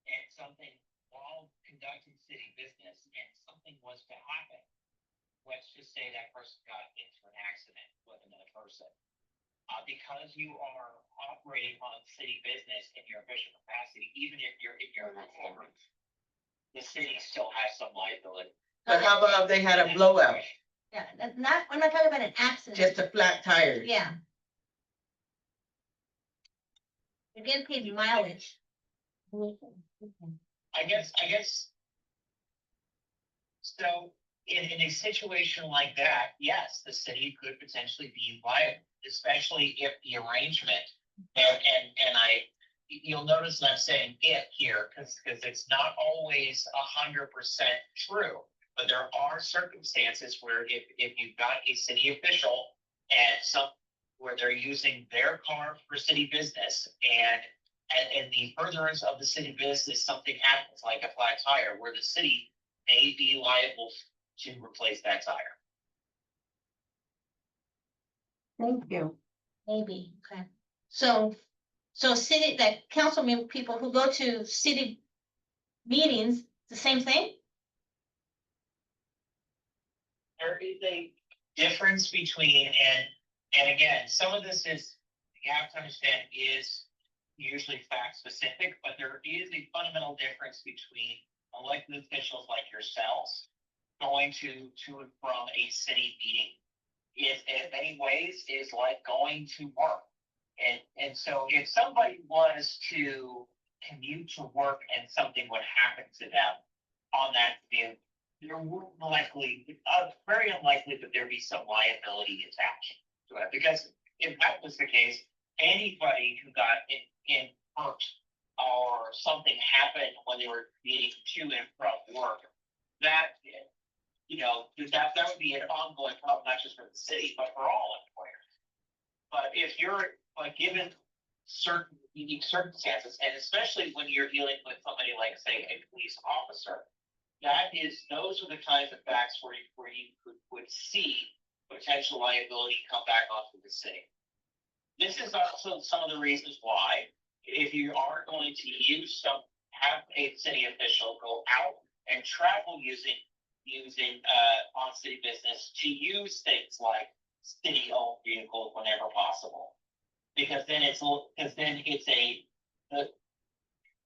and something while conducting city business and something was to happen. Let's just say that person got into an accident with another person. Because you are operating on city business in your official capacity, even if you're in your performance, the city still has some liability.
But how about if they had a blowout,
Yeah, we're not talking about an accident.
just a flat tire?
Yeah. You're getting paid mileage.
I guess. So in a situation like that, yes, the city could potentially be liable, especially if the arrangement. And you'll notice that I'm saying it here, because it's not always 100% true. But there are circumstances where if you've got a city official and where they're using their car for city business and in the furtherance of the city business, something happens like a flat tire where the city may be liable to replace that tire.
Thank you.
Maybe, okay. So city, like council people who go to city meetings, the same thing?
There is a difference between, and again, some of this is, you have to understand, is usually fact specific, but there is a fundamental difference between elected officials like yourselves going to and from a city meeting is in many ways is like going to work. And so if somebody was to commute to work and something would happen to them on that commute, there would likely, very unlikely that there be some liability attached to it. Because if that was the case, anybody who got in hurt or something happened when they were commuting to and from work, that, that would be an ongoing problem, not just for the city, but for all employers. But if you're given certain unique circumstances, and especially when you're dealing with somebody like, say, a police officer, those are the kinds of facts where you would see potential liability come back onto the city. This is also some of the reasons why, if you are going to have a city official go out and travel using on city business, to use things like city-owned vehicles whenever possible. Because then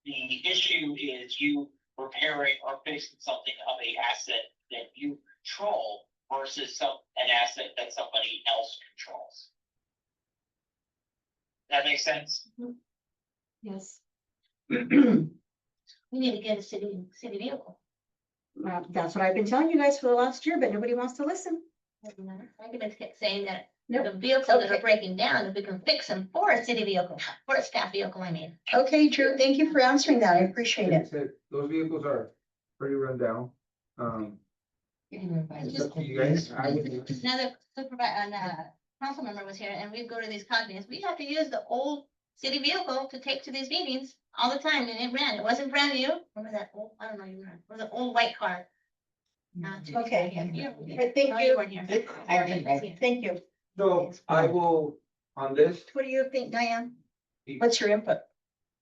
the issue is you repairing or fixing something of a asset that you control versus an asset that somebody else controls. That makes sense?
Yes.
We need to get a city vehicle.
Well, that's what I've been telling you guys for the last year, but nobody wants to listen.
Arguments kept saying that
Nope.
the vehicles that
Okay.
are breaking down, if we can fix them for a city vehicle, for a staff vehicle, I mean.
Okay, Drew, thank you for answering that. I appreciate
Like I
it.
said, those vehicles are pretty run down. It's up to you guys. I would-
Another council member was here and we'd go to these conferences. We have to use the old city vehicle to take to these meetings all the time, and it ran. It wasn't brand new. Remember that old, I don't know, you remember, it was an old white car.
Okay.
Yeah.
Thank
No,
you.
weren't here.
I remember.
Thank you.
So I will, on this,
What do you think, Diane? What's your input?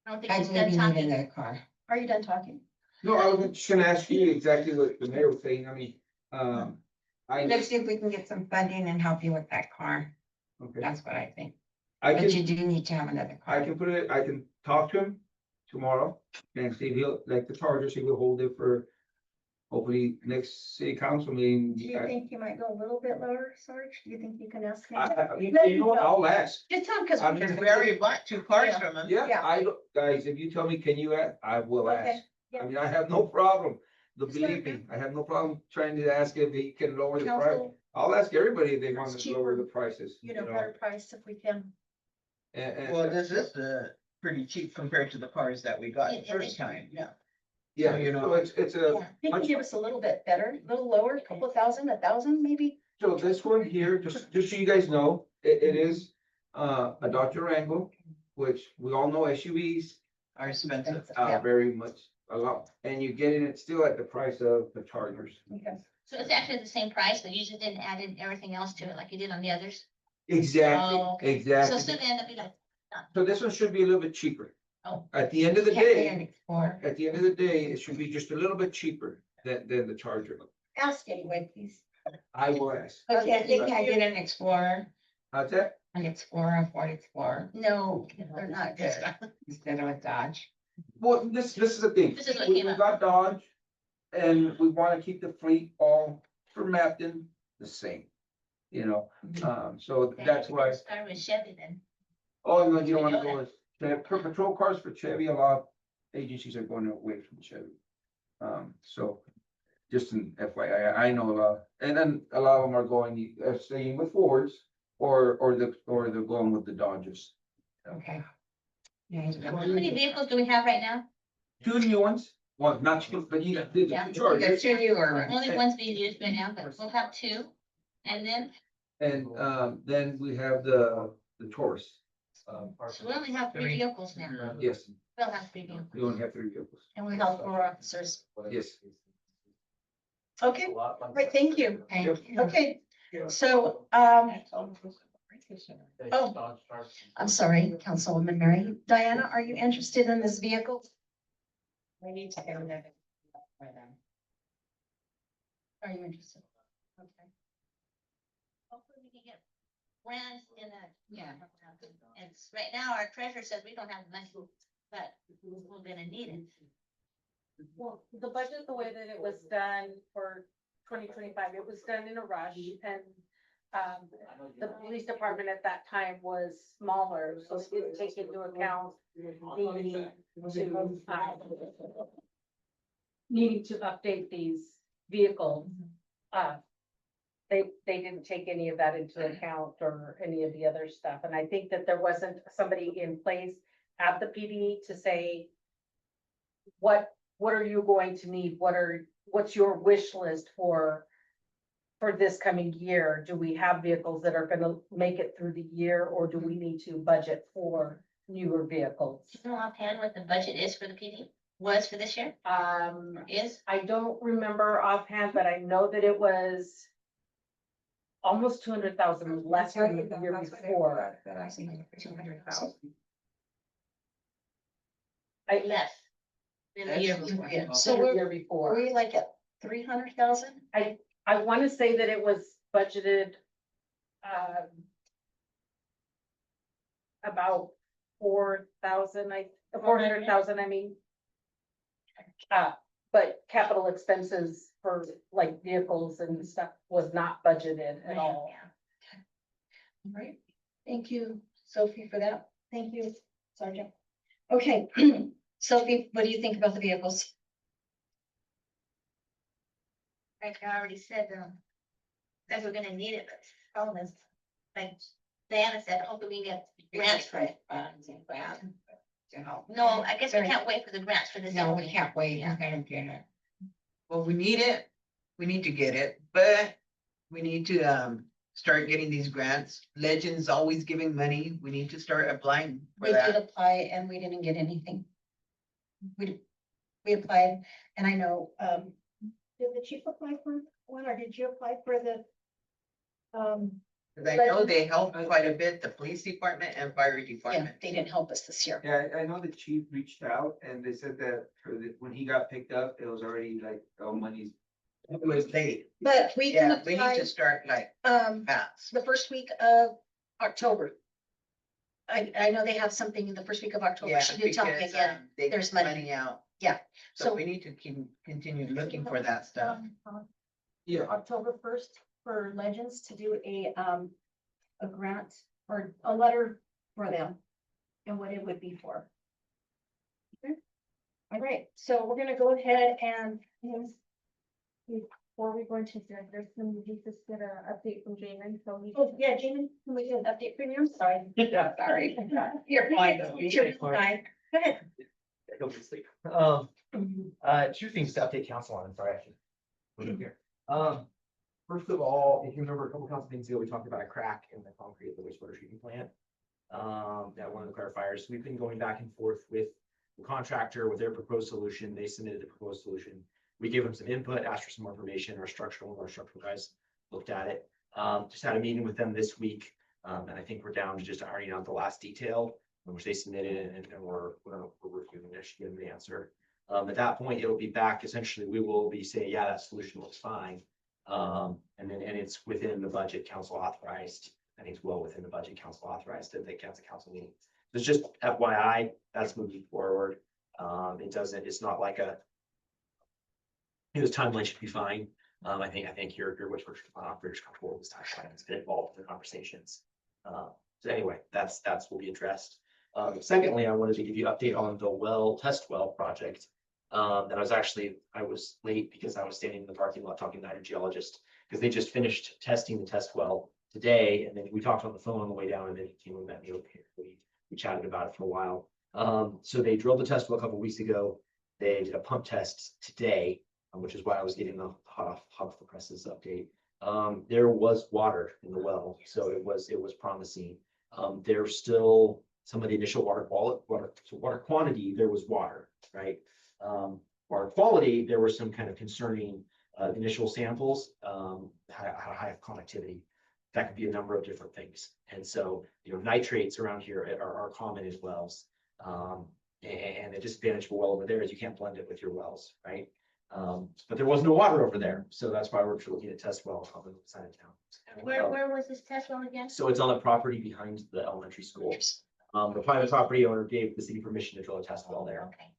I don't think
I
he's
believe
done
you need
talking.
another car.
Are you done talking?
no, I was just gonna ask you exactly what the mayor was saying. I mean,
Let's see if we can get some funding and help you with that car.
okay,
That's what I think.
I
But you
can,
do need to have another
I
car.
can put it, I can talk to him tomorrow and see if he'll, like the Charger, see if he'll hold it for hopefully next city council meeting.
Do you think you might go a little bit lower, Sarge? Do you think you can ask him?
You know what, I'll ask.
Just tell him, because.
I'm
Because we already bought 2 cars from him.
Yeah,
Yeah.
guys, if you tell me, can you ask, I will
Okay,
ask.
yeah.
I mean, I have no problem.
Just
Believe
let
me, I have no problem trying to ask if he can lower the price.
Council,
I'll ask everybody if they want
It's
to lower
cheaper,
the prices,
you know, better price if we can.
Well, this is pretty cheap compared to the cars that we got the
Yeah,
first time, yeah.
Yeah,
you know.
so it's a,
Yeah.
He can give us a little bit better, a little lower, a couple of thousand, 1,000 maybe.
so this one here, just so you guys know, it is a Dodge Durango, which we all know SUVs
Are expensive.
Yeah.
very much a lot, and you're getting it still at the price of the Chargers.
Okay.
So it's actually the same price, but you just didn't add in everything else to it like you did on the others.
Exactly,
Oh, okay. So
exactly.
it's gonna end up being like,
So this one should be a little bit cheaper.
Oh.
At the end of the
Can't pay
day,
an Explorer.
at the end of the day, it should be just a little bit cheaper than the Charger.
Ask anyway, please.
I will ask.
Okay, I think I did an Explorer,
How's that?
a Ford Explorer,
no, they're not good.
instead of a Dodge.
Well, this is the thing.
This is what
We
came
we
up.
got Dodge. And we wanna keep the fleet all for Mapton the same. You know, so that's why,
Start with Chevy then.
oh, no, you don't wanna go with, for patrol cars for Chevy, a lot of agencies are going away from Chevy. So just an FYI, I know a lot, and then a lot of them are going, staying with Fords or they're going with the Dodges.
Okay. Yeah,
How many vehicles do we have right now?
2 new ones, well, not two, but you did
Yeah.
the Chargers.
Two newer ones.
Only one's being used right now, but we'll have 2. And then,
And then we have the Taurus.
so we only have 3 vehicles now.
Yes,
We'll have 3 vehicles.
we only have 3 vehicles.
And we have 4 officers.
Yes.
Okay, great, thank you.
Thank you.
Okay, so, oh, I'm sorry, Councilwoman Mary. Diana, are you interested in this vehicle?
We need to get another for them.
Are you interested? Okay.
Hopefully we can get grants in a, yeah. And right now, our treasurer says we don't have money, but we're gonna need it.
Well, the budget, the way that it was done for 2025. It was done in a rush and the police department at that time was smaller, so it didn't take into account the need to needing to update these vehicles. They didn't take any of that into account or any of the other stuff. And I think that there wasn't somebody in place at the PD to say, what are you going to need? What's your wish list for this coming year? Do we have vehicles that are gonna make it through the year, or do we need to budget for newer vehicles?
Do you know offhand what the budget is for the PD, was for this year, is?
I don't remember offhand, but I know that it was almost 200,000 less than the year before.
But I see 200,000.
Less than the year before.
Yeah.
So
So
the
we're,
year
were
before.
we like at 300,000?
I want to say that it was budgeted about 4,000, 400,000, I mean. But capital expenses for like vehicles and stuff was not budgeted at all.
All right, thank you, Sophie, for that. Thank you, Sergeant. Okay, Sophie, what do you think about the vehicles?
Like I already said, that we're gonna need it, but the problem is, like Diana said, hopefully we can get grants for it. No, I guess we can't wait for the grants for this.
No, we can't wait. I gotta get it.
Well, we need it, we need to get it, but we need to, start getting these grants. Legends always giving money, we need to start applying for
We did
that.
apply and we didn't get anything. We applied, and I know, did the chief apply for one, or did you apply for the?
'Cause I know they help quite a bit, the police department and fire
Yeah,
department.
they didn't help us this year.
Yeah, I know the chief reached out and they said that when he got picked up, it was already like, oh, money's.
It was late,
But we can
yeah, we need
apply,
to start like fast.
the first week of October. I know they have something in the first week of October.
Yeah,
She did tell me
because,
again.
they
there's
get
money.
out.
Yeah,
So
so-
we need to continue looking for that stuff.
Yeah.
October first for Legends to do a grant or a letter for them and what it would be for. Okay. All right, so we're gonna go ahead and,
Before we go into there, there's some, we just get an update from Jamin, so we.
oh, yeah, Jamie, can we get an update from you? Sorry. Sorry. You're fine. You're fine. Go ahead.
Go to sleep. Two things to update council on, sorry, I should put it here. First of all, if you remember a couple council things ago, we talked about a crack in the concrete of the wastewater treatment plant. That one of the clarifiers, we've been going back and forth with the contractor with their proposed solution. They submitted a proposed solution. We gave them some input, asked for some more information. Our structural guys looked at it. Just had a meeting with them this week. And I think we're down to just ironing out the last detail, which they submitted, and we're reviewing it, should give them the answer. At that point, it'll be back. Essentially, we will be saying, yeah, that solution looks fine. And it's within the budget council authorized. I think it's well within the budget council authorized at the council meeting. It's just FYI, that's moving forward. It's not like this timeline should be fine. I think your which we're operators comfortable with this timeline. It's been involved in the conversations. So anyway, that's will be addressed. Secondly, I wanted to give you an update on the test well project. That I was late because I was standing in the parking lot talking to the hydrogeologist because they just finished testing the test well today. And then we talked on the phone on the way down, and then he came and met me over here. We chatted about it for a while. So they drilled the test well a couple of weeks ago. They did a pump test today, which is why I was getting the hot off the presses update. There was water in the well, so it was promising. There's still some of the initial water quantity, there was water, right? Water quality, there were some kind of concerning initial samples, had a high conductivity. That could be a number of different things. And so, nitrates around here are common as wells. And the disadvantage of a well over there is you can't blend it with your wells, right? But there was no water over there. So that's why we're looking at test wells on the side of town.
Where was this test well again?
So it's on the property behind the elementary school. The private property owner gave the city permission to drill a test well there.
Okay.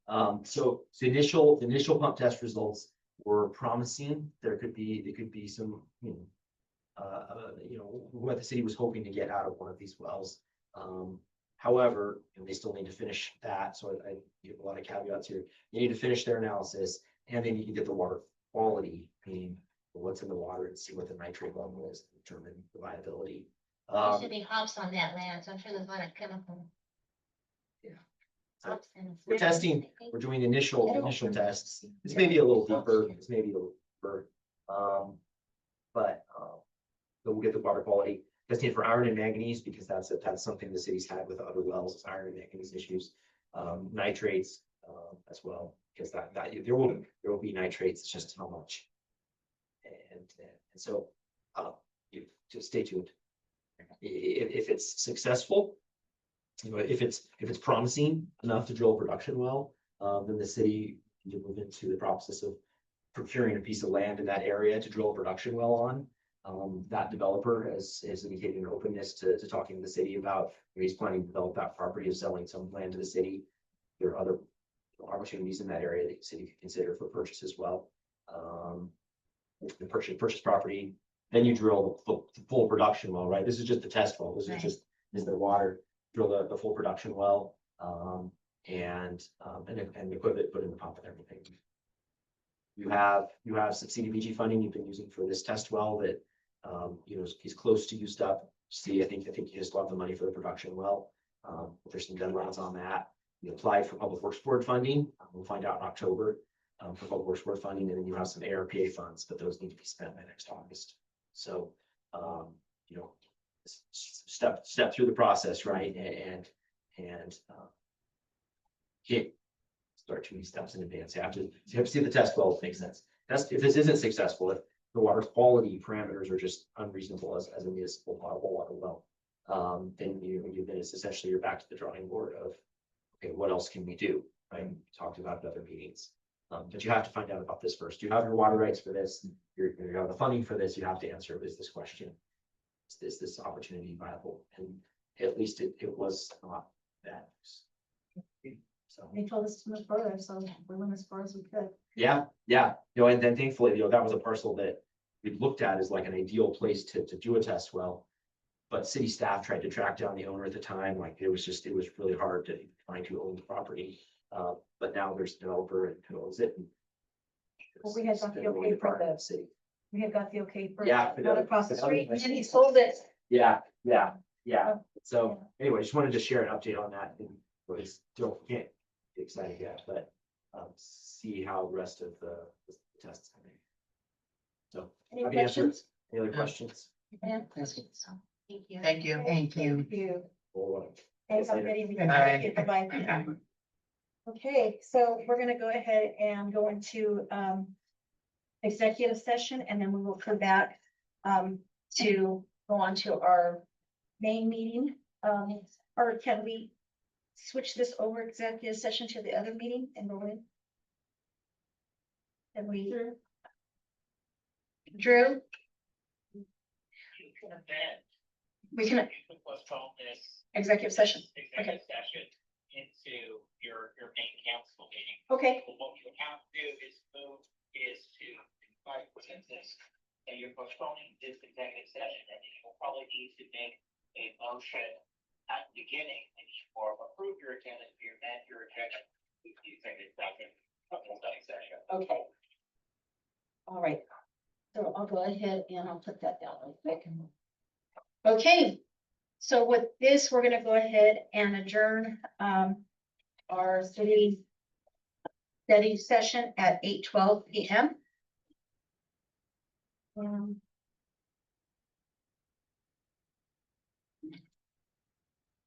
So the initial pump test results were promising. There could be some, what the city was hoping to get out of one of these wells. However, they still need to finish that, so I give a lot of caveats here. They need to finish their analysis, and they need to get the water quality, meaning what's in the water, and see what the nitrate level is, to determine the viability.
There should be hops on that land, so I'm sure there's a lot of chemical.
Yeah.
Hops and-
We're testing, we're doing initial tests. It's maybe a little deeper, it's maybe a little deeper. But we'll get the water quality. Testing for iron and manganese, because that's something the city's had with other wells, is iron and manganese issues. Nitrates as well, because that there will be nitrates, it's just how much. And so you just stay tuned. If it's successful, if it's promising enough to drill a production well, then the city can move into the process of procuring a piece of land in that area to drill a production well on. That developer has indicated an openness to talking to the city about, he's planning to develop that property of selling some land to the city. There are other opportunities in that area that the city could consider for purchase as well. The purchase property, then you drill the full production well, right? This is just the test well. This is just the water, drill the full production well, and equip it, put in the pump and everything. You have some CDBG funding you've been using for this test well that, he's close to used up. I think you just love the money for the production well. There's some deadlines on that. You applied for Public Works Board funding. We'll find out in October for Public Works Board funding, and then you have some ARPA funds, but those need to be spent by next August. So, step through the process, right? And start 2 steps in advance. You have to see the test well, it makes sense. If this isn't successful, if the water quality parameters are just unreasonable as a municipal potable water well, then it's essentially you're back to the drawing board of, okay, what else can we do? Right? We talked about it at other meetings. But you have to find out about this first. You have your water rights for this. You have the funding for this. You have to answer, is this question, is this opportunity viable? And at least it was not bad. So.
They told us to move further, so we went as far as we could.
Yeah. And then thankfully, that was a parcel that we looked at as like an ideal place to do a test well. But city staff tried to track down the owner at the time. Like it was really hard to find who owned the property. But now there's a developer who owns it.
Well, we had got the okay for the city. We had got the okay for
Yeah.
not across the street, and then he sold it.
Yeah. So anyway, just wanted to share an update on that. And can't get excited yet, but see how the rest of the tests are made. So
Any
happy to answer it.
questions?
Any other questions?
Yeah.
Thank you.
Thank you.
Thank you.
Thank you.
Or,
Thanks, I'm ready to
Bye.
Bye-bye. Okay, so we're gonna go ahead and go into executive session, and then we will come back to go on to our main meeting. Or can we switch this over executive session to the other meeting and go in? Can we? Drew? We can
You could postpone this
executive session.
executive session into your main council meeting.
Okay,
But what you have to do is to invite consensus, and you're postponing this executive session, and you'll probably need to make a motion at the beginning, and or approve your attendance, your agenda, the executive session, study session.
okay. All right. So I'll go ahead and I'll put that down real quick. Okay, so with this, we're gonna go ahead and adjourn our city study session at 8:12 p.m.